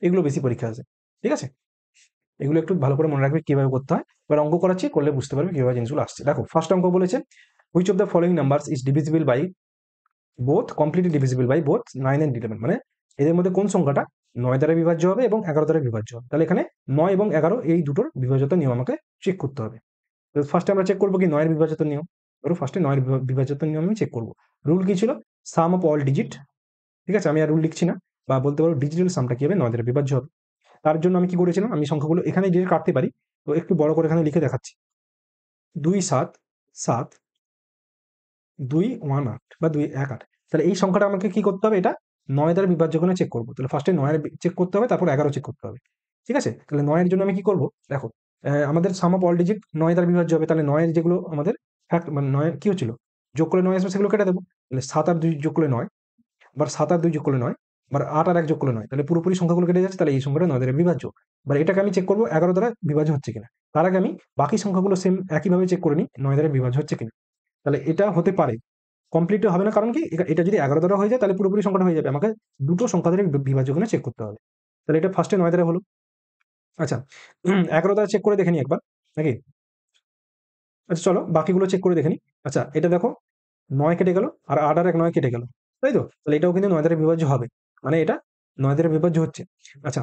এগুলো বেশি পরীক্ষা আসে। ঠিক আছে? এগুলো একটু ভালো করে মনে রাখবে কিভাবে করতে হয়। এবার অঙ্ক করাচ্ছি, করলে বুঝতে পারবে কিভাবে জিনিসগুলো আসছে। দেখো, ফার্স্ট অঙ্ক বলেছে which of the following numbers is divisible by both, completely divisible by both 9 and 11। মানে এদের মধ্যে কোন সংখ্যাটা 9 দ্বারা বিভাজ্য হবে এবং 11 দ্বারা বিভাজ্য হবে। তাহলে এখানে 9 এবং 11 এই দুটোর বিভাজ্যতা নিয়ম আমাকে চেক করতে হবে। তো ফার্স্টে আমরা চেক করবো কি 9 এর বিভাজ্যতা নিয়ম। ধরো ফার্স্টে 9 এর বিভাজ্যতা নিয়ম আমি চেক করবো। রুল কি ছিল? Sum of all digit. ঠিক আছে, আমি আর রুল লিখছি না, বা বলতে পারো ডিজিটাল সামটা কি হবে, 9 দ্বারা বিভাজ্য হবে। তার জন্য আমি কি করেছিলাম, আমি সংখ্যাগুলো এখানে ডিরেক্ট কাটতে পারি, তো একটু বড় করে এখানে লিখে দেখাচ্ছি। 2 7 7 2 1 8 বা 2 1 8। তাহলে এই সংখ্যাটা আমাকে কি করতে হবে, এটা 9 দ্বারা বিভাজ্য করে চেক করবো। তাহলে ফার্স্টে 9 এর চেক করতে হবে, তারপর 11 চেক করতে হবে। ঠিক আছে? তাহলে 9 এর জন্য আমি কি করব? দেখো, আমাদের সাম অফ অল ডিজিট 9 দ্বারা বিভাজ্য হবে। তাহলে 9 এর যেগুলো আমাদের ফ্যাক্ট মানে 9 কি হচ্ছিল, যোগ করলে 9 আসবে, সেগুলো কেটে দেবো। তাহলে 7 আর 2 যোগ করলে 9, আবার 7 আর 2 যোগ করলে 9, আবার 8 আর 1 যোগ করলে 9। তাহলে পুরোপুরি সংখ্যাগুলো কেটে যাচ্ছে। তাহলে এই সংখ্যাটা 9 দ্বারা বিভাজ্য। এবার এটাকে আমি চেক করবো 11 দ্বারা বিভাজ্য হচ্ছে কিনা। তার আগে আমি বাকি সংখ্যাগুলো সেম একইভাবে চেক করে নিই 9 দ্বারা বিভাজ্য হচ্ছে কিনা। তাহলে এটা হতে পারে, কমপ্লিট হবে না, কারণ কি এটা যদি 11 দ্বারা হয়ে যায় তাহলে পুরোপুরি সংখ্যাটা হয়ে যাবে। আমাকে দুটো সংখ্যা দ্বারা বিভাজ্য করে চেক করতে হবে। তাহলে এটা ফার্স্টে 9 দ্বারা হলো। আচ্ছা, 11 দ্বারা চেক করে দেখে নিই একবার, নাকি? আচ্ছা চলো বাকিগুলো চেক করে দেখে নিই। আচ্ছা, এটা দেখো, 9 কেটে গেল, আর 8 আর 1 9 কেটে গেল, তাই তো? তাহলে এটাও কিন্তু 9 দ্বারা বিভাজ্য হবে, মানে এটা 9 দ্বারা বিভাজ্য হচ্ছে। আচ্ছা,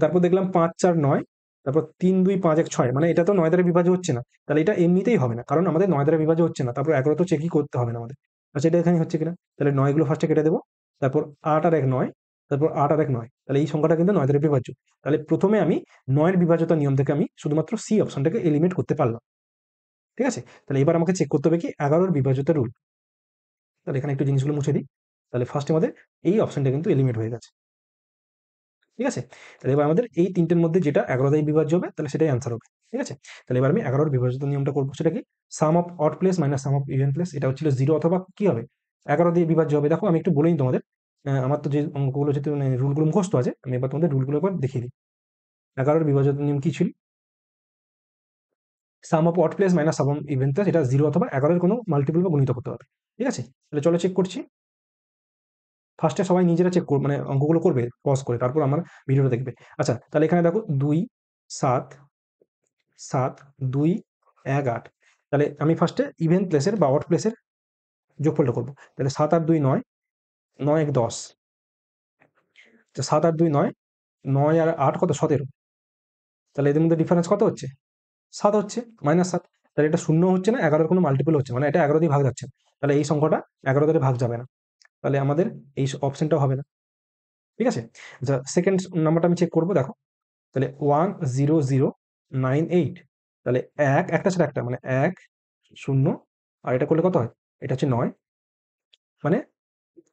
তারপর দেখলাম 5 4 9, তারপর 3 2 5 1 6, মানে এটা তো 9 দ্বারা বিভাজ্য হচ্ছে না। তাহলে এটা এমনিতেই হবে না, কারণ আমাদের 9 দ্বারা বিভাজ্য হচ্ছে না। তারপর 11 তো চেকই করতে হবে না আমাদের। আচ্ছা, এটা এখানে হচ্ছে কিনা। তাহলে 9 গুলো ফার্স্টে কেটে দেবো, তারপর 8 আর 1 9, তারপর 8 আর 1 9। তাহলে এই সংখ্যাটা কিন্তু 9 দ্বারা বিভাজ্য। তাহলে প্রথমে আমি 9 এর বিভাজ্যতা নিয়ম থেকে আমি শুধুমাত্র সি অপশনটাকে এলিমিনেট করতে পারলাম। ঠিক আছে? তাহলে এবার আমাকে চেক করতে হবে কি 11 এর বিভাজ্যতা রুল। তাহলে এখানে একটু জিনিসগুলো মুছে দিই। তাহলে ফার্স্টে আমাদের এই অপশনটা কিন্তু এলিমিনেট হয়ে গেছে। ঠিক আছে? তাহলে এবার আমাদের এই ৩ টের মধ্যে যেটা 11 দ্বারা বিভাজ্য হবে, তাহলে সেটাই অ্যান্সার হবে। ঠিক আছে? তাহলে এবার আমি 11 এর বিভাজ্যতা নিয়মটা করব। সেটা কি? Sum of odd place minus sum of even place. এটা হচ্ছিল 0, অথবা কি হবে? 11 দিয়ে বিভাজ্য হবে। দেখো, আমি একটু বলে নিই তোমাদের। আমার তো যে অঙ্কগুলো যেহেতু মানে রুলগুলো মুখস্থ আছে, আমি এবার তোমাদের রুলগুলো একবার দেখিয়ে দিই। 11 এর বিভাজ্যতা নিয়ম কি ছিল? Sum of odd place minus sum of even place, এটা 0 অথবা 11 এর কোনো মাল্টিপল বা গুণিতক হতে হবে। ঠিক আছে? তাহলে চলো চেক করছি। ফার্স্টে সবাই নিজেরা চেক মানে অঙ্কগুলো করবে পজ করে, তারপর আমার ভিডিওটা দেখবে। আচ্ছা, তাহলে এখানে দেখো 2 7 7 2 1 8। তাহলে আমি ফার্স্টে ইভেন প্লেসের বা অড প্লেসের যোগফলটা করব। তাহলে 7 আর 2 9, 9 1 10। 7 আর 2 9, 9 আর 8 কত? 17। তাহলে এদের মধ্যে ডিফারেন্স কত হচ্ছে? 7 হচ্ছে, -7। তাহলে এটা শূন্য হচ্ছে না, 11 এর কোনো মাল্টিপল হচ্ছে, মানে এটা 11 দিয়ে ভাগ যাচ্ছে না। তাহলে এই সংখ্যাটা 11 দ্বারা ভাগ যাবে না। তাহলে আমাদের এই অপশনটাও হবে না। ঠিক আছে? আচ্ছা, সেকেন্ড নাম্বারটা আমি চেক করব। দেখো, তাহলে 1 0 0 9 8। তাহলে 1 একটা ছাড়া একটা, মানে 1 0, আর এটা করলে কত হয়? এটা হচ্ছে 9, মানে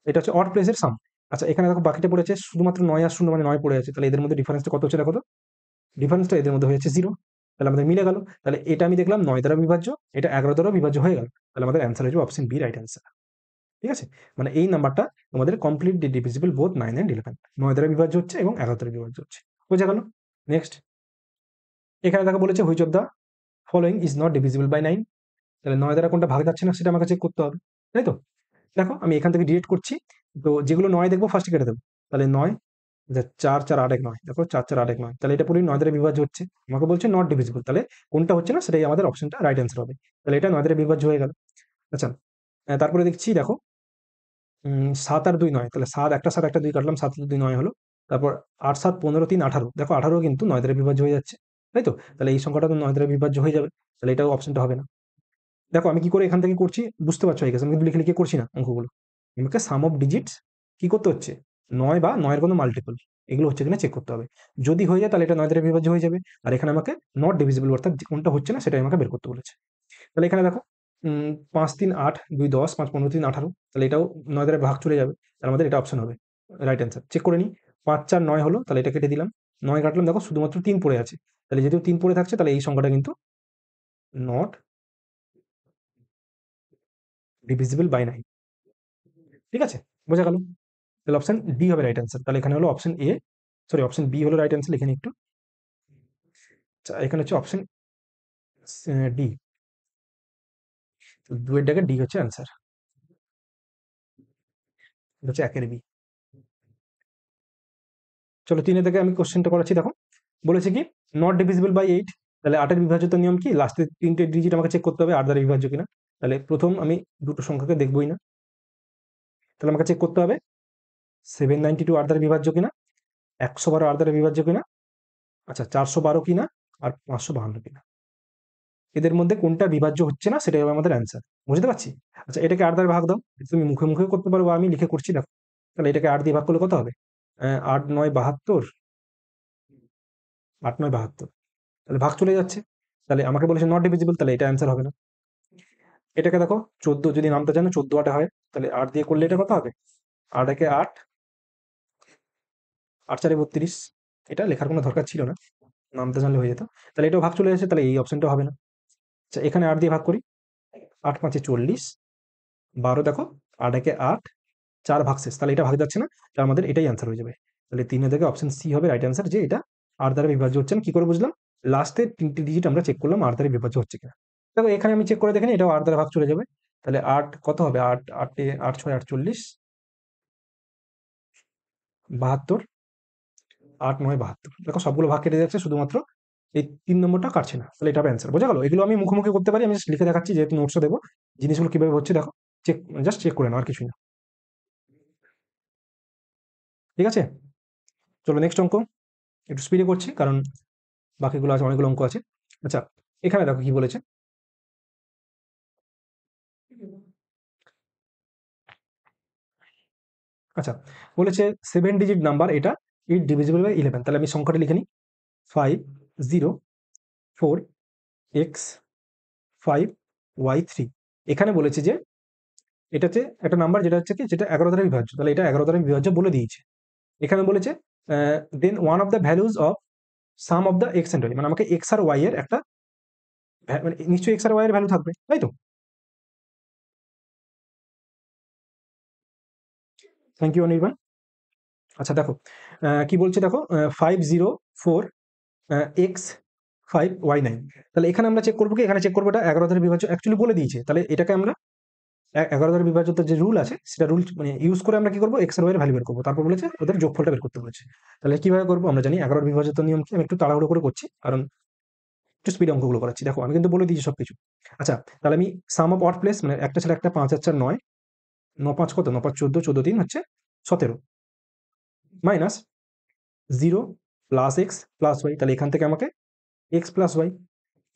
এটা হচ্ছে অড প্লেসের সাম। আচ্ছা, এখানে দেখো বাকিটা পড়েছে শুধুমাত্র 9 আর 0, মানে 9 পড়ে আছে। তাহলে এদের মধ্যে ডিফারেন্সটা কত হচ্ছে দেখো তো? ডিফারেন্সটা এদের মধ্যে হয়ে যাচ্ছে 0। তাহলে আমাদের মিলে গেল। তাহলে এটা আমি দেখলাম 9 দ্বারা বিভাজ্য, এটা 11 দ্বারাও বিভাজ্য হয়ে গেল। তাহলে আমাদের অ্যান্সার হয়ে যাবে অপশন বি, রাইট অ্যান্সার। ঠিক আছে? মানে এই নাম্বারটা তোমাদের কমপ্লিটলি ডিভিজিবল বোথ 9 এন্ড 11। 9 দ্বারা বিভাজ্য হচ্ছে এবং 11 দ্বারা বিভাজ্য হচ্ছে। বোঝা গেল? নেক্সট, এখানে দেখো বলেছে which of the following is not divisible by 9। তাহলে 9 দ্বারা কোনটা ভাগ যাচ্ছে না সেটা আমাকে চেক করতে হবে। তাই তো? দেখো, আমি এখান থেকে ডিলিট করছি। তো যেগুলো 9 দেখবো ফার্স্টে কেটে দেবো। তাহলে 9, আচ্ছা 4 4 8 1 9। দেখো 4 4 8 1 9। তাহলে এটা পুরোই 9 দ্বারা বিভাজ্য হচ্ছে। আমাকে বলছে নট ডিভিজিবল। তাহলে কোনটা হচ্ছে না সেটাই আমাদের অপশনটা রাইট অ্যান্সার হবে। তাহলে এটা 9 দ্বারা বিভাজ্য হয়ে গেল। আচ্ছা, তারপরে দেখছি দেখো, 7 আর 2 9। তাহলে 7 একটা 7 একটা 2 কাটলাম, 7 আর 2 9 হলো। তারপর 8 7 15 3 18। দেখো 18 কিন্তু 9 দ্বারা বিভাজ্য হয়ে যাচ্ছে। তাই তো? তাহলে এই সংখ্যাটা তো 9 দ্বারা বিভাজ্য হয়ে যাবে। তাহলে এটাও অপশনটা হবে না। দেখো আমি কি করে এখান থেকে করছি বুঝতে পারছো, এই গেছে। আমি কিন্তু লিখে লিখে করছি না অঙ্কগুলো। আমাকে সাম অফ ডিজিটস কি করতে হচ্ছে, 9 বা 9 এর কোনো মাল্টিপল এগুলো হচ্ছে কিনা চেক করতে হবে। যদি হয়ে যায় তাহলে এটা 9 দ্বারা বিভাজ্য হয়ে যাবে। আর এখানে আমাকে নট ডিভিজিবল অর্থাৎ কোনটা হচ্ছে না সেটাই আমাকে বের করতে বলেছে। তাহলে এখানে দেখো ৫ ৩ ৮ ২ ১০ ৫ ১৫ ৩ 18, তাহলে এটাও 9 দ্বারা ভাগ চলে যাবে। তাহলে আমাদের এটা অপশন হবে রাইট অ্যান্সার। চেক করে নিই। ৫ ৪ ৯ হলো, তাহলে এটা কেটে দিলাম। ৯ কাটলাম, দেখো শুধুমাত্র ৩ পড়ে আছে। তাহলে যেহেতু ৩ পড়ে থাকছে তাহলে এই সংখ্যাটা কিন্তু নট ডিভিজিবল বাই ৯। ঠিক আছে? বোঝা গেল? তাহলে অপশন ডি হবে রাইট অ্যান্সার। তাহলে এখানে হলো option A, sorry option B হলো রাইট অ্যান্সার, এখানে একটু। আচ্ছা, এখানে হচ্ছে অপশন ডি, ২ এর ডি হচ্ছে অ্যান্সার। এটা হচ্ছে ১ এর বি। চলো ৩ থেকে আমি কোশ্চেনটা করাচ্ছি, দেখো। বলেছে কি নট ডিভিজিবল বাই 8, তাহলে 8 এর বিভাজ্যতার নিয়ম কি, লাস্টের ৩টে ডিজিট আমাকে চেক করতে হবে 8 দ্বারা বিভাজ্য কিনা। তাহলে প্রথম আমি দুটো সংখ্যাকে দেখবই না, তাহলে আমাকে চেক করতে হবে 792 8 দ্বারা বিভাজ্য কিনা, 112 8 দ্বারা বিভাজ্য কিনা, আচ্ছা 412 কিনা, আর 552 কিনা। এদের মধ্যে কোনটা বিভাজ্য হচ্ছে না সেটাই হবে আমাদের অ্যান্সার। বুঝতে পারছি? আচ্ছা, এটাকে 8 দ্বারা ভাগ দাও। তুমি মুখে মুখেও করতে পারো বা আমি লিখে করছি, দেখো। তাহলে এটাকে 8 দিয়ে ভাগ করলে কত হবে? 8 9 72, 8 9 72, তাহলে ভাগ চলে যাচ্ছে। তাহলে আমাকে বলেছে নট ডিভিজিবল, তাহলে এটা অ্যান্সার হবে না। এটাকে দেখো 14, যদি নামটা জানো 14 8 হয়, তাহলে 8 দিয়ে করলে এটা কত হবে? 8 একে 8, 8 4 32, এটা লেখার কোনো দরকার ছিল না, নামটা জানলে হয়ে যেত। তাহলে এটাও ভাগ চলে যাচ্ছে, তাহলে এই অপশনটা হবে না। আচ্ছা, এখানে 8 দিয়ে ভাগ করি, 8 5 40, 12, দেখো 8 একে 8, 4 ভাগশেষ, তাহলে এটা ভাগ যাচ্ছে না, তাহলে আমাদের এটাই অ্যান্সার হয়ে যাবে। তাহলে 3 থেকে অপশন সি হবে রাইট অ্যান্সার, যে এটা 8 দ্বারা বিভাজ্য হচ্ছে না। কি করে বুঝলাম? লাস্টের 3টে ডিজিট আমরা চেক করলাম 8 দ্বারা বিভাজ্য হচ্ছে কিনা। দেখো এখানে আমি চেক করে দেখিনি, এটাও 8 দ্বারা ভাগ চলে যাবে। তাহলে 8 কত হবে? 8 8 8 6 48, 72, 8 9 72, দেখো সবগুলো ভাগ কেটে যাচ্ছে, শুধুমাত্র এই 3 নম্বরটা কাটছে না। তাহলে এটা হবে অ্যান্সার। বোঝা গেল? এগুলো আমি মুখোমুখি করতে পারি, আমি জাস্ট লিখে দেখাচ্ছি, যেহেতু নোটসও দেবো। জিনিসগুলো কিভাবে হচ্ছে দেখো, চেক, জাস্ট চেক করে নাও, আর কিছুই না। ঠিক আছে? চলো নেক্সট অঙ্ক। একটু স্পিডে করছি কারণ বাকিগুলো আছে, অনেকগুলো অঙ্ক আছে। আচ্ছা, এখানে দেখো কি বলেছে। আচ্ছা, বলেছে 7 ডিজিট নাম্বার, এটা ইট ডিভিজিবল বাই 11। তাহলে আমি সংখ্যাটা লিখে নিই। 5 0 4 x 5 y 3। এখানে বলেছে যে এটা হচ্ছে একটা নাম্বার, যেটা হচ্ছে কি, যেটা 11 দ্বারা বিভাজ্য, তাহলে এটা 11 দ্বারা বিভাজ্য বলে দিয়েছে। এখানে বলেছে then one of the values of sum of the X and Y, মানে আমাকে এক্স আর ওয়াই এর একটা মানে নিশ্চয়ই এক্স আর ওয়াই এর ভ্যালু থাকবে, তাই তো? Thank you Anirban. আচ্ছা দেখো, কি বলছে দেখো, 504 এক্স 5 y 9। তাহলে এখানে আমরা চেক করবো কি, এখানে চেক করবো এটা 11 দ্বারা বিভাজ্য, অ্যাকচুয়ালি বলে দিয়েছে। তাহলে এটাকে আমরা 11 দ্বারা বিভাজ্যতার যে রুল আছে সেটা রুল মানে ইউজ করে আমরা কি করবো, এক্স আর ওয়াই এর ভ্যালু বের করবো। তারপর বলেছে ওদের যোগফলটা বের করতে বলেছে। তাহলে কিভাবে করবো আমরা জানি, 11 বিভাজ্যতার নিয়ম কি, আমি একটু তাড়াহুড়ো করে করছি কারণ একটু স্পিড অঙ্কগুলো করাচ্ছি। দেখো আমি কিন্তু বলে দিয়েছি সবকিছু। আচ্ছা, তাহলে আমি সাম অফ অড প্লেস, মানে একটা ছেলে একটা, 5 আর 4 9, 9 5 কত, 9 5 14, 14 3 হচ্ছে 17, minus 0 plus X plus Y. তাহলে এখান থেকে আমাকে এক্স প্লাস ওয়াই,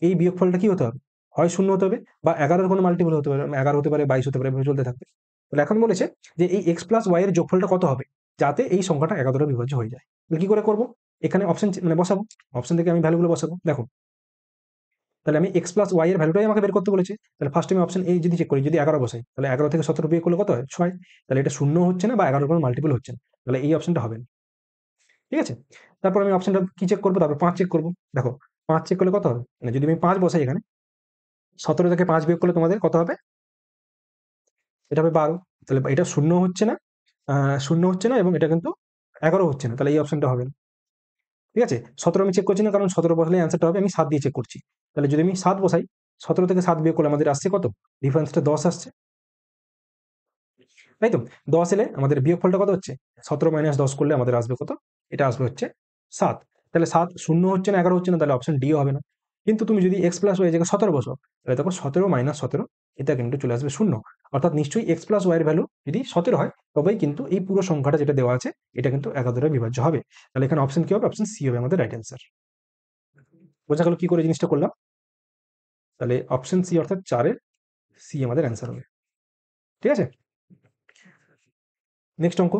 এই বিয়োগফলটা কি হতে হবে, হয় শূন্য হতে হবে বা 11-এর কোনো মাল্টিপল হতে পারে, 11 হতে পারে, 22 হতে পারে, এভাবে চলতে থাকবে। তাহলে এখন বলেছে যে এই এক্স প্লাস ওয়াই এর যোগফলটা কত হবে, যাতে এই সংখ্যাটা 11 দ্বারা বিভাজ্য হয়ে যায়। তাহলে কি করে করবো, এখানে অপশন মানে বসাবো, অপশন থেকে আমি ভ্যালুগুলো বসাবো। দেখো, তাহলে আমি এক্স প্লাস ওয়াই এর ভ্যালুটাই আমাকে বের করতে বলেছে। তাহলে ফার্স্ট আমি অপশন এই যদি চেক করি, যদি 11 বসাই, তাহলে 11 থেকে 17 বিয়োগ করলে কত হয়, 6। তাহলে এটা শূন্য হচ্ছে না বা 11-এর কোনো মাল্টিপল হচ্ছে না, তাহলে এই অপশনটা হবে না। ঠিক আছে? তারপর আমি অপশনটা কি চেক করবো, তারপর 5 চেক করবো। দেখো 5 চেক করলে কত হবে, মানে যদি আমি 5 বসাই এখানে, 17 থেকে 5 বিয়োগ করলে তোমাদের কত হবে, এটা হবে 12। তাহলে এটা শূন্য হচ্ছে না, শূন্য হচ্ছে না, এবং এটা কিন্তু 11 হচ্ছে না, তাহলে এই অপশনটা হবে না। ঠিক আছে? 17 আমি চেক করছি না, কারণ 17 বসালে অ্যান্সারটা হবে, আমি 7 দিয়ে চেক করছি। তাহলে যদি আমি 7 বসাই, 17 থেকে 7 বিয়োগ করলে আমাদের আসছে কত, ডিফারেন্সটা 10 আসছে, তাই তো? 10 এলে আমাদের বিয়োগফলটা কত হচ্ছে, 17 মাইনাস 10 করলে আমাদের আসবে কত, এটা আসবে হচ্ছে 7। তাহলে 7 শূন্য হচ্ছে না, 11 হচ্ছে না, তাহলে অপশন ডি হবে না। কিন্তু তুমি যদি এক্স প্লাস ওয়াই জায়গায় 17 বসো, তাহলে দেখো 17 মাইনাস 17, এটা কিন্তু চলে আসবে শূন্য। অর্থাৎ নিশ্চয়ই এক্স প্লাস ওয়াই এর ভ্যালু যদি 17 হয়, তবেই কিন্তু এই পুরো সংখ্যাটা যেটা দেওয়া আছে এটা কিন্তু 11 দ্বারা বিভাজ্য হবে। তাহলে এখানে অপশন কি হবে, অপশন সি হবে আমাদের রাইট অ্যান্সার। বোঝা গেল কি করে জিনিসটা করলাম? তাহলে অপশন সি অর্থাৎ 4-এর সি আমাদের অ্যান্সার হবে। ঠিক আছে? নেক্সট অঙ্ক,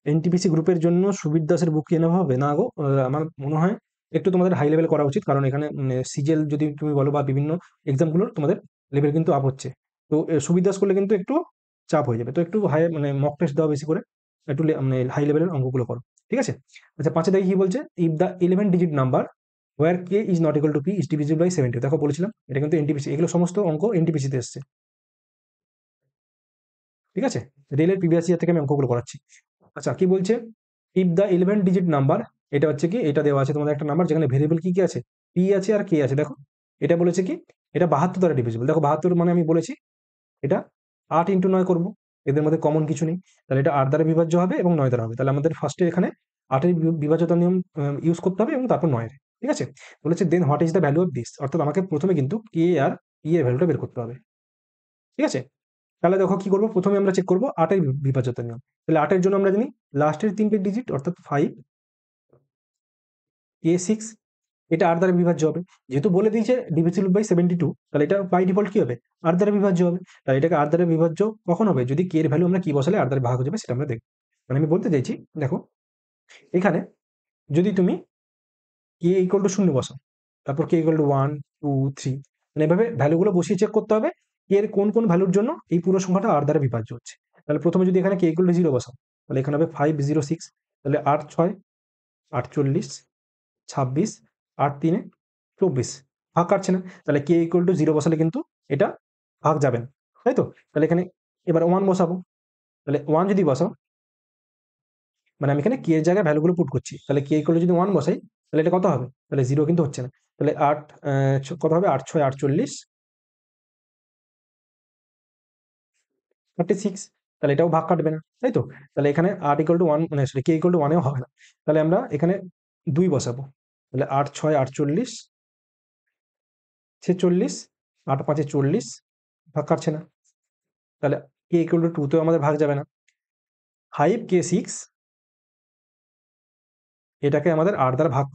এনটিপিসি গ্রুপের জন্য সুবীর দাসের বুক কিনে নেওয়া হবে না গো? আমার মনে হয় একটু তোমাদের হাই লেভেল করা উচিত, কারণ এখানে সিজিএল যদি তুমি বলো বা বিভিন্ন এক্সামগুলোর তোমাদের লেভেল কিন্তু আপ হচ্ছে। তো সুবীর দাস করলে কিন্তু একটু চাপ হয়ে যাবে, তো একটু হাই মানে মক টেস্ট দাও বেশি করে, একটু মানে হাই লেভেলের অঙ্কগুলো করো, ঠিক আছে? আচ্ছা, 5 দেখি কি বলছে, if the 11 digit number where K is not equal to P is divisible by 70। দেখো বলেছিলাম এটা কিন্তু এনটিপিসি, এগুলো সমস্ত অঙ্ক এনটিপিসিতে এসছে, ঠিক আছে? রেলের প্রিভিয়াস ইয়ার থেকে আমি অঙ্কগুলো করাচ্ছি। আচ্ছা, কি বলছে, ইফ দ্য 11 ডিজিট নাম্বার, এটা হচ্ছে কি, এটা দেওয়া আছে তোমাদের একটা নাম্বার যেখানে ভেরিয়েবল কি কি আছে, পি আছে আর কে আছে। দেখো এটা বলেছে কি, এটা 72 দ্বারা ডিভিজিবল। দেখো 72 মানে আমি বলেছি এটা 8 ইন্টু 9 করবো, এদের মধ্যে কমন কিছু নেই, তাহলে এটা 8 দ্বারা বিভাজ্য হবে এবং 9 দ্বারা হবে। তাহলে আমাদের ফার্স্টে এখানে 8 এর বিভাজ্যতা নিয়ম ইউজ করতে হবে এবং তারপর 9 এর, ঠিক আছে? বলেছে then what is the value of this, অর্থাৎ আমাকে প্রথমে কিন্তু কে আর পি এর ভ্যালুটা বের করতে হবে, ঠিক আছে? তাহলে দেখো কি করবো, প্রথমে আমরা চেক করবো 8 এর বিভাজ্যতা নিয়ম। তাহলে 8 এর জন্য আমরা জানি লাস্টের 3টে ডিজিট অর্থাৎ 5 A6, এটা 8 দ্বারা বিভাজ্য হবে। যেহেতু বলে দিয়েছে ডিভিজিবল বাই 72, তাহলে এটা বাই ডিফল্ট কি হবে, 8 দ্বারা বিভাজ্য হবে। তাহলে এটাকে 8 দ্বারা বিভাজ্য কখন হবে, যদি কে এর ভ্যালু আমরা কি বসালে 8 দ্বারা ভাগ হয়ে যাবে সেটা আমরা দেখব। মানে আমি বলতে চাইছি, দেখো এখানে যদি তুমি কে ইকুয়াল টু 0 বসাও, তারপর কে ইকুয়াল টু 1 2 3, মানে এভাবে ভ্যালুগুলো বসিয়ে চেক করতে হবে কে এর কোন কোন ভ্যালুর জন্য এই পুরো সংখ্যাটা 8 দ্বারা বিভাজ্য হচ্ছে। তাহলে প্রথমে যদি এখানে কে ইকুয়াল টু 0 বসাও, তাহলে এখানে হবে 506, তাহলে 8 6 48 26, 8 3 24, ভাগ কাটছে না, তাহলে কে ইকুয়াল টু 0 বসালে কিন্তু এটা ভাগ যাবে না, তাই তো? তাহলে এখানে এবার 1 বসাবো, তাহলে 1 যদি বসাও, মানে আমি এখানে কে এর জায়গায় ভ্যালুগুলো পুট করছি, তাহলে কে ইকুয়াল টু যদি 1 বসাই তাহলে এটা কত হবে, তাহলে 0 কিন্তু হচ্ছে না। তাহলে 8 কত হবে, 8 6 48 36, তাহলে এটাও ভাগ কাটবে না, তাই তো? তাহলে এখানে 8 ইকুয়াল টু 1 মানে সরি কে ইকুয়াল টু 1 এও হবে না, তাহলে আমরা এখানে 2 বসাবো, তাহলে 8 6 48 46, 8 5 40, ভাগ কাটছে না, তাহলে কে ইকুয়াল টু 2 তেও আমাদের ভাগ যাবে না। 5 কে 6, এটাকে আমাদের 8 দ্বারা ভাগ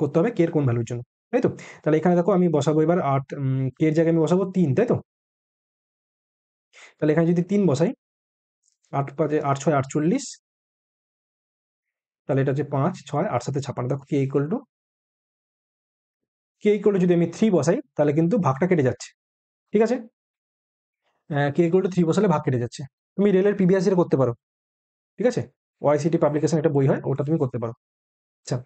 করতে হবে কে এর কোন ভ্যালুর জন্য, তাই তো? তাহলে এখানে দেখো আমি বসাবো এবার 8, কে এর জায়গায় আমি বসাবো 3, তাই তো? তাহলে এখানে যদি 3 বসাই, 8 5 8 6 48, তাহলে এটা হচ্ছে 5 6 8 7 56, দেখো কে ইকুয়াল টু যদি আমি 3 বসাই তাহলে কিন্তু ভাগটা কেটে যাচ্ছে, ঠিক আছে? কে ইকুয়াল টু 3 বসালে ভাগ কেটে যাচ্ছে। তুমি রেলের প্রিভিয়াস ইয়ার করতে পারো, ঠিক আছে? ওয়াইসিটি পাবলিকেশন একটা বই হয়, ওটা তুমি করতে পারো। আচ্ছা,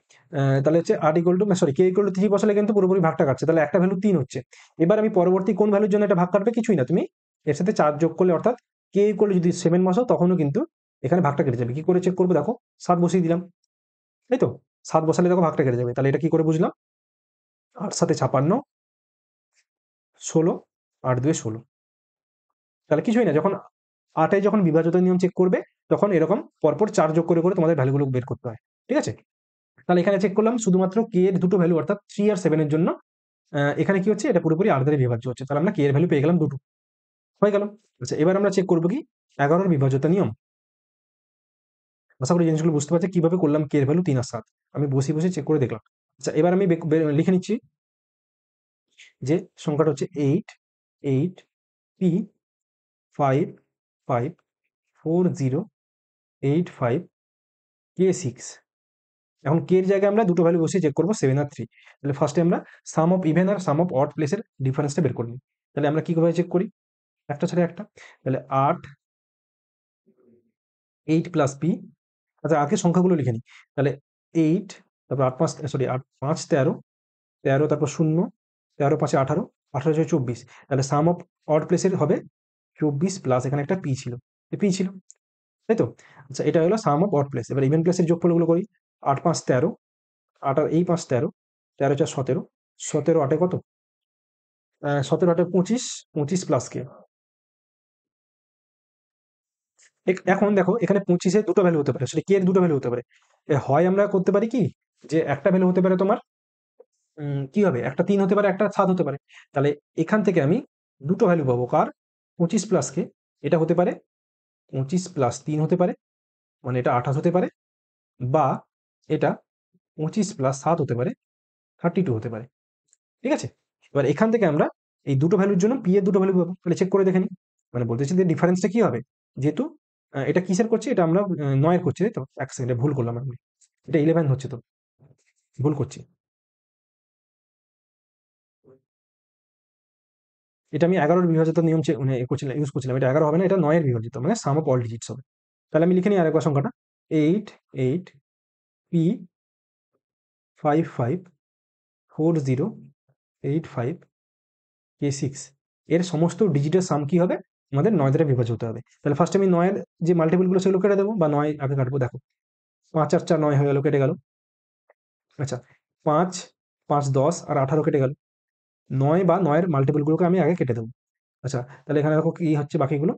তাহলে হচ্ছে 8 equal to sorry K equal two 3 বসালে কিন্তু পুরোপুরি ভাগটা কাটছে, তাহলে একটা ভ্যালু 3 হচ্ছে। এবার আমি পরবর্তী কোন ভ্যালুর জন্য এটা ভাগ কাটবে, কিছুই না, তুমি এর সাথে 4 যোগ করলে, অর্থাৎ কে ইকুয়াল যদি 7 বসাও তখনও কিন্তু এখানে ভাগটা কেটে যাবে। কি করে চেক করবো, দেখো 7 বসিয়ে দিলাম, তাই তো? 7 বসালে দেখো ভাগটা কেটে যাবে, তাহলে এটা কি করে বুঝলাম, 8 7 56, 16, 8 2 16, তাহলে কিছুই না, যখন 8 এ যখন বিভাজ্যতা নিয়ম চেক করবে তখন এরকম পরপর 4 যোগ করে করে তোমাদের ভ্যালুগুলো বের করতে হয়, ঠিক আছে? তাহলে এখানে চেক করলাম শুধুমাত্র কে এর দুটো ভ্যালু অর্থাৎ 3 আর 7 এর জন্য এখানে কি হচ্ছে, এটা পুরোপুরি 8 দ্বারা বিভাজ্য হচ্ছে, তাহলে আমরা কে এর ভ্যালু পেয়ে গেলাম দুটো, হয়ে গেল। আচ্ছা, এবার আমরা চেক করবো কি 11 এর বিভাজ্যতা নিয়ম। আশা করি জিনিসগুলো বুঝতে পারছি কিভাবে করলাম কে এর ভ্যালু 3 আর 7, আমি বসে বসে চেক করে দেখলাম। আচ্ছা, এবার আমি লিখে নিচ্ছি যে সংখ্যাটা হচ্ছে 8 8 p 5 5 4 0 8 5 কে 6। এখন কে এর জায়গায় আমরা দুটো ভ্যালু বসিয়ে চেক করবো 7 আর 3। তাহলে ফার্স্টে আমরা সাম অফ ইভেন আর সাম অফ অড প্লেসের ডিফারেন্সটা বের করে নিই। তাহলে আমরা কিভাবে চেক করি, একটা ছাড়া একটা, তাহলে 8 8 প্লাস পি, আচ্ছা আগে সংখ্যাগুলো লিখে নিই, তাহলে 8, তারপর 8 5 সরি 8 5 13, 13 তারপর 0, 13 5 18, 18 6 24, তাহলে সাম অফ অড প্লেসের হবে 24 প্লাস এখানে একটা পি ছিল, পি ছিল, তাই তো? আচ্ছা, এটা হলো সাম অফ অড প্লেস। এবার ইভেন প্লেসের যোগফলগুলো করি, 8 5 13, 8 আর এই 5 13, 13 4 17, 17 8 কত, 17 8 25, 25 প্লাস কে। এখন দেখো এখানে 25 এর দুটো ভ্যালু হতে পারে, আসলে কে এর দুটো ভ্যালু হতে পারে। হয় আমরা করতে পারি কি, যে একটা ভ্যালু হতে পারে তোমার কি হবে, একটা 3 হতে পারে, একটা 7 হতে পারে। তাহলে এখান থেকে আমি দুটো ভ্যালু পাবো কার, 25 প্লাস কে, এটা হতে পারে 25 প্লাস 3 হতে পারে, মানে এটা 28 হতে পারে, বা এটা 25 প্লাস 7 হতে পারে, 32 হতে পারে, ঠিক আছে? এবার এখান থেকে আমরা এই দুটো ভ্যালুর জন্য পি এর দুটো ভ্যালু পাবো, তাহলে চেক করে দেখে নিই। মানে বলতে চাইছি যে ডিফারেন্সটা কি হবে, যেহেতু এটা কিসের করছি, এটা আমরা 9 করছি, তাই তো? এক সেকেন্ডে ভুল করলাম আমি, এটা 11 হচ্ছে তো, ভুল করছি। এটা আমি 11-এর বিভাজিত নিয়ম মানে করছিলাম, ইউজ করছিলাম। এটা 11 হবে না, এটা 9-এর বিভাজিত, মানে সাম অফ অল ডিজিটস হবে। তাহলে আমি লিখে নিই আরেকবার সংখ্যাটা, 8 8 পি 5 5 4 0 8 5 কে 6, এর সমস্ত ডিজিটের সাম কি হবে, আমাদের 9 দ্বারা বিভাজ্য হতে হবে। তাহলে ফার্স্ট আমি 9-এর যে মাল্টিপলগুলো সেগুলো কেটে দেবো, বা 9 আগে কাটবো। দেখো 5 আর 4 9 হয়ে গেল, কেটে গেল। আচ্ছা, 5 5 10 আর 18 কেটে গেল। 9 বা 9-এর মাল্টিপলগুলোকে আমি আগে কেটে দেবো। আচ্ছা, তাহলে এখানে দেখো কি হচ্ছে বাকিগুলো,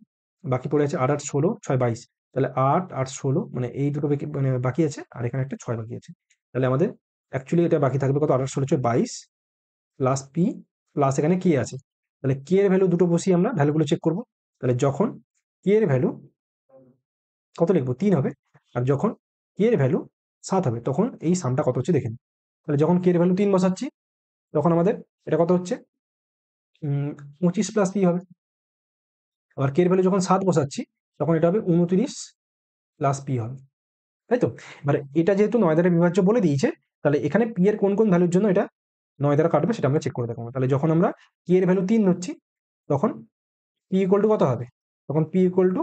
বাকি পড়ে আছে 8 8 16 6 22। তাহলে 8 8 16 মানে এই দুটো মানে বাকি আছে, আর এখানে একটা 6 বাকি আছে। তাহলে আমাদের অ্যাকচুয়ালি এটা বাকি থাকবে কত, 8 8 16 6 22 প্লাস পি প্লাস এখানে কে আছে। তাহলে কে এর ভ্যালু দুটো বসিয়ে আমরা ভ্যালুগুলো চেক করব। তাহলে যখন কে এর ভ্যালু কত লিখবো, 3 হবে। আর যখন কে এর ভ্যালু 7 হবে, তখন এই সামটা কত হচ্ছে দেখে নিই। তাহলে যখন কে এর ভ্যালু 3 বসাচ্ছি, তখন আমাদের এটা কত হচ্ছে, 25 প্লাস পি হবে। আবার কে এর ভ্যালু যখন 7 বসাচ্ছি, তখন এটা হবে 29 প্লাস পি হবে, তাই তো? এবার এটা যেহেতু 9 দ্বারা বিভাজ্য বলে দিয়েছে, তাহলে এখানে পি এর কোন কোন ভ্যালুর জন্য এটা 9 দ্বারা কাটবে সেটা আমরা চেক করে দেখবো। তাহলে যখন আমরা পি এর ভ্যালু 3 ধরছি, তখন পি ইকুয়াল টু কত হবে, তখন পি ইকুয়াল টু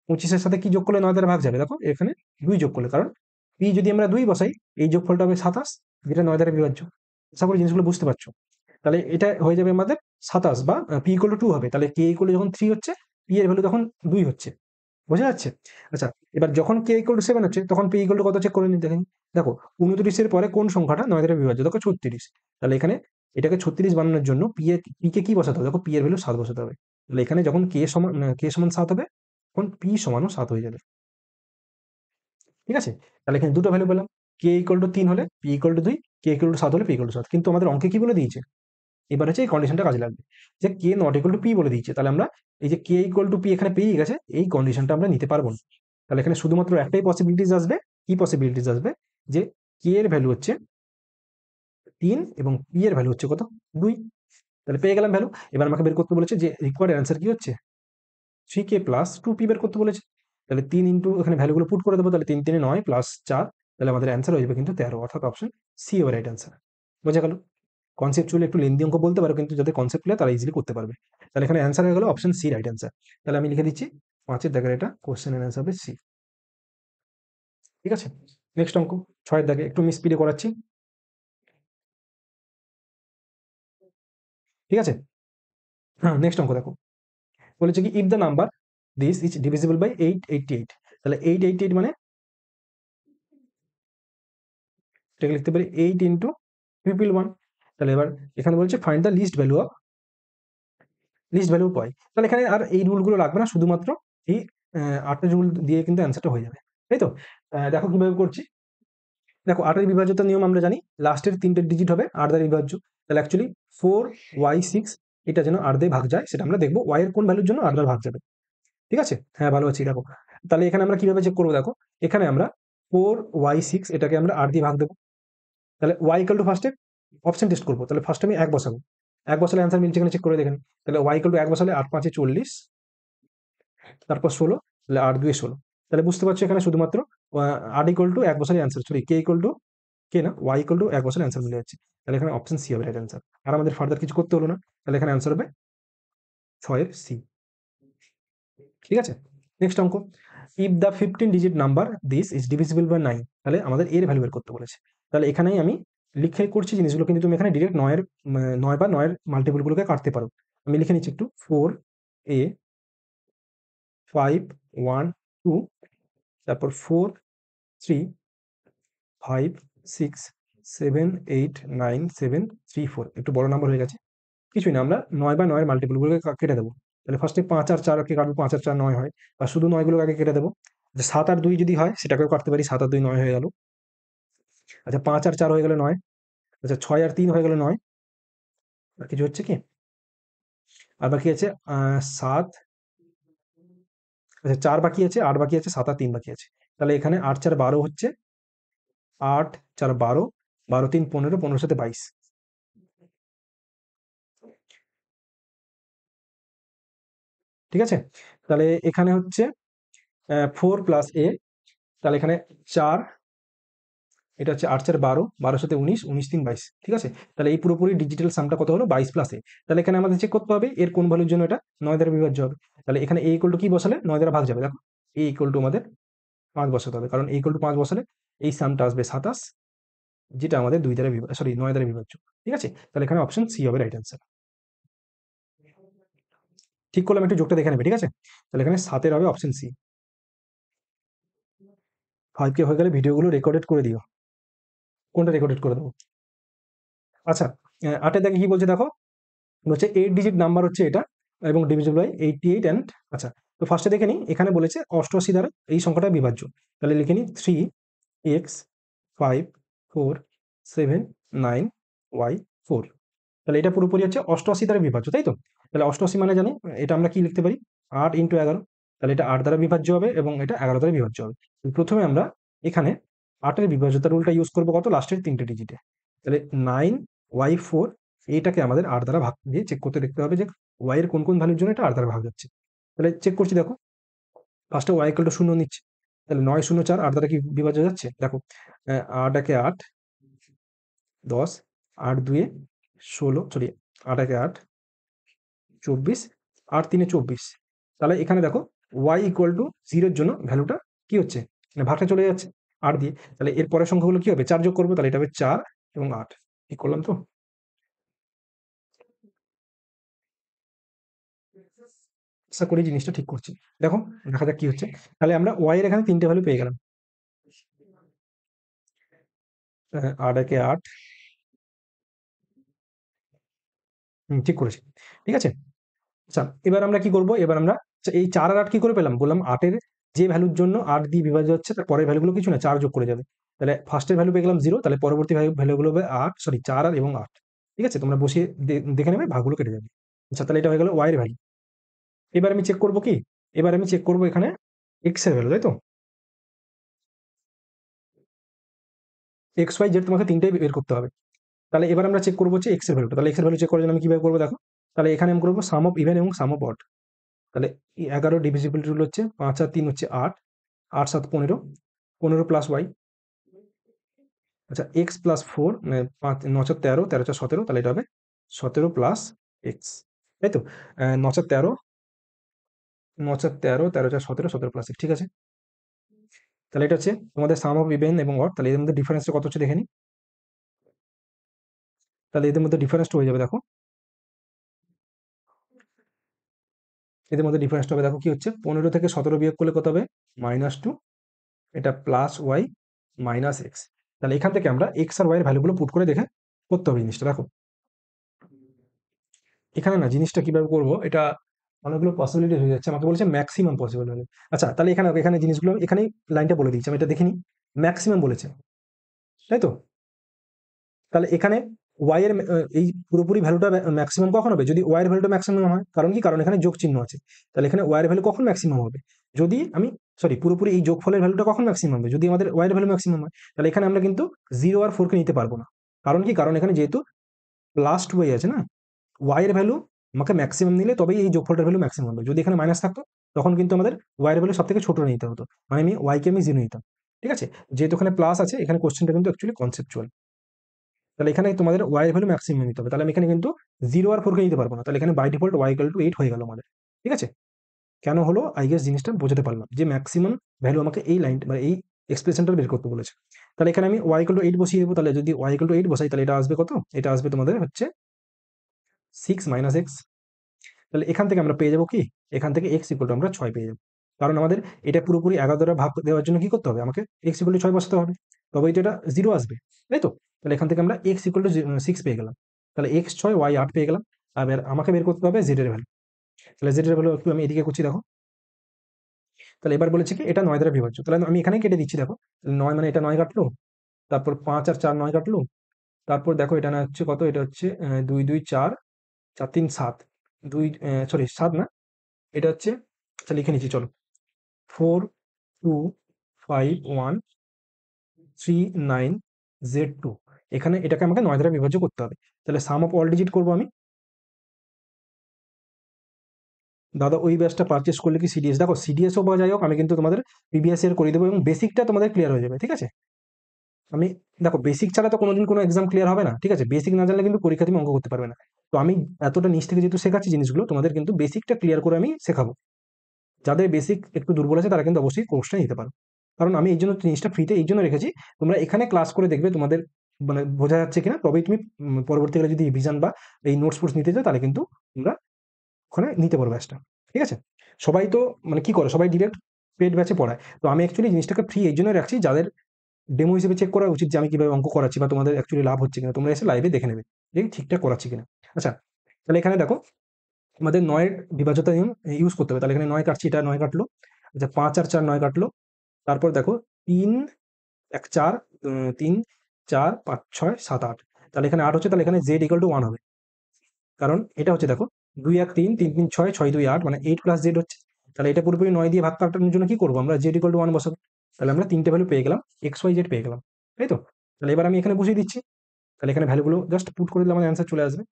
25-এর সাথে কি যোগ করলে 9 দ্বারা ভাগ যাবে, দেখো এখানে 2 যোগ করলে, কারণ পি যদি আমরা 2 বসাই, এই যোগফলটা হবে 27, যেটা 9 দ্বারা বিভাজ্য। আশা করি জিনিসগুলো বুঝতে পারছো। তাহলে এটা হয়ে যাবে আমাদের 27, বা পি ইকুয়াল টু 2 হবে। তাহলে কে ইকুয়াল যখন 3 হচ্ছে, পি এর ভ্যালু তখন 2 হচ্ছে। বোঝা যাচ্ছে? আচ্ছা, এবার যখন কে ইকুয়াল টু 7 হচ্ছে, তখন পি ইকুয়াল টু কত চেক করে নিই, দেখেন। দেখো 29-এর পরে কোন সংখ্যাটা 9 দ্বারা বিভাজ্য, দেখো 36। তাহলে এখানে এটাকে 36 বানানোর জন্য পি কে কি বসাতে হবে, দেখো পি এর ভ্যালু 7 বসাতে হবে। তাহলে এখানে যখন কে সমান 7 হবে, তখন পি সমানও 7 হয়ে যাবে। ঠিক আছে? তাহলে এখানে দুটো ভ্যালু পেলাম। কে ইকুয়াল টু 3 হলে P equal to 2, K equal two 7 হলে পি ইকুয়াল টু 7। কিন্তু আমাদের অঙ্কে কি বলে দিয়েছে, এবার হচ্ছে এই কন্ডিশনটা কাজে লাগবে, যে কে নট ইকুয়াল টু পি বলে দিয়েছে। তাহলে আমরা এই যে কে ইকুয়াল টু পি এখানে পেয়ে গেছে, এই কন্ডিশনটা আমরা নিতে পারবো না। তাহলে এখানে শুধুমাত্র একটাই পসিবিলিটিস আসবে। কি পসিবিলিটিস আসবে, যে কে এর ভ্যালু হচ্ছে 3 এবং পি এর ভ্যালু হচ্ছে কত, 2। তাহলে পেয়ে গেলাম ভ্যালু। এবার আমাকে বের করতে বলেছে যে রিকোয়ার্ড অ্যান্সার কি হচ্ছে, 3k প্লাস 2p বের করতে বলেছে। তাহলে 3 ইন্টু এখানে ভ্যালুগুলো পুট করে দেবো। তাহলে 3 3 9 প্লাস 4, তাহলে আমাদের অ্যান্সার হয়ে যাবে কিন্তু 13, অর্থাৎ অপশন সি হবে রাইট অ্যান্সার। বোঝা গেল? কনসেপচুয়ালি একটু লেন্দি অঙ্ক বলতে পারো, কিন্তু যাদের কনসেপ্ট ক্লিয়ার তারা ইজিলি করতে পারবে। তাহলে এখানে অ্যান্সার হয়ে গেল অপশন সি রাইট অ্যান্সার। তাহলে আমি লিখে দিচ্ছি 5-এর দাগের এটা কোশ্চেনের অ্যান্সার হবে সি। ঠিক আছে? নেক্সট অঙ্ক 6-এর দাগে একটু স্পিডে করাচ্ছি। ঠিক আছে? হ্যাঁ, নেক্সট অঙ্ক দেখো, বলেছে কি if the number this is divisible by 888। তাহলে 888 মানে এটাকে লিখতে পারি 8 ইন্টু ট্রিপল ওয়ান। তাহলে এবার এখানে বলছে ফাইন্ড দ্য লিস্ট ভ্যালু পয়। তাহলে এখানে আর এই রুলগুলো লাগবে না, শুধুমাত্র এই 8টা রুল দিয়ে কিন্তু অ্যান্সারটা হয়ে যাবে, তাই তো? দেখো কিভাবে করছি। দেখো 8-এর বিভাজ্যতার নিয়ম আমরা জানি, লাস্টের 3টে ডিজিট হবে 8 দ্বারা বিভাজ্য। তাহলে অ্যাকচুয়ালি 4y6 এটা যেন 8 দিয়ে ভাগ যায়, সেটা আমরা দেখবো y এর কোন ভ্যালুর জন্য 8 দ্বারা ভাগ যাবে। ঠিক আছে? হ্যাঁ, ভালো আছি। দেখো তাহলে এখানে আমরা কিভাবে চেক করবো, দেখো এখানে আমরা 4y6 এটাকে আমরা 8 দিয়ে ভাগ দেবো। তাহলে y ইকুয়াল টু ফার্স্টে অপশন টেস্ট করবো। তাহলে ফার্স্ট আমি 1 বসাবো, 1 বসালে অ্যান্সার মিলছে কিনা চেক করে দেখেন। তাহলে y ইকুয়াল টু 1 বসালে 8 5 40, তারপর 16, তাহলে 8 2 16। তাহলে বুঝতে পারছো এখানে শুধুমাত্র 8 ইকুয়াল টু 1 বসালে answer, sorry K equal to K না, y ইকুয়াল টু 1 বসালে অ্যান্সার মিলে যাচ্ছে। তাহলে এখানে অপশন সি হবে রাইট অ্যান্সার। আর আমাদের ফার্দার কিছু করতে হলো না। তাহলে এখানে অ্যান্সার হবে 6-এর সি। ঠিক আছে? নেক্সট অঙ্ক, if the 15 digit number this is divisible by 9। তাহলে আমাদের এর ভ্যালু বের করতে বলেছে। তাহলে এখানেই আমি লিখে করছি জিনিসগুলো, কিন্তু তুমি এখানে ডিরেক্ট 9 বা 9-এর মাল্টিপলগুলোকে কাটতে পারো। আমি লিখে নিচ্ছি একটু, 4a 5 1 2, তারপর 4 3 5 6 7 8 9 7 3 4, একটু বড় নাম্বার হয়ে গেছে। কিছুই না, আমরা 9 বা 9-এর মাল্টিপলগুলোকে কেটে দেবো। তাহলে ফার্স্টে 5 আর 4 কে কাটবো, 5 আর 4 9 হয়, বা শুধু 9 গুলোকে আগে কেটে দেবো। যে 7 আর 2 যদি হয় সেটাকেও কাটতে পারি, 7 আর 2 9 হয়ে গেল। আচ্ছা, 5 আর 4 হয়ে গেল 9। আচ্ছা, 6 আর 3 হয়ে গেল 9। আর কিছু হচ্ছে কি, আর বাকি আছে 7। আচ্ছা, 4 বাকি আছে, 8 বাকি আছে, 7 আর 3 বাকি আছে। তাহলে এখানে 8 4 12 হচ্ছে, 8 4 12, 12 3 15, 15 সাথে 22। ঠিক আছে? তাহলে এখানে হচ্ছে 4 প্লাস এ, তাহলে এখানে 4, এটা হচ্ছে 8 4 12, 12 সাথে 19, 19 3 22, ঠিক আছে? তাহলে এই পুরোপুরি ডিজিটাল সামটা কত হলো? 22 প্লাস এ। তাহলে এখানে আমাদের চেক করতে হবে এর কোন ভ্যালুর জন্য এটা 9 দ্বারা বিভাজ্য হবে। তাহলে এখানে এ ইকুয়াল টু কি বসালে 9 দ্বারা ভাগ যাবে, দেখো এ ইকুয়াল টু আমাদের 5 বসাতে হবে, কারণ এ ইকুয়াল টু 5 বসালে এই সামটা আসবে 27, যেটা আমাদের 2 দ্বারা সরি 9 দ্বারা বিভাজ্য। ঠিক আছে? তাহলে এখানে অপশন সি হবে রাইট অ্যান্সার। ঠিক করলাম, একটু যোগটা দেখে নেবে, ঠিক আছে? তাহলে এখানে 7 হবে অপশন সি। 5K হয়ে গেলে ভিডিওগুলো রেকর্ডেড করে দিও। কোনটা রেকর্ডেড করে দেবো? আচ্ছা, 8 দেখে কি বলছে দেখো, বলছে 8 ডিজিট নাম্বার হচ্ছে এটা এবং ডিভিজিবল বাই 88 অ্যান্ড, আচ্ছা তো ফার্স্টে দেখে নিই, এখানে বলেছে 88 দ্বারা এই সংখ্যাটা বিভাজ্য। তাহলে লিখে নিই 3x 5 4 7 9 y 4। তাহলে এটা পুরোপুরি হচ্ছে 88 দ্বারা বিভাজ্য, তাই তো? তাহলে 88 মানে জানি এটা আমরা কি লিখতে পারি, 8 ইন্টু 11। তাহলে এটা 8 দ্বারা বিভাজ্য হবে এবং এটা 11 দ্বারা বিভাজ্য হবে। প্রথমে আমরা এখানে 8-এর বিভাজ্যতা রুলটা ইউজ করবো কত, লাস্টের 3টে ডিজিটে। তাহলে 9y4, এইটাকে আমাদের 8 দ্বারা ভাগ দিয়ে চেক করতে দেখতে হবে যে y এর কোন কোন ভ্যালুর জন্য এটা 8 দ্বারা ভাগ যাচ্ছে। তাহলে চেক করছি, দেখো ফার্স্টে y ইকুয়াল টু 0 নিচ্ছে, তাহলে 9 0 4 8 দ্বারা কি বিভাজ্য যাচ্ছে, দেখো 8 একে 8 10, 8 2 এ 16, সরি 8 একে 8 24, 8 3 এ 24। তাহলে এখানে দেখো y ইকুয়াল টু 0 এর জন্য ভ্যালুটা কি হচ্ছে, মানে ভাগটা চলে যাচ্ছে 8 দিয়ে। তাহলে এর পরের সংখ্যাগুলো কি হবে, 4 যোগ করবো, তাহলে এটা হবে 4 এবং 8। ঠিক করলাম তো? আশা করি জিনিসটা ঠিক করছি। দেখো, দেখা যাক কি হচ্ছে। তাহলে আমরা y এর এখানে 3টে ভ্যালু পেয়ে গেলাম। 8 একে 8, ঠিক করেছি। ঠিক আছে? আচ্ছা, এবার আমরা কি করব, এবার আমরা, আচ্ছা, এই 4 আর 8 কি করে পেলাম বললাম, 8 এর যে ভ্যালুর জন্য 8 দিয়ে বিভাজ্য হচ্ছে তার পরের ভ্যালুগুলো কিছু না, 4 যোগ করে যাবে। তাহলে ফার্স্টের ভ্যালু পেয়ে গেলাম 0, তাহলে পরবর্তী ভ্যালুগুলো হবে 8, সরি 4 আর এবং 8। ঠিক আছে? তোমরা বসিয়ে দেখে নেবে, ভাগগুলো কেটে যাবে। আচ্ছা, তাহলে এটা হয়ে গেল y এর ভ্যালু। এবার আমি চেক করব কি, এবার আমি চেক করব এখানে x এর ভ্যালু, তাই তো? x y z তোমাকে তিনটেই বের করতে হবে। তাহলে এবার আমরা চেক করবো হচ্ছে x এর ভ্যালুটা। তাহলে x এর ভ্যালু চেক করার জন্য আমি কিভাবে করবো দেখো, তাহলে এখানে আমি করবো সাম অফ ইভেন এবং সাম অফ অড। তাহলে 11 ডিভিজিবল রুল হচ্ছে 5 আর 3 হচ্ছে 8, 8 7 15, 15 প্লাস ওয়াই, আচ্ছা এক্স প্লাস 4, মানে 5 9 4 13, 13 4 17, তাহলে এটা হবে 17 প্লাস এক্স, তাই তো? 9 4 13, 9 4 13, 13 4 17, 17 প্লাস এক্স, ঠিক আছে? তাহলে এটা হচ্ছে তোমাদের সাম অফ ইভেন এবং অড। তাহলে এর মধ্যে ডিফারেন্সটা কত হচ্ছে দেখে নিই। তাহলে এদের মধ্যে ডিফারেন্সটা হয়ে যাবে, দেখো এদের মধ্যে ডিফারেন্সটা হবে, দেখো কি হচ্ছে, 15 থেকে 17 বিয়োগ করলে কত হবে, -2, এটা প্লাস ওয়াই মাইনাস এক্স। তাহলে এখান থেকে আমরা এক্স আর ওয়াই এর ভ্যালুগুলো পুট করে দেখে করতে হবে জিনিসটা। দেখো এখানে না জিনিসটা কিভাবে করবো, এটা অনেকগুলো পসিবিলিটি হয়ে যাচ্ছে, আমাকে বলেছে ম্যাক্সিমাম পসিবল ভ্যালু। আচ্ছা, তাহলে এখানে এখানে জিনিসগুলো এখানেই লাইনটা বলে দিচ্ছি, আমি এটা দেখিনি, ম্যাক্সিমাম বলেছে, তাই তো? তাহলে এখানে ওয়াই এর এই পুরোপুরি ভ্যালুটা ম্যাক্সিমাম কখন হবে, যদি ওয়াই এর ভ্যালুটা ম্যাক্সিমাম হয়, কারণ কি, কারণ এখানে যোগ চিহ্ন আছে। তাহলে এখানে ওয়াই এর ভ্যালু কখন ম্যাক্সিমাম হবে, যদি আমি, সরি পুরোপুরি এই যোগফলের ভ্যালুটা কখন ম্যাক্সিমাম হবে, যদি আমাদের ওয়াই এর ভ্যালু ম্যাক্সিমাম হয়। তাহলে এখানে আমরা কিন্তু 0 আর 4 কে নিতে পারবো না, কারণ কি, কারণ এখানে যেহেতু প্লাস 2 আছে না, ওয়াই এর ভ্যালু আমাকে ম্যাক্সিমাম নিলে তবেই এই যোগফলটার ভ্যালু ম্যাক্সিমাম হবে। যদি এখানে মাইনাস থাকতো তখন কিন্তু আমাদের ওয়াই এর ভ্যালু সব থেকে ছোট নিতে হতো, মানে আমি ওয়াই কে আমি 0 নিতাম। ঠিক আছে? যেহেতু এখানে প্লাস আছে, এখানে কোশ্চেনটা কিন্তু অ্যাকচুয়ালি কনসেপচুয়াল। তাহলে এখানে তোমাদের ওয়াই এর ভ্যালু ম্যাক্সিমাম নিতে হবে। তাহলে আমি এখানে কিন্তু 0 আর 4 কে নিতে পারবো না। তাহলে এখানে by default Y equal to 8 হয়ে গেল আমাদের। ঠিক আছে? কেন হলো, আই গেস জিনিসটা বোঝাতে পারলাম যে ম্যাক্সিমাম ভ্যালু আমাকে এই লাইন মানে এই এক্সপ্রেশনটা বের করতে বলেছে। তাহলে এখানে আমি ওয়াই ইকুয়াল টু 8 বসিয়ে দেবো। তাহলে যদি ওয়াই ইকুয়াল টু 8 বসাই, তাহলে এটা আসবে কত, এটা আসবে তোমাদের হচ্ছে 6 মাইনাস এক্স। তাহলে এখান থেকে আমরা পেয়ে যাবো কি, এখান থেকে এক্স ইকুয়াল টু আমরা 6 পেয়ে যাবো। কারণ আমাদের এটা পুরোপুরি 11 দ্বারা ভাগ দেওয়ার জন্য কি করতে হবে, আমাকে এক্স ইকুয়াল টু 6 বসাতে হবে, তবে এটা 0 আসবে, তাই তো? তাহলে এখান থেকে আমরা এক্স ইকুয়াল টু 6 পেয়ে গেলাম। তাহলে এক্স 6 ওয়াই 8 পেয়ে গেলাম। আর আমাকে বের করতে হবে জেড এর ভ্যালু। তাহলে জেড এর ভ্যালু একটু আমি এদিকে করছি, দেখো তাহলে এবার বলেছে কি এটা 9 দ্বারা বিভাজ্য। তাহলে আমি এখানেই কেটে দিচ্ছি, দেখো 9 মানে এটা 9 কাটলো, তারপর 5 আর 4 9 কাটলো, তারপর দেখো এটা না হচ্ছে কত, এটা হচ্ছে 2 2 4, 4 3 7, 2 সরি 7 না, এটা হচ্ছে, আচ্ছা লিখে নিচ্ছি চলো, 4 2 5 1 3 9 z2। এখানে এটাকে আমাকে 9 দ্বারা বিভাজ্য করতে হবে। তাহলে সাম অফ অল ডিজিট করবো আমি, দাদা ওই ব্যাচটা পারচেস করলে কি সিডিএস, দেখো সিডিএসও পাওয়া যাই হোক, আমি কিন্তু তোমাদের প্রিভিয়াস ইয়ার করে দেবো এবং বেসিকটা তোমাদের ক্লিয়ার হয়ে যাবে, ঠিক আছে। আমি দেখো বেসিক ছাড়া তো কোনোদিন কোনো এক্সাম ক্লিয়ার হবে না, ঠিক আছে, বেসিক না জানলে কিন্তু পরীক্ষা তুমি অঙ্ক করতে পারবে না। তো আমি এতটা নিচ থেকে যেহেতু শেখাচ্ছি জিনিসগুলো, তোমাদের কিন্তু বেসিকটা ক্লিয়ার করে আমি শেখাবো। যাদের বেসিক একটু দুর্বল আছে তারা কিন্তু অবশ্যই কোর্সটা নিতে পারো, কারণ আমি এই জন্য জিনিসটা ফ্রিতে এই জন্য রেখেছি, তোমরা এখানে ক্লাস করে দেখবে তোমাদের মানে বোঝা যাচ্ছে কিনা, তবেই তুমি পরবর্তীকালে যদি রিভিশন বা এই নোটস ফোটস নিতে চাও তাহলে কিন্তু তোমরা ওখানে নিতে পারো ব্যাচটা, ঠিক আছে। সবাই তো মানে কি করে, সবাই ডিরেক্ট পেড ব্যাচে পড়ায়, তো আমি অ্যাকচুয়ালি জিনিসটাকে ফ্রি এই জন্য রাখছি, যাদের ডেমো হিসেবে চেক করা উচিত যে আমি কিভাবে অঙ্ক করাচ্ছি বা তোমাদের অ্যাকচুয়ালি লাভ হচ্ছে কিনা, তোমরা এসে লাইভে দেখে নেবে যে ঠিকঠাক করাচ্ছি কিনা। আচ্ছা, তাহলে এখানে দেখো আমাদের নয়ের বিভাজ্যতা নিয়ম ইউজ করতে হবে, তাহলে এখানে নয় কাটছি, এটা নয় কাটলো। আচ্ছা, ৫ আর ৪ নয় কাটলো। তারপর দেখো ৩ ১ ৪ ৩ ৪ ৫ ৬ ৭ ৮, তাহলে এখানে ৮ হচ্ছে, তাহলে এখানে জেড ইকুয়াল টু 1 হবে, কারণ এটা হচ্ছে দেখো ২ ১ ৩ ৩ ৩ ৬ ৬ ২ ৮ মানে 8 প্লাস জেড হচ্ছে, তাহলে এটা পুরোপুরি ৯ দিয়ে ভাগ কাটানোর জন্য কি করবো আমরা, জেড ইকুয়াল টু 1 বসাবো, তাহলে আমরা তিনটে ভ্যালু পেয়ে গেলাম, এক্স ওয়াই জেড পেয়ে গেলাম, তাই তো। তাহলে এবার আমি এখানে বসিয়ে দিচ্ছি, তাহলে এখানে ভ্যালুগুলো জাস্ট পুট করে দিলে আমাদের অ্যান্সার চলে আসবে।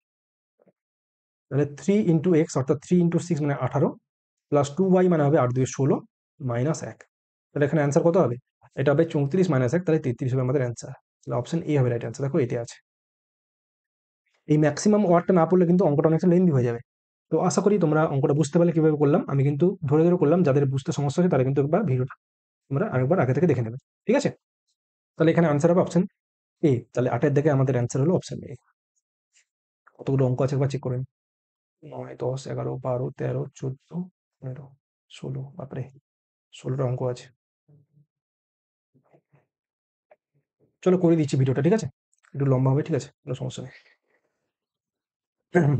তাহলে 3 ইন্টু এক্স অর্থাৎ 3 ইন্টু 6 মানে 18 প্লাস 2y মানে হবে ৮ ২ 16 মাইনাস 1, তাহলে এখানে অ্যান্সার কত হবে, এটা হবে 34 মাইনাস 1, তাহলে 33 হবে আমাদের অ্যান্সার, তাহলে অপশন এ হবে রাইট অ্যান্সার, দেখো এতে আছে। এই ম্যাক্সিমাম ওয়ার্ডটা না পড়লে কিন্তু অঙ্কটা অনেকটা লেন্দি হয়ে যাবে। তো আশা করি তোমরা অঙ্কটা বুঝতে পারলে কিভাবে করলাম, আমি কিন্তু ধরে ধরে করলাম, যাদের বুঝতে সমস্যা হচ্ছে তারা কিন্তু একবার ভিডিওটা তোমরা আরেকবার আগে থেকে দেখে নেবে, ঠিক আছে। তাহলে এখানে আনসার হবে অপশন এ, তাহলে 8 এর দিকে আমাদের অ্যান্সার হলো অপশন এ। কতগুলো অঙ্ক আছে একবার চেক করে নিই। 9 10 11 12 13 14 15 16, বাপরে 16টা অঙ্ক আছে। চলো করে দিচ্ছি ভিডিওটা, ঠিক আছে, একটু লম্বা হবে, ঠিক আছে, কোনো সমস্যা নেই।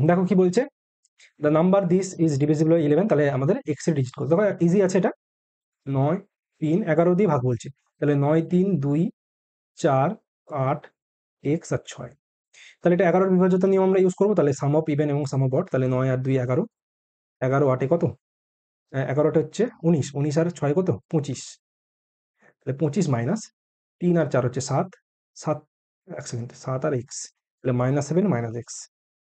দেখো কি বলছে, the number this is divisible by 11, তাহলে আমাদের এক্স এর ডিজিট করতে হবে, ইজি আছে এটা। 9 3 11 দিয়ে ভাগ বলছে, তাহলে 9 3 2 4 8 এক্স আর 6, তাহলে এটা 11 বিভাজ্যতা নিয়ম আমরা ইউজ করবো, তাহলে সাম অফ ইভেন এবং সাম অফ অড, তাহলে 9 আর 2 11, 11 8 কত, 11টা হচ্ছে 19, 19 আর 6 কত 25, তাহলে 25 মাইনাস 3 আর 4 হচ্ছে 7, 7 এক সেকেন্ড 7 আর এক্স, তাহলে -7 মাইনাস এক্স,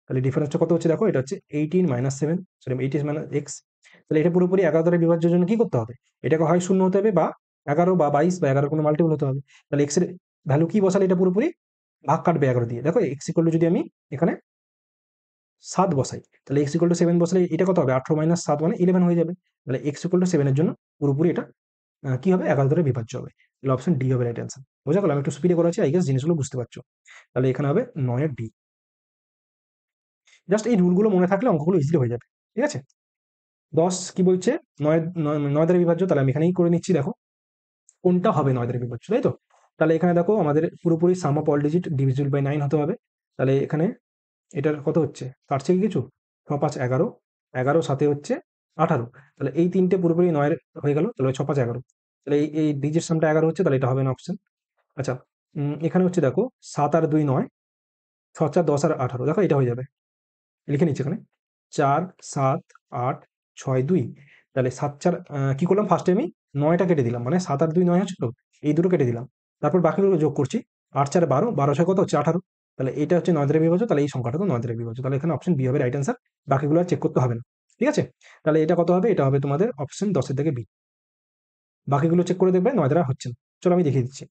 তাহলে ডিফারেন্সটা কত হচ্ছে দেখো, এটা হচ্ছে 18 মাইনাস 7, সরি 18 মাইনাস এক্স, তাহলে এটা পুরোপুরি 11 দ্বারা বিভাজ্যের জন্য কি করতে হবে, এটাকে হয় 0 হতে হবে বা 11 বা 22 বা 11 কোনো মাল্টিপল হতে হবে, তাহলে এক্স এর ভ্যালু কি বসালে এটা পুরোপুরি ভাগ কাটবে 11 দিয়ে, দেখো এক্স ইকুয়াল টু যদি আমি এখানে 7 বসাই, তাহলে এক্স ইকুয়াল টু 7 বসালে এটা কত হবে, 18 মাইনাস 7 মানে 11 হয়ে যাবে, তাহলে এক্স ইকুয়াল টু 7 এর জন্য পুরোপুরি এটা কি হবে, 11 দ্বারা বিভাজ্য হবে, তাহলে অপশন ডি হবে রাইট অ্যান্সার। বোঝা গেল, আমি একটু স্পিডে করেছি, আই গেস জিনিসগুলো বুঝতে পারছো। তাহলে এখানে হবে 9 এর ডি, জাস্ট এই রুলগুলো মনে থাকলে অঙ্কগুলো ইজিলি হয়ে যাবে, ঠিক আছে। 10 কি বলছে, 9 9 দ্বারা বিভাজ্য, তাহলে আমি এখানেই করে নিচ্ছি, দেখো কোনটা হবে 9 দ্বারা বিভাজ্য, তাই তো। তাহলে এখানে দেখো আমাদের পুরোপুরি sum of all digit divisible by 9 হতে হবে, তাহলে এখানে এটার কত হচ্ছে, কাটছে কি কিছু, 6 5 11, 11 সাথে হচ্ছে 18, তাহলে এই তিনটে পুরোপুরি 9 হয়ে গেল, তাহলে 6 5 11, তাহলে এই ডিজিট সামটা 11 হচ্ছে, তাহলে এটা হবে না অপশন। আচ্ছা, এখানে হচ্ছে দেখো 7 আর 2 9, 6 4 10 আর 18, দেখো এটা হয়ে যাবে, লিখে নিচ্ছি এখানে 4 7 8 6 2, তাহলে 7 4 কি করলাম ফার্স্টে আমি 9টা কেটে দিলাম, মানে 7 আর 2 9 হচ্ছে তো, এই দুটো কেটে দিলাম, তারপর বাকিগুলো যোগ করছি, 8 4 12, 12 6 কত হচ্ছে 18, তাহলে এটা হচ্ছে 9 দ্বারা বিভাজ্য, তাহলে এই সংখ্যাটা তো 9 দ্বারা বিভাজ্য, তাহলে এখানে অপশন বি হবে রাইট অ্যান্সার, বাকিগুলো আর চেক করতে হবে না, ঠিক আছে। তাহলে এটা কত হবে, এটা হবে তোমাদের অপশন 10 এর থেকে বি, বাকিগুলো চেক করে দেখবে 9 দ্বারা হচ্ছে না, চলো আমি দেখিয়ে দিচ্ছি।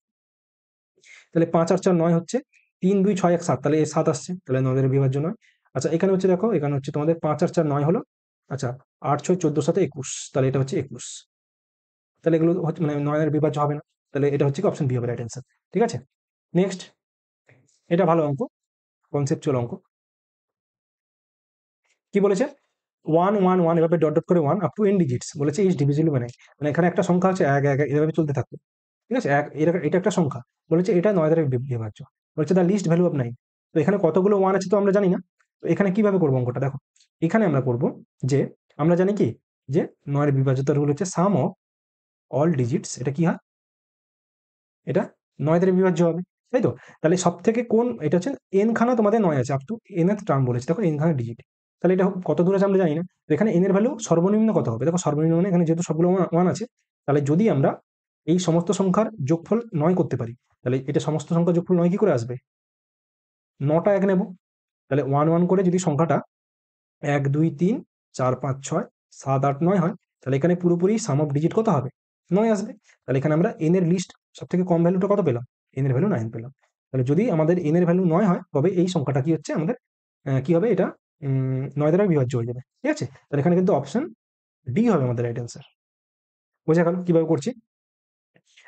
তাহলে 5 আর 4 9 হচ্ছে, 3 2 6 1 7, তাহলে এই 7 আসছে, তাহলে 9 এর বিভাজ্য নয়। আচ্ছা, এখানে হচ্ছে দেখো, এখানে হচ্ছে তোমাদের 5 আর 4 9 হলো, আচ্ছা 8 6 14 সাথে 21, তাহলে এটা হচ্ছে 21, তাহলে এগুলো হচ্ছে মানে 9 এর বিভাজ্য হবে না, তাহলে এটা হচ্ছে কি অপশন বি হবে রাইট অ্যান্সার, ঠিক আছে। নেক্সট, এটা ভালো অঙ্ক, কনসেপচুয়াল অঙ্ক, কি বলেছে, 1 1 1 এভাবে ডট ডট করে 1 আপ টু n ডিজিটস, বলেছে ইজ ডিভিজিবল বাই 9, মানে এখানে একটা সংখ্যা আছে 1 1 এভাবে চলতে থাকবে, ঠিক আছে, এক এটা এটা একটা সংখ্যা, বলেছে এটা 9 দ্বারা বিভাজ্য, বলেছে দ্য লিস্ট ভ্যালু অফ 9, তো এখানে কতগুলো 1 আছে তো আমরা জানি না, তো এখানে কিভাবে করবো অঙ্কটা দেখো, এখানে আমরা করব যে আমরা জানি কি যে 9 এর বিভাজ্যতা রুল হচ্ছে সাম অফ অল ডিজিটস, এটা কি হয়, এটা 9 দ্বারা বিভাজ্য হবে, তাই তো। তাহলে সব থেকে কোন, এটা হচ্ছে n খানা তোমাদের 9 আছে, আপ টু nth টার্ম বলেছে, দেখো n খানা ডিজিট, তাহলে এটা কত দূর আছে আমরা জানি না, তো এখানে n এর ভ্যালু সর্বনিম্ন কত হবে, দেখো সর্বনিম্ন মানে এখানে যেহেতু সবগুলো 1 আছে, তাহলে যদি আমরা এই সমস্ত সংখ্যার যোগফল 9 করতে পারি, তাহলে এটা সমস্ত সংখ্যার যোগফল 9 কি করে আসবে, 9টা 1 নেব, তাহলে 1 1 করে যদি সংখ্যাটা 1 2 3 4 5 6 7, 8, 9 হয়, তাহলে এখানে পুরোপুরি সাম অফ ডিজিট কত হবে? 9 আসবে। তাহলে এখানে আমরা এন এর লিস্ট সব থেকে কম ভ্যালুটা কত পেলাম? এন এর ভ্যালু 9 পেলাম। তাহলে যদি আমাদের এন এর ভ্যালু 9 হয়, তবে এই সংখ্যাটা কি হচ্ছে আমাদের, কি হবে এটা, 9 দ্বারা বিভাজ্য হয়ে যাবে। ঠিক আছে? তাহলে এখানে কিন্তু অপশন ডি হবে আমাদের রাইট অ্যান্সার। বোঝা গেল কিভাবে করছি?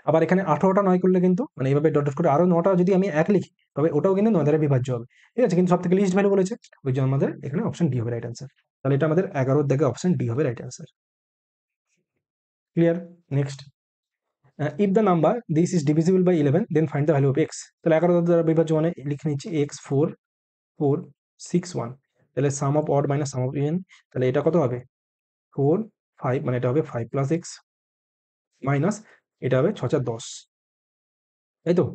আবার এখানে 18টা 9 করলে কিন্তু মানে এইভাবে ডট ডট করে আরো 9টা যদি আমি 1 লিখি, তবে ওটাও কিন্তু 9 দ্বারা বিভাজ্য হবে। ঠিক আছে? কিন্তু সব থেকে লিস্ট ভ্যালু বলেছে, ওই জন্য আমাদের এখানে অপশন ডি হবে রাইট অ্যান্সার। তাহলে এটা আমাদের 11 দাগে অপশন ডি হবে right answer. Clear? Next, if the number this is divisible by 11 then find the value of X. তাহলে 11 দ্বারা বিভাজ্য মানে লিখে নিচ্ছি এক্স 4 4 6 1। তাহলে sum of odd minus sum of even, তাহলে এটা কত হবে? 4 5, মানে এটা হবে 5 প্লাস এক্স মাইনাস এটা হবে 6 4 10, তাই তো?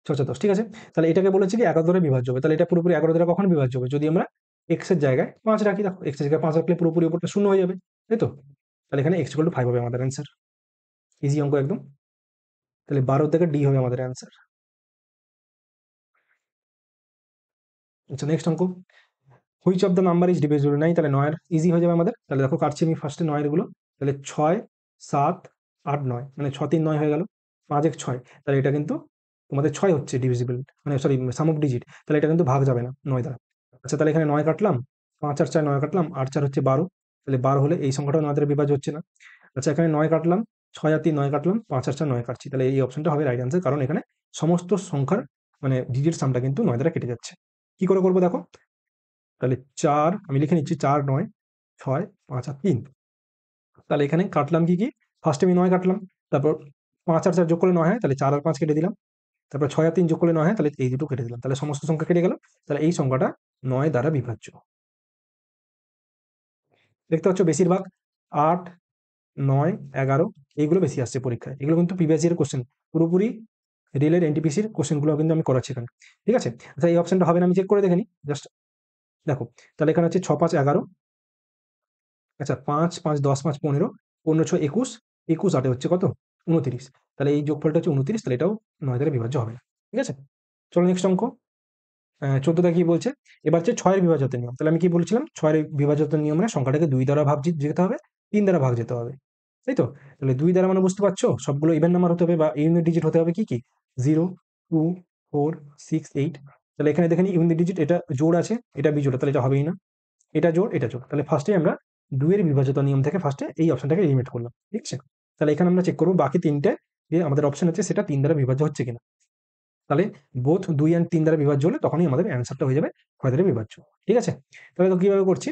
6 4 10, ঠিক আছে। তাহলে এটাকে বলেছি কি 11 দ্বারা বিভাজ্য হবে। তাহলে এটা পুরোপুরি 11 দ্বারা কখন বিভাজ্য হবে? যদি আমরা এক্স এর জায়গায় 5 রাখি। দেখো এক্স এর জায়গায় 5 রাখলে পুরোপুরি উপরটা শূন্য হয়ে যাবে, তাই তো? তাহলে এখানে x = 5 হবে আমাদের অ্যান্সার। ইজি অঙ্ক একদম। তাহলে 12 থেকে ডি হবে আমাদের অ্যান্সার। আচ্ছা, নেক্সট অঙ্ক, which of the number is divisible 9। তাহলে 9 এর ইজি হয়ে যাবে আমাদের। তাহলে দেখো কাটছি আমি ফার্স্টে 9 এর গুলো। তাহলে 6 7 8 9, মানে 6 3 9 হয়ে গেল। 5 এক 6, তাহলে এটা কিন্তু তোমাদের 6 হচ্ছে ডিভিজিবল, মানে সরি সাম অফ ডিজিট। তাহলে এটা কিন্তু ভাগ যাবে না 9 দ্বারা। আচ্ছা, তাহলে এখানে 9 কাটলাম, 5 আর 4 9 কাটলাম, 8 4 হচ্ছে 12। তাহলে 12 হলে এই সংখ্যাটাও 9 দ্বারা বিভাজ্য হচ্ছে না। আচ্ছা, এখানে 9 কাটলাম, 6 আর 3 9 কাটলাম, 5 আর 4 9 কাটছি। তাহলে এই অপশনটা হবে রাইট অ্যান্সার, কারণ এখানে সমস্ত সংখ্যার মানে ডিজিট সামটা কিন্তু 9 দ্বারা কেটে যাচ্ছে। কি করে করবো দেখো? তাহলে 4 আমি লিখে নিচ্ছি, 4 9 6 5 আর 3। তাহলে এখানে কাটলাম কি কি? ফার্স্টে আমি 9 কাটলাম, তারপর 5 আর 4 যোগ করলে 9 হয়, তাহলে 4 আর 5 কেটে দিলাম। তারপর 6 আর 3 যোগ করলে 9 হয়, তাহলে এই দুটো কেটে দিলাম। তাহলে সমস্ত সংখ্যা কেটে গেল। তাহলে এই সংখ্যাটা 9 দ্বারা বিভাজ্য। দেখতে পাচ্ছ বেশিরভাগ 8 9 11 এইগুলো বেশি আসছে পরীক্ষায়। এগুলো কিন্তু প্রিভিয়াস ইয়ারের কোশ্চেন, পুরোপুরি রেলের এনটিপিসির কোশ্চেনগুলো কিন্তু আমি করাচ্ছি এখানে। ঠিক আছে? আচ্ছা, এই অপশনটা হবে না, আমি চেক করে দেখে নিই জাস্ট। দেখো, তাহলে এখানে হচ্ছে 6 5 11। আচ্ছা, 5 5 10 5 15, 15 6 21, 21 8 হচ্ছে কত? 29। তাহলে এই যোগফলটা হচ্ছে 29, তাহলে এটাও 9 দ্বারা বিভাজ্য হবে না। ঠিক আছে? চলো নেক্সট অঙ্ক। 14টা কি বলছে? এবার হচ্ছে 6 এর বিভাজ্যতার নিয়ম। তাহলে আমি কি বলেছিলাম? 6 এর বিভাজ্যতার নিয়ম মানে সংখ্যাটাকে 2 দ্বারা ভাগ যেতে হবে, 3 দ্বারা ভাগ যেতে হবে। তাই তো? তাহলে 2 দ্বারা মানে বুঝতে পারছো সবগুলো ইভেন নাম্বার হতে হবে বা ইউনিট ডিজিট হতে হবে কি কি? 0 2 4 6 8। তাহলে এখানে দেখেন ইউনিট ডিজিট, এটা জোড় আছে, এটা বিজোড়, তাহলে এটা হবেই না। এটা জোড়, এটা জোড়। তাহলে ফার্স্টেই আমরা 2 এর বিভাজ্যতা নিয়ম থেকে ফার্স্টে এই অপশনটাকে এলিমিনেট করলাম। ঠিক আছে? তাহলে এখানে আমরা চেক করব বাকি 3টে যে আমাদের অপশন আছে সেটা 3 দ্বারা বিভাজ্য হচ্ছে কিনা। তাহলে বোথ 2 and 3 দ্বারা বিভাজ্য হলে তখনই আমাদের অ্যান্সারটা হয়ে যাবে 6 দ্বারা বিভাজ্য। ঠিক আছে? তাহলে তো কিভাবে করছি?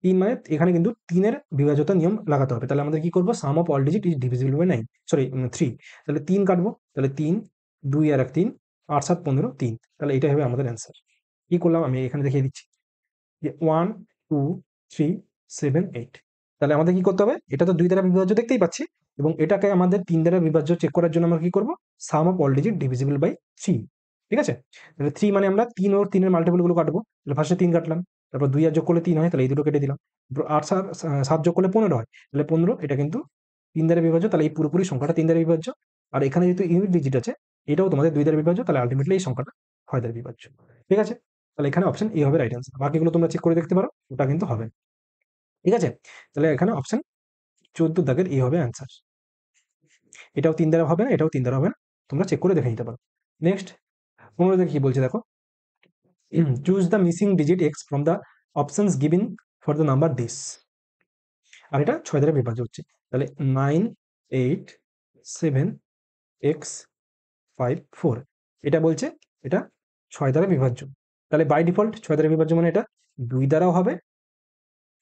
3 মানে এখানে কিন্তু 3 এর বিভাজ্যতা নিয়ম লাগাতে হবে। তাহলে আমাদের কি করব? Sum of all digit is divisible by 9, sorry 3। তাহলে 3 কাটবো। তাহলে 3 2 আর 1 3, 8 7 15 3। তাহলে এটাই হবে আমাদের অ্যান্সার। কি করলাম আমি এখানে দেখিয়ে দিচ্ছি যে 1 2 3 7 8। তাহলে আমাদের কি করতে হবে? এটা তো 2 দ্বারা বিভাজ্য দেখতেই পাচ্ছি, এবং এটাকে আমাদের 3 দ্বারা বিভাজ্য চেক করার জন্য আমরা কি করব? Sum of all digit divisible by 3। ঠিক আছে? তাহলে 3 মানে আমরা 3 ও 3 এর মাল্টিপল গুলো কাটবো। তাহলে ফার্স্টে 3 কাটলাম, তারপর 2 আর যোগ করলে 3 হয়, তাহলে এই দুটো কেটে দিলাম। তারপর 8 7 যোগ করলে 15 হয়, তাহলে 15 এটা কিন্তু 3 দ্বারা বিভাজ্য, তাহলে এই পুরোপুরি সংখ্যাটা 3 দ্বারা বিভাজ্য। আর এখানে যেহেতু ইউনিট ডিজিট আছে, এটাও তোমাদের 2 দ্বারা বিভাজ্য, তাহলে আলটিমেটলি এই সংখ্যাটা 6 দ্বারা বিভাজ্য। ঠিক আছে? তাহলে এখানে অপশন এ হবে রাইট অ্যান্সার। বাকিগুলো তোমরা চেক করে দেখতে পারো, ওটা কিন্তু হবে। ঠিক আছে? তাহলে এখানে অপশন 14 দাগের এ হবে অ্যান্সার। এটাও 3 দ্বারা হবে না, এটাও 3 দ্বারা হবে না। তোমরা চেক করে দেখে নিতে পারো। নেক্সট 15 দেখে কি বলছে দেখো, choose the missing digit X from the options given for the number this. আর এটা 6 দ্বারা বিভাজ্য হচ্ছে। তাহলে 9 8 7 এক্স 5 4, এটা বলছে এটা 6 দ্বারা বিভাজ্য। তাহলে বাই ডিফল্ট 6 দ্বারা বিভাজ্য মানে এটা 2 দ্বারাও হবে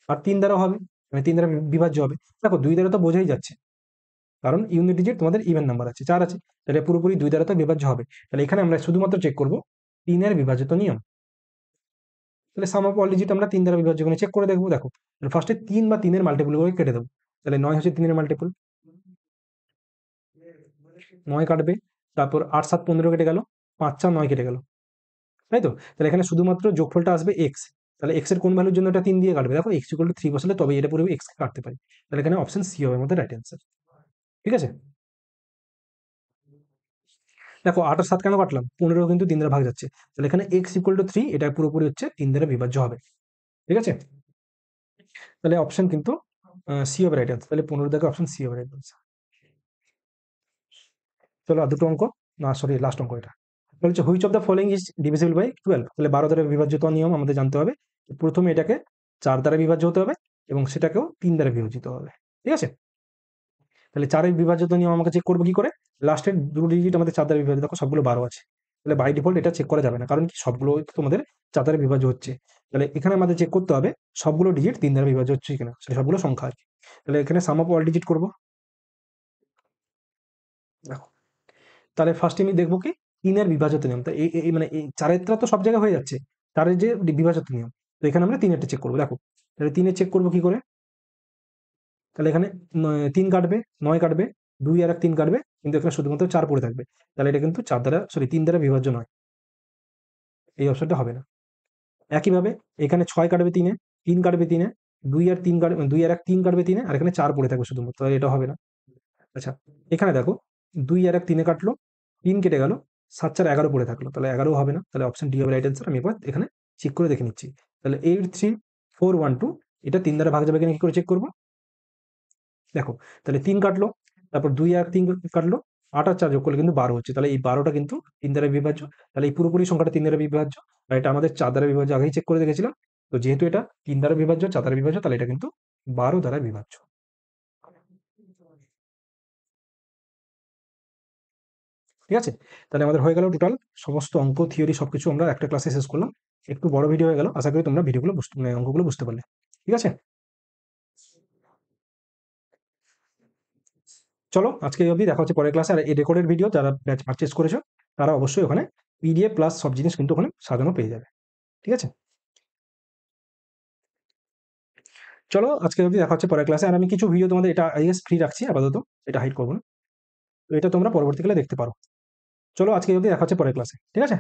আর 3 দ্বারাও হবে, মানে 3 দ্বারা বিভাজ্য হবে। দেখো 2 দ্বারা তো বোঝাই যাচ্ছে, কারণ ইউনিট ডিজিট তোমাদের ইভেন নাম্বার আছে, 4 আছে, তাহলে পুরোপুরি 2 দ্বারা তো বিভাজ্য হবে। তাহলে এখানে আমরা শুধুমাত্র চেক করব 3 এর বিভাজ্যত নিয়ম। তাহলে সাম অফ অল ডিজিট আমরা 3 দ্বারা বিভাজ্য করে চেক করে দেখবো। দেখো, ফার্স্টে 3 বা 3 এর মাল্টিপল করে কেটে দেবো। তাহলে 9 হচ্ছে 3 এর মাল্টিপল, 9 কাটবে। তারপর 8 7 15 কেটে গেল, 5 4 9 কেটে গেল, তাই তো? তাহলে এখানে শুধুমাত্র যোগফলটা আসবে এক্স। তাহলে এক্স এর কোন ভ্যালুর জন্য এটা 3 দিয়ে কাটবে? দেখো এক্স ইকুয়াল টু 3 বসালে তবে এটা পুরো এক্স কে কাটতে পারি। তাহলে এখানে অপশন সি হবে আমাদের রাইট অ্যান্সার। ঠিক আছে? দেখো 8 আর 7 কেন কাটলাম? 15 কিন্তু 3 দ্বারা ভাগ যাচ্ছে। তাহলে এখানে এক্স ইকুয়াল টু 3, এটা পুরোপুরি হচ্ছে 3 দ্বারা বিভাজ্য হবে। ঠিক আছে, তাহলে অপশন কিন্তু সি হবে রাইট আনসার। তাহলে 15 দেখে অপশন সি হবে রাইট আনসার। চলো আর দুটো অঙ্ক, না সরি লাস্ট অঙ্ক এটা। তাহলে হচ্ছে which of the following is divisible by 12। তাহলে 12 দ্বারা বিভাজ্যতা নিয়ম আমাদের জানতে হবে। প্রথমে এটাকে 4 দ্বারা বিভাজ্য হতে হবে এবং সেটাকেও 3 দ্বারা বিভাজিত হবে। ঠিক আছে, তাহলে 4-এর বিভাজ্যতা নিয়ম আমাকে চেক করবো কি করে? লাস্টের দুটো ডিজিট আমাদের 4 দ্বারা বিভাজ্য, দেখো সবগুলো 12 আছে। তাহলে বাই ডিফল্ট এটা চেক করা যাবে না, কারণ কি সবগুলো তোমাদের 4 দ্বারা বিভাজ্য হচ্ছে। তাহলে এখানে আমাদের চেক করতে হবে সবগুলো ডিজিট 3 দ্বারা বিভাজ্য হচ্ছে কিনা, সেটা সবগুলো সংখ্যা আছে। তাহলে এখানে সাম অফ অল ডিজিট করবো। দেখো, তাহলে ফার্স্টে আমি দেখবো কি 3-এর বিভাজ্যতা নিয়ম। তো এই মানে এই 4-এরটা তো সব জায়গায় হয়ে যাচ্ছে, 4-এর যে বিভাজ্যতা নিয়ম, তো এখানে আমরা 3-এরটা চেক করবো। দেখো, তাহলে 3-এর চেক করবো কি করে? তাহলে এখানে 3 কাটবে, 9 কাটবে, 2 আর 1 3 কাটবে, কিন্তু এখানে শুধুমাত্র 4 পড়ে থাকবে। তাহলে এটা কিন্তু 4 দ্বারা সরি 3 দ্বারা বিভাজ্য নয়, এই অপশনটা হবে না। একইভাবে এখানে 6 কাটবে 3-এ, 3 কাটবে 3-এ, 2 আর 3 কাটবে, 2 আর 1 3 কাটবে 3-এ, আর এখানে 4 পড়ে থাকবে শুধুমাত্র, তাহলে এটা হবে না। আচ্ছা, এখানে দেখো 2 আর 1 3-এ কাটলো, 3 কেটে গেল, 7 4 11 পড়ে থাকলো, তাহলে 11 হবে না। তাহলে অপশন ডি হবে রাইট অ্যান্সার। আমি এবার এখানে চেক করে দেখে নিচ্ছি। তাহলে 8 3 4 1 2 এটা 3 দ্বারা ভাগ যাবে কিনা কি করে চেক করবো? দেখো, তাহলে 3 কাটলো, তারপর 2 আর 3 কাটলো, 8 আর 4 যোগ করলে কিন্তু 12 হচ্ছে। তাহলে এই 12টা কিন্তু 3 দ্বারা বিভাজ্য। তাহলে এই পুরোপুরি সংখ্যাটা 3 দ্বারা বিভাজ্য, আর এটা আমাদের 4 দ্বারা বিভাজ্য, আগেই চেক করে দেখেছিলাম। তো যেহেতু এটা 3 দ্বারা বিভাজ্য, 4 দ্বারা বিভাজ্য, তাহলে এটা কিন্তু 12 দ্বারা বিভাজ্য। ঠিক আছে, তাহলে আমাদের হয়ে গেল টোটাল সমস্ত অঙ্ক, থিওরি সবকিছু আমরা একটা ক্লাসে শেষ করলাম। একটু বড় ভিডিও হয়ে গেল, আশা করি তোমরা ভিডিওগুলো বুঝতে মানে অঙ্কগুলো বুঝতে পারলে। ঠিক আছে, চলো আজকে এই অবধি, দেখা হচ্ছে পরের ক্লাসে। আর এই রেকর্ডের ভিডিও যারা ব্যাচ পারচেস করেছো তারা অবশ্যই ওখানে পিডিএফ প্লাস সব জিনিস কিন্তু ওখানে সাজানো পেয়ে যাবে। ঠিক আছে, চলো আজকে অবধি, দেখা হচ্ছে পরের ক্লাসে। আর আমি কিছু ভিডিও তোমাদের এটা আইএস ফ্রি রাখছি আপাতত, এটা হাইড করবো না। তো এটা তোমরা পরবর্তীকালে দেখতে পারো। চলো আজকে অবধি, দেখা হচ্ছে পরের ক্লাসে। ঠিক আছে,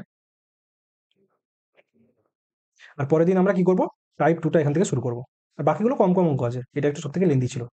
আর পরের দিন আমরা কি করবো? টাইপ 2টা এখান থেকে শুরু করবো। আর বাকিগুলো কম কম অঙ্ক আছে, এটা একটু সব থেকে লেন্দি ছিল।